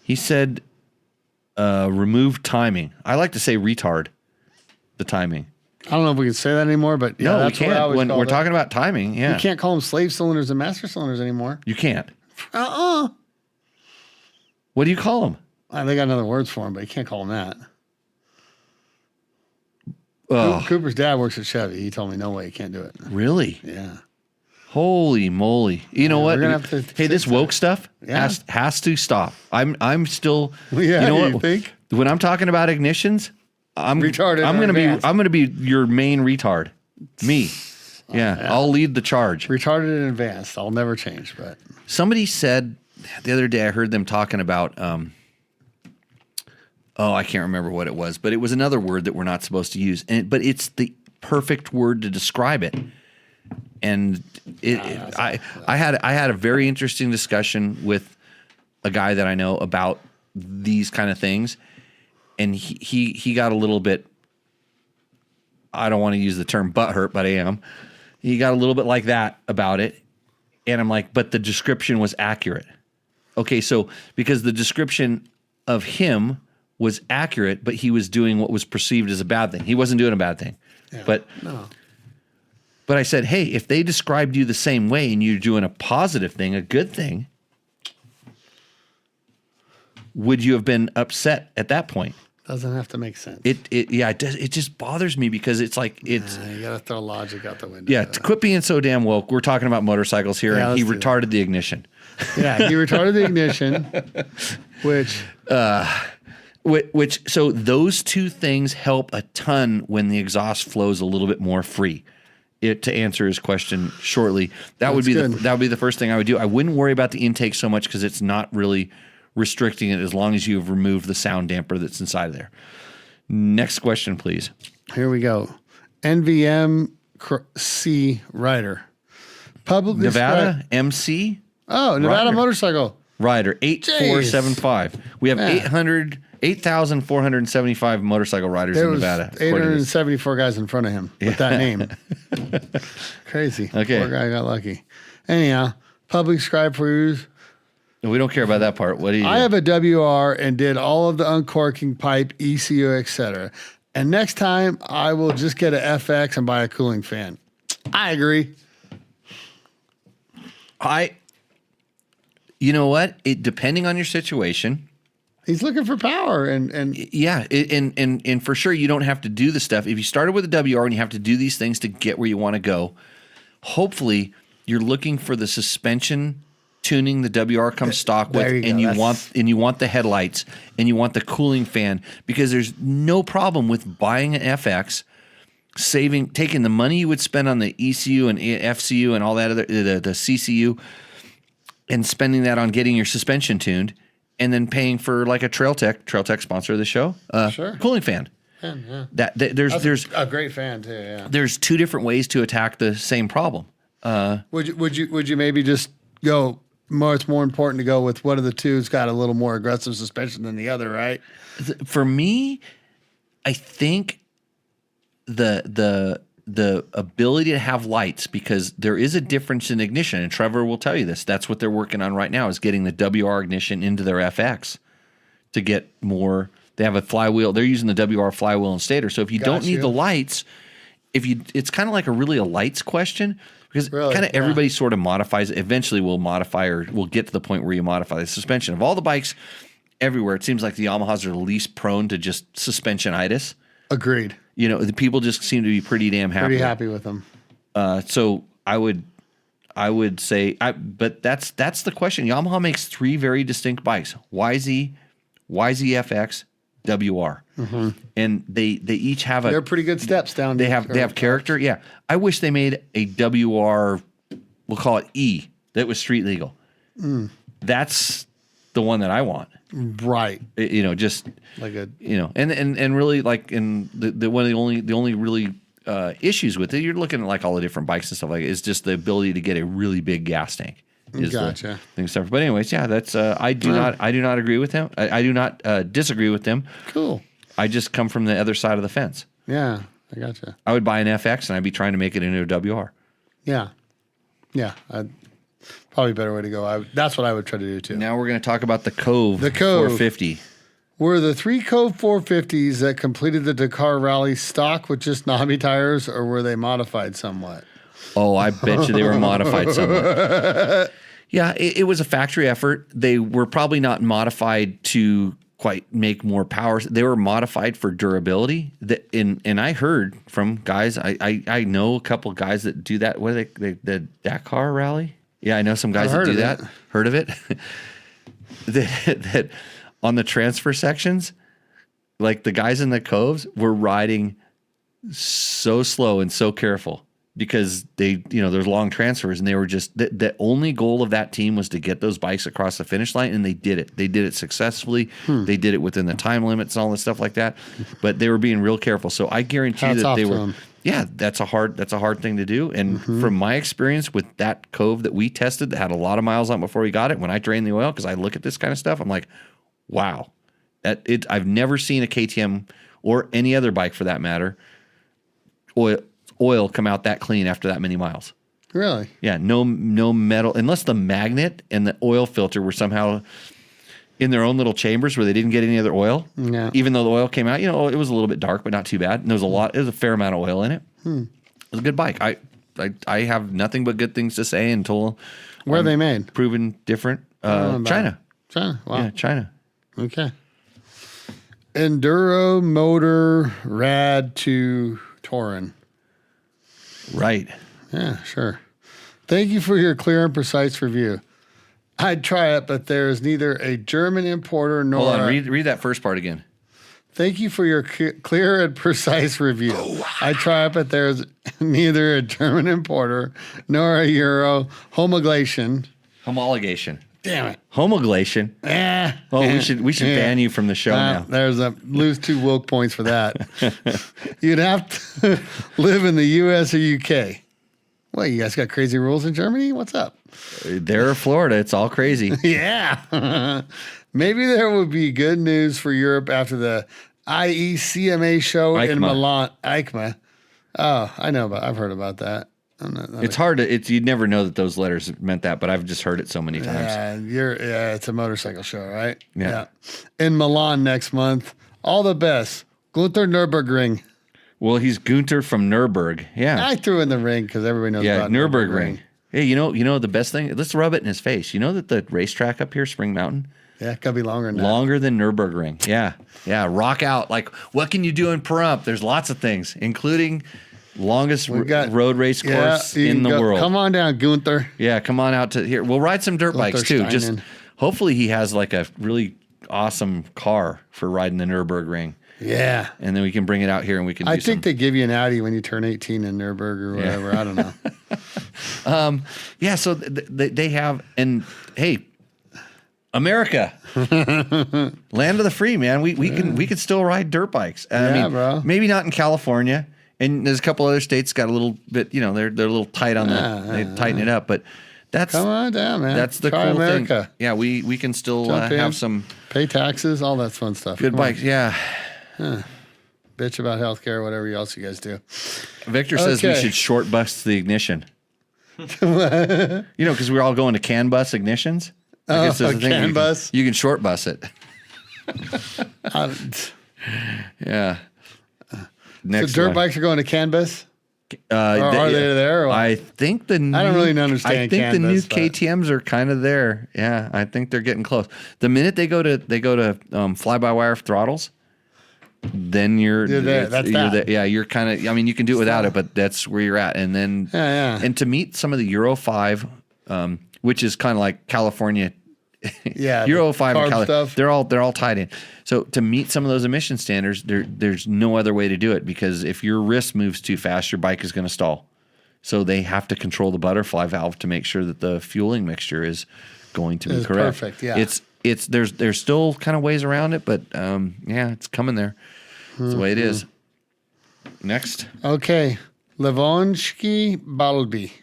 He said remove timing. I like to say retard the timing. I don't know if we can say that anymore, but no, we can't. When we're talking about timing, yeah, you can't call them slave cylinders and master cylinders anymore. You can't. What do you call them? They got other words for them, but you can't call them that. Cooper's dad works at Chevy. He told me, no way, you can't do it. Really? Yeah. Holy moly! You know what? Hey, this woke stuff has to stop. I'm still. Yeah, you know what? Think? When I'm talking about ignitions, I'm retarded. I'm gonna be your main retard. Me. Yeah, I'll lead the charge. Retarded and advanced. I'll never change. But somebody said the other day, I heard them talking about. I can't remember what it was, but it was another word that we're not supposed to use. But it's the perfect word to describe it. And I had a very interesting discussion with a guy that I know about these kind of things, and he got a little bit. I don't want to use the term butthurt, but I am. He got a little bit like that about it, and I'm like, but the description was accurate. Okay, so because the description of him was accurate, but he was doing what was perceived as a bad thing. He wasn't doing a bad thing, But I said, hey, if they described you the same way and you're doing a positive thing, a good thing, would you have been upset at that point? Doesn't have to make sense. It just bothers me because it's like you gotta throw logic out the window. Yeah, quit being so damn woke. We're talking about motorcycles here, and he retarded the ignition. Yeah, he retarded the ignition, so those two things help a ton when the exhaust flows a little bit more free. To answer his question shortly, that would be the first thing I would do. I wouldn't worry about the intake so much because it's not really restricting it as long as you've removed the sound damper that's inside of there. Next question, please. Here we go. NVMC Rider. Publicly Nevada MC? Oh, Nevada Motorcycle. Rider 8475. We have 8,475 motorcycle riders in Nevada. 874 guys in front of him with that name. Crazy. Okay. Poor guy got lucky. Anyhow, public scribe for use. We don't care about that part. What do you do? I have a WR and did all of the uncorking, pipe, ECU, etc. And next time I will just get an FX and buy a cooling fan. I agree. You know what? Depending on your situation. He's looking for power and for sure you don't have to do the stuff. If you started with a WR and you have to do these things to get where you want to go, hopefully you're looking for the suspension tuning the WR comes stock with, you want the headlights and you want the cooling fan, because there's no problem with buying an FX, taking the money you would spend on the ECU and FCU and all that other the CCU, and spending that on getting your suspension tuned, and then paying for like a Trail Tech sponsor of the show, sure, cooling fan. fan, yeah. There's a great fan too. Yeah. There's two different ways to attack the same problem. Would you maybe just go more? It's more important to go with one of the two's got a little more aggressive suspension than the other, right? For me, I think the ability to have lights, because there is a difference in ignition, and Trevor will tell you this. That's what they're working on right now, is getting the WR ignition into their FX to get more. They have a flywheel. They're using the WR flywheel and stator. So if you don't need the lights, it's kind of like a lights question, because kind of everybody sort of modifies it. Eventually we'll modify, or we'll get to the point where you modify the suspension. Of all the bikes everywhere, it seems like the Yamahas are the least prone to just suspensionitis. Agreed. The people just seem to be pretty damn happy. Pretty happy with them. So I would say, but that's the question. Yamaha makes three very distinct bikes: YZ, YZFX, WR, and they each have They're pretty good steps down. They have character. Yeah, I wish they made a WR. We'll call it E. That was street legal. That's the one that I want. Right. Just like a and really, like, in the one of the only really issues with it, you're looking at like all the different bikes and stuff like it, is just the ability to get a really big gas tank. Gotcha. But anyways, yeah, that's I do not agree with them. I do not disagree with them. Cool. I just come from the other side of the fence. Yeah, I gotcha. I would buy an FX and I'd be trying to make it into a WR. Yeah. Probably a better way to go. That's what I would try to do too. Now we're going to talk about the Cove. The Cove 450. Were the three Cove 450s that completed the Dakar Rally stock with just knobby tires, or were they modified somewhat? Oh, I bet you they were modified somewhat. Yeah, it was a factory effort. They were probably not modified to quite make more power. They were modified for durability. And I heard from guys, I know a couple of guys that do that. What are they the Dakar Rally? Yeah, I know some guys that do that. Heard of it? that on the transfer sections, like the guys in the coves were riding so slow and so careful, because there's long transfers, and they were just the only goal of that team was to get those bikes across the finish line, and they did it. They did it successfully. They did it within the time limits and all this stuff like that. But they were being real careful. So I guarantee that they were. Yeah, that's a hard thing to do. And from my experience with that Cove that we tested, that had a lot of miles on before we got it, when I drained the oil, because I look at this kind of stuff, I'm like, wow, I've never seen a KTM or any other bike for that matter oil come out that clean after that many miles. Really? Yeah, no metal, unless the magnet and the oil filter were somehow in their own little chambers where they didn't get any other oil. Yeah. Even though the oil came out, it was a little bit dark, but not too bad. And there was a fair amount of oil in it. It was a good bike. I have nothing but good things to say until where are they made? Proven different. China. China. Wow. Yeah, China. Okay. Enduro motor rad to Touring. Right. Yeah, sure. Thank you for your clear and precise review. I'd try it, but there is neither a German importer nor... Hold on, read that first part again. Thank you for your clear and precise review. I try it, but there's neither a German importer nor a Euro homologation. Damn it. Homologation? Yeah. Oh, we should ban you from the show now. There's lose 2 woke points for that. You'd have to live in the U.S. or U.K. Well, you guys got crazy rules in Germany? What's up? They're Florida. It's all crazy. Yeah. Maybe there would be good news for Europe after the IECMA show in Milan. EICMA. Oh, I've heard about that. It's hard to. You'd never know that those letters meant that, but I've just heard it so many times. Yeah, it's a motorcycle show, right? Yeah. In Milan next month. All the best. Gunther Nürburgring. Well, he's Gunther from Nürburg. Yeah. I threw in the ring because everybody knows about Nürburgring. Hey, you know the best thing? Let's rub it in his face. You know that the racetrack up here, Spring Mountain? Yeah, it could be longer than that. Longer than Nürburgring. Yeah. Yeah. Rock out. Like, what can you do in Pahrump? There's lots of things, including longest road race course in the world. Come on down, Gunther. Yeah, come on out to here. We'll ride some dirt bikes too. Steinen. Just hopefully he has like a really awesome car for riding the Nürburgring. Yeah. And then we can bring it out here and we can I think they give you an Audi when you turn 18 in Nürburgring or whatever. I don't know. Yeah, so they have, and hey, America, land of the free, man. We can still ride dirt bikes. Bro. Maybe not in California, and there's a couple other states got a little bit. They're a little tight on they tighten it up, but that's Come on down, man. That's the Try cool America. thing. Yeah, we can still Jump in, have some pay taxes, all that fun stuff. good Come on. bikes. Yeah. Bitch about healthcare, whatever else you guys do. Victor says we Okay. should short bus the ignition. Because we're all going to CAN bus ignitions. I guess there's a thing CAN bus? You can short bus it. Yeah. So Next dirt one. bikes are going to Canvas? Are they there, or what? I think the new, I don't really understand I think the new Canvas, but- KTM's are kind of there. Yeah, I think they're getting close. The minute they go to fly by wire throttles, then you're there. That's that. there. Yeah, you're kind of. I mean, you can do it without it, but that's where you're at. And then and to meet some of the Euro 5, which is kind of like California. Yeah, Euro the 5 and carb Cali, stuff. they're all tied in. So to meet some of those emission standards, there's no other way to do it, because if your wrist moves too fast, your bike is going to stall. So they have to control the butterfly valve to make sure that the fueling mixture is going to be Is correct. perfect, yeah. There's still kind of ways around it, but it's coming there. That's the way it is. Next. Okay. Livonski Balby.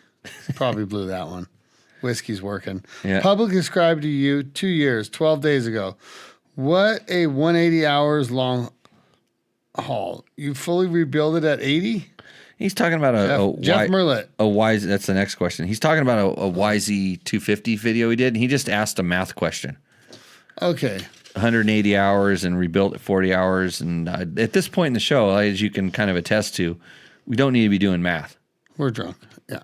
Probably blew that one. Whiskey's working. Yeah. Public described to you 2 years, 12 days ago. What a 180 hours long haul. You fully rebuild it at 80? He's talking about Jeff Merlett. a YZ. That's the next question. He's talking about a YZ 250 video he did, and he just asked a math question. Okay. 180 hours and rebuilt at 40 hours. And at this point in the show, as you can kind of attest to, we don't need to be doing math. We're drunk. Yeah.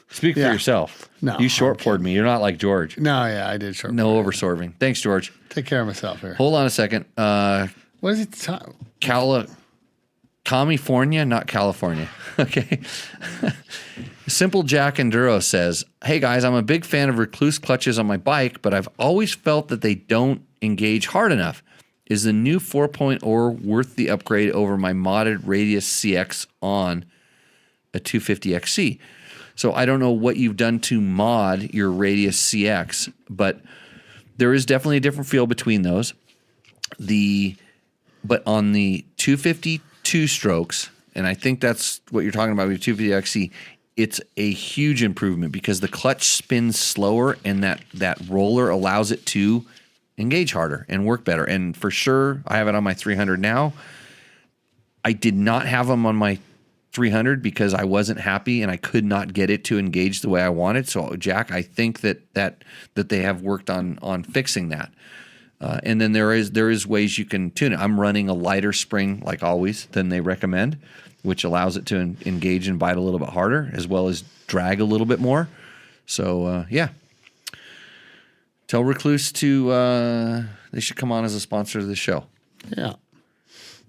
Speak for yourself. No, you short poured me. You're not like George. No, yeah, I did short. No oversorving. Thanks, George. Take care of myself here. Hold on a second. What is it? California, not California. Okay. Simple Jack Enduro says, "Hey guys, I'm a big fan of recluse clutches on my bike, but I've always felt that they don't engage hard enough. Is the new 4.0 worth the upgrade over my modded Radius CX on a 250XC?" So I don't know what you've done to mod your Radius CX, but there is definitely a different feel between those. But on the 252 strokes, and I think that's what you're talking about with 250XC, it's a huge improvement because the clutch spins slower and that roller allows it to engage harder and work better. And for sure, I have it on my 300 now. I did not have them on my 300 because I wasn't happy and I could not get it to engage the way I wanted. So Jack, I think that they have worked on fixing that. And then there is ways you can tune it. I'm running a lighter spring, like always, than they recommend, which allows it to engage and bite a little bit harder, as well as drag a little bit more. So tell Recluse to they should come on as a sponsor of the show. Yeah.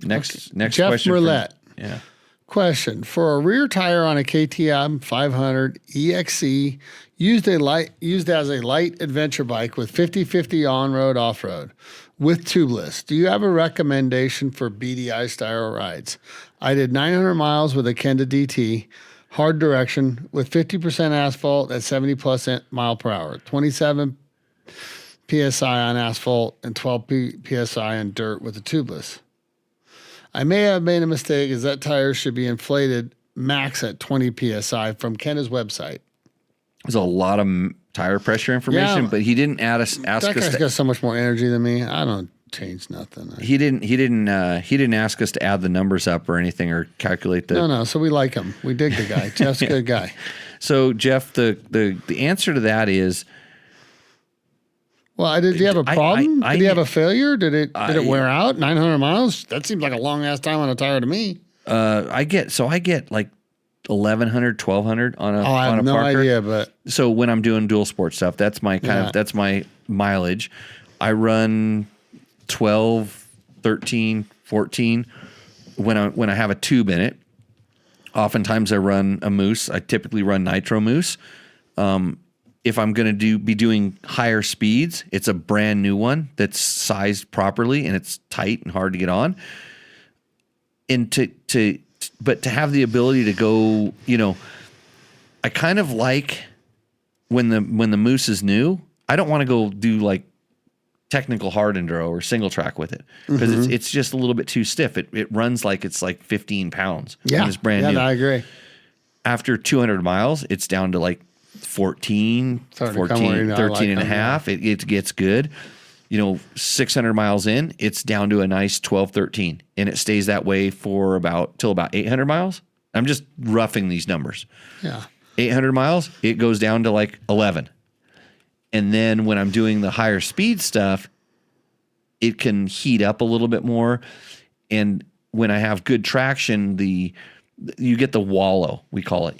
Next Jeff question. Merlett. Yeah. Question: for a rear tire on a KTM 500 EXC used as a light adventure bike with 50/50 on-road, off-road with tubeless, do you have a recommendation for BDI style rides? I did 900 miles with a Kenda DT, hard direction with 50% asphalt at 70 plus mile per hour, 27 PSI on asphalt and 12 PSI on dirt with a tubeless. I may have made a mistake as that tire should be inflated max at 20 PSI from Kenna's website. There's a lot of tire pressure information, Yeah. but he didn't ask That us guy's to. got so much more energy than me. I don't change nothing. He didn't ask us to add the numbers up or anything or calculate the. No. So we like him. We dig the guy. Jeff's a good guy. So Jeff, the answer to that is. Well, did you have a problem? I did you have a failure? Did it wear out? 900 miles? That seems like a long ass time on a tire to me. I get like 1,100, 1,200 on a. I on have a no Parker. idea, but So when I'm doing dual sport stuff, that's my that's my mileage. I run 12, 13, 14 when I have a tube in it. Oftentimes I run a Moose. I typically run Nitro Moose. If I'm going to be doing higher speeds, it's a brand new one that's sized properly and it's tight and hard to get on. And but to have the ability to go, I kind of like when the Moose is new, I don't want to go do like technical hard enduro or single track with it because it's just a little bit too stiff. It runs like it's like 15 pounds. Yeah. It's brand new. I agree. After 200 miles, it's down to like 14, Starting to come where 14, you know, 13 and a like, half. It gets good. 600 miles in, it's down to a nice 12, 13. And it stays that way for till about 800 miles. I'm just roughing these numbers. Yeah. 800 miles, it goes down to like 11. And then when I'm doing the higher speed stuff, it can heat up a little bit more. And when I have good traction, you get the wallow, we call it,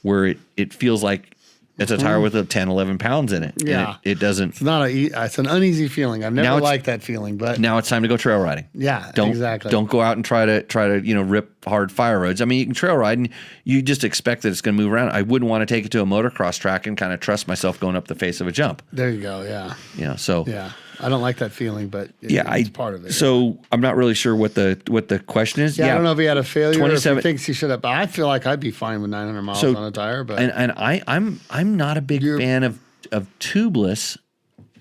where it feels like it's a tire with 10, 11 pounds in it. Yeah. And it doesn't. It's an uneasy feeling. I've never liked that feeling, but now it's time to go trail riding. Yeah, exactly. Don't go out and try to rip hard fire roads. I mean, you can trail ride and you just expect that it's going to move around. I wouldn't want to take it to a motocross track and kind of trust myself going up the face of a jump. There you go. Yeah. So yeah, I don't like that feeling, but it's part of it. So I'm not really sure what the question is. Yeah, I don't know if he had a failure. 27. Or if he thinks he should have. But I feel like I'd be fine with 900 miles on a tire. But and I'm not a big fan of tubeless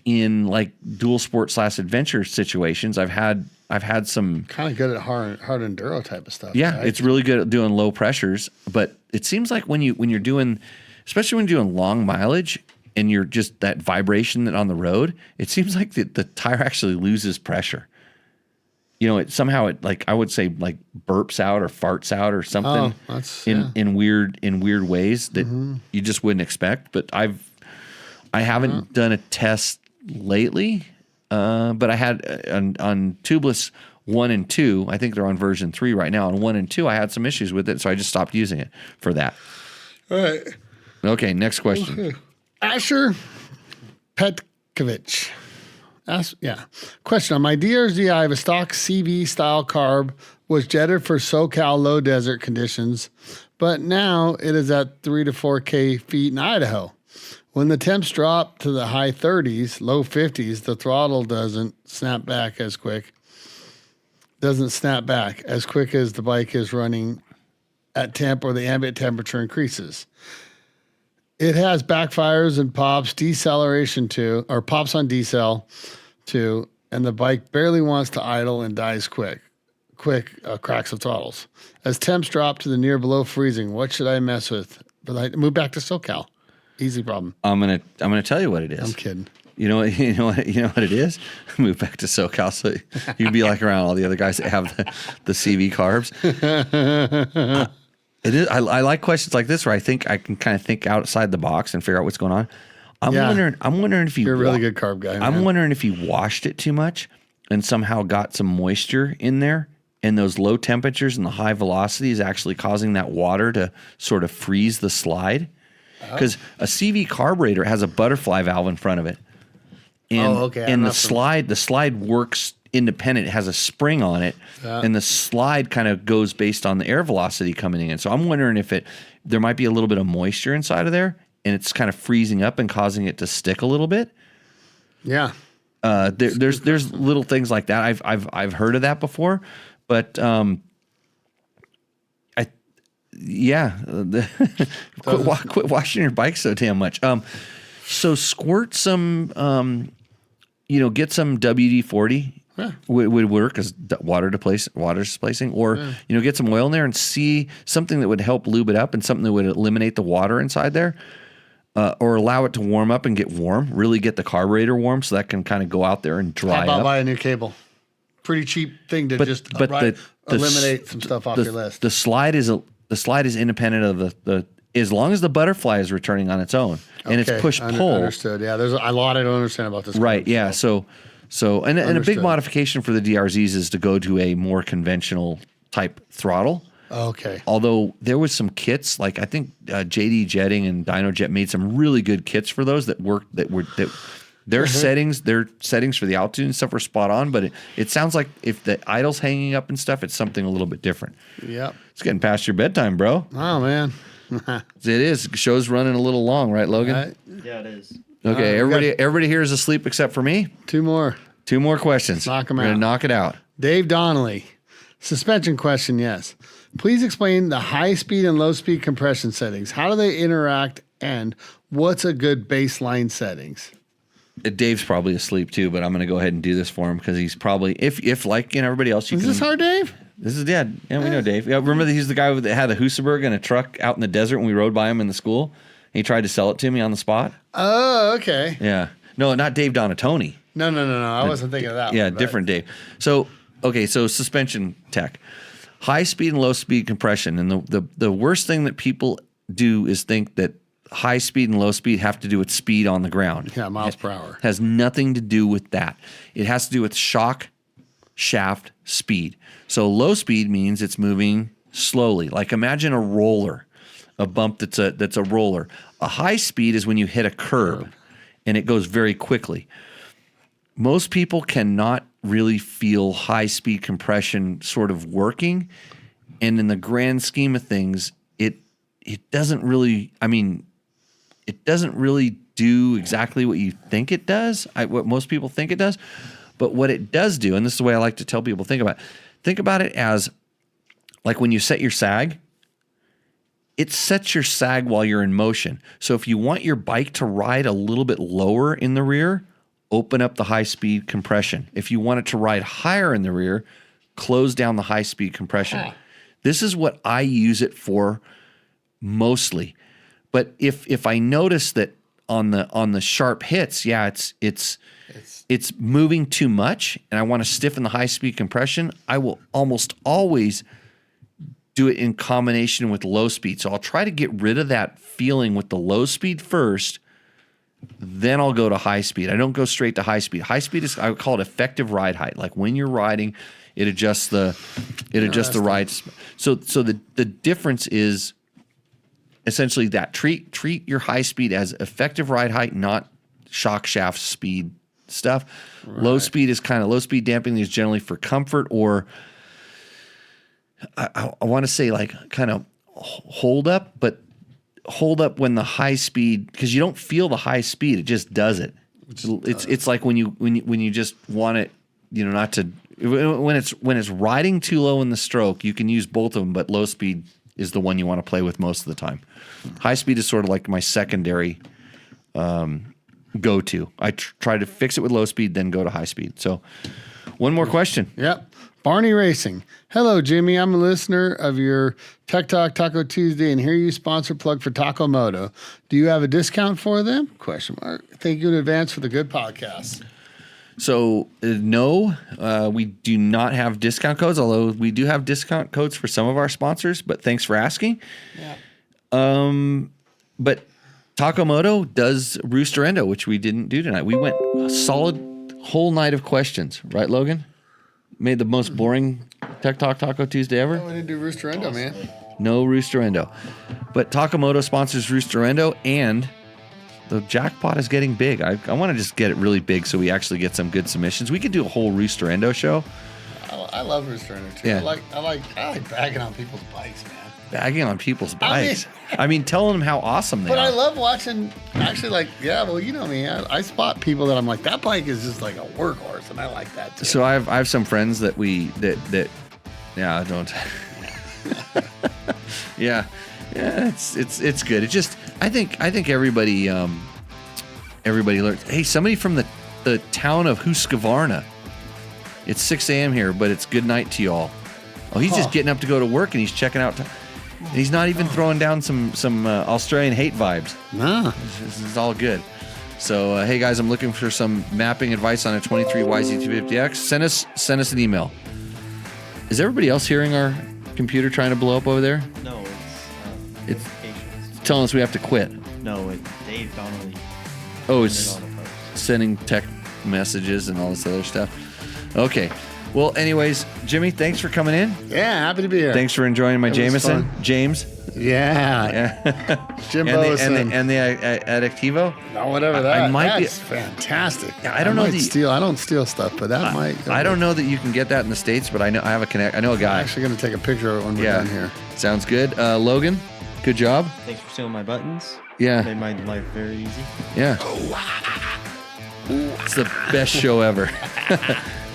in like dual sport / adventure situations. I've had some kind of good at hard enduro type of stuff. Yeah, right? it's really good at doing low pressures, but it seems like when you're doing, especially when you're doing long mileage and you're just that vibration that on the road, it seems like the tire actually loses pressure. It somehow like I would say like burps out or farts out or something in weird ways that you just wouldn't expect. But I haven't done a test lately, but I had on tubeless 1 and 2. I think they're on version 3 right now. On 1 and 2, I had some issues with it, so I just stopped using it for that. All right. Okay, next question. Okay. Asher Petkovich. Question. On my DRZ, I have a stock CV style carb, was jetted for SoCal low desert conditions, but now it is at 3 to 4K feet in Idaho. When the temps drop to the high 30s, low 50s, the throttle doesn't snap back as quick as the bike is running at temp or the ambient temperature increases. It has backfires and pops, deceleration too, or pops on decel too, and the bike barely wants to idle and dies quick cracks of throttles. As temps drop to the near below freezing, what should I mess with? But I move back to SoCal. Easy problem. I'm gonna tell you what it is. I'm kidding. You know what it is? Move back to SoCal so you'd be like around all the other guys that have the CV carbs. It is. I like questions like this where I think I can kind of think outside the box and figure out what's going on. I'm wondering if you're a really good carb guy. I'm wondering if you washed it too much and somehow got some moisture in there, and those low temperatures and the high velocity is actually causing that water to sort of freeze the slide. Because a CV carburetor has a butterfly valve in front of it, and and the slide works independent. It has a spring on it, and the slide kind of goes based on the air velocity coming in. So I'm wondering if there might be a little bit of moisture inside of there, and it's kind of freezing up and causing it to stick a little bit. Yeah, there's little things like that. I've heard of that before, but quit washing your bike so damn much. So squirt some, get some WD-40. Yeah. Would work as water displacing, or get some oil in there and see something that would help lube it up and something that would eliminate the water inside there, or allow it to warm up and get warm. Really get the carburetor warm so that can kind of go out there and dry How about up. buy a new cable? Pretty cheap thing to eliminate some stuff off your list. The slide is independent of the as long as the butterfly is returning on its own and it's push pull. Understood. Yeah, there's a lot I don't understand about this. Right. Yeah. So a big modification for the DRZs is to go to a more conventional type throttle. Okay. Although there was some kits, like I think JD Jetting and DynoJet made some really good kits for those that worked. Their settings for the altitude and stuff were spot on, but it sounds like if the idle's hanging up and stuff, it's something a little bit different. Yep. It's getting past your bedtime, bro. Oh man. It is. Show's running a little long, right, Logan? Yeah, it is. Okay, everybody here is asleep except for me. Two more questions. Knock them We're out. gonna knock it out. Dave Donnelly. Suspension question, yes. Please explain the high speed and low speed compression settings. How do they interact And what's a good baseline settings? Dave's probably asleep too, but I'm going to go ahead and do this for him because he's probably, if like everybody else, Is this our Dave? This is Dad. Yeah, we know Dave. Yeah, remember that he's the guy that had a Husaberg in a truck out in the desert when we rode by him in the school? He tried to sell it to me on the spot. Oh, okay. Yeah. No, not Dave Donatoni. No. I wasn't thinking of that Yeah, one. different Dave. So, okay, so suspension tech. High speed and low speed compression. And the worst thing that people do is think that high speed and low speed have to do with speed on the ground. Yeah, miles per hour. Has nothing to do with that. It has to do with shock shaft speed. So low speed means it's moving slowly. Like imagine a roller, a bump that's a roller. A high speed is when you hit a curb and it goes very quickly. Most people cannot really feel high speed compression sort of working. And in the grand scheme of things, it doesn't really, it doesn't really do exactly what you think it does, what most people think it does. But what it does do, and this is the way I like to tell people, think about it as like when you set your sag, it sets your sag while you're in motion. So if you want your bike to ride a little bit lower in the rear, open up the high speed compression. If you want it to ride higher in the rear, close down the high speed compression. This is what I use it for mostly. But if I notice that on the sharp hits, it's moving too much and I want to stiffen the high speed compression, I will almost always do it in combination with low speed. So I'll try to get rid of that feeling with the low speed first, then I'll go to high speed. I don't go straight to high speed. High speed is, I would call it effective ride height. Like when you're riding, it adjusts the ride. So the difference is essentially that treat your high speed as effective ride height, not shock shaft speed stuff. Right. Low speed damping is generally for comfort, or I want to say like kind of hold up, but hold up when the high speed, because you don't feel the high speed, it just does it. It's like when you just want it, not to, when it's riding too low in the stroke, you can use both of them, but low speed is the one you want to play with most of the time. High speed is sort of like my secondary go-to. I try to fix it with low speed, then go to high speed. So one more question. Yep. Barney Racing. Hello, Jimmy. I'm a listener of your Tech Talk Taco Tuesday and hear you sponsor plug for Taco Moto. Do you have a discount for them? ? Thank you in advance for the good podcast. So no, we do not have discount codes, although we do have discount codes for some of our sponsors, but thanks for asking. Yeah. But Taco Moto does Rooster Endo, which we didn't do tonight. We went a solid whole night of questions, right, Logan? Made the most boring Tech Talk Taco Tuesday ever. No, we didn't do Rooster Endo, man. No Rooster Endo. But Taco Moto sponsors Rooster Endo, and the jackpot is getting big. I want to just get it really big so we actually get some good submissions. We could do a whole Rooster Endo show. I love Rooster Endo too. Yeah. I like bagging on people's bikes, man. Bagging on people's bikes. I mean, telling them how awesome they are. But I love watching, actually, you know me. I spot people that I'm like, that bike is just like a workhorse, and I like that too. So I have some friends that I don't. Yeah, it's good. It just, I think everybody learns. Hey, somebody from the town of Husqvarna. It's 6 a.m. here, but it's good night to y'all. Oh, he's just getting up to go to work, and he's checking out. And he's not even throwing down some Australian hate vibes. No, this is all good. So hey guys, I'm looking for some mapping advice on a 23 YZ250X. Send us an email. Is everybody else hearing our computer trying to blow up over there? No, it's telling us we have to quit. No, Dave Donnelly. Oh, it's sending tech messages and all this other stuff. Okay. Well, anyways, Jimmy, thanks for coming in. Yeah, happy to be here. Thanks for enjoying my Jameson. James. Yeah. Jimbo and the Addictivo. No, whatever that. That's fantastic. Yeah, I don't know. I don't steal stuff, but that might. I don't know that you can get that in the States, but I know I have a guy. I'm actually going to take a picture of it when we're done here. Sounds good. Logan, good job. Thanks for stealing my buttons. Yeah. Made my life very easy. Yeah. It's the best show ever.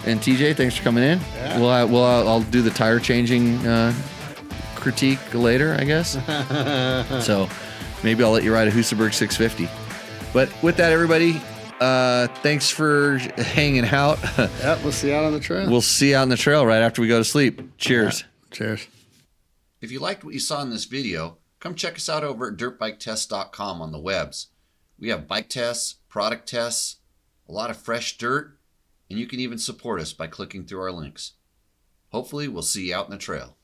And TJ, thanks for coming in. Yeah. I'll do the tire changing critique later, I guess. So maybe I'll let you ride a Husaberg 650. But with that, everybody, thanks for hanging out. Yeah, we'll see you out on the trail. We'll see you out on the trail right after we go to sleep. Cheers. Yeah. Cheers. If you liked what you saw in this video, come check us out over at dirtbiketest.com on the webs. We have bike tests, product tests, a lot of fresh dirt, and you can even support us by clicking through our links. Hopefully, we'll see you out in the trail.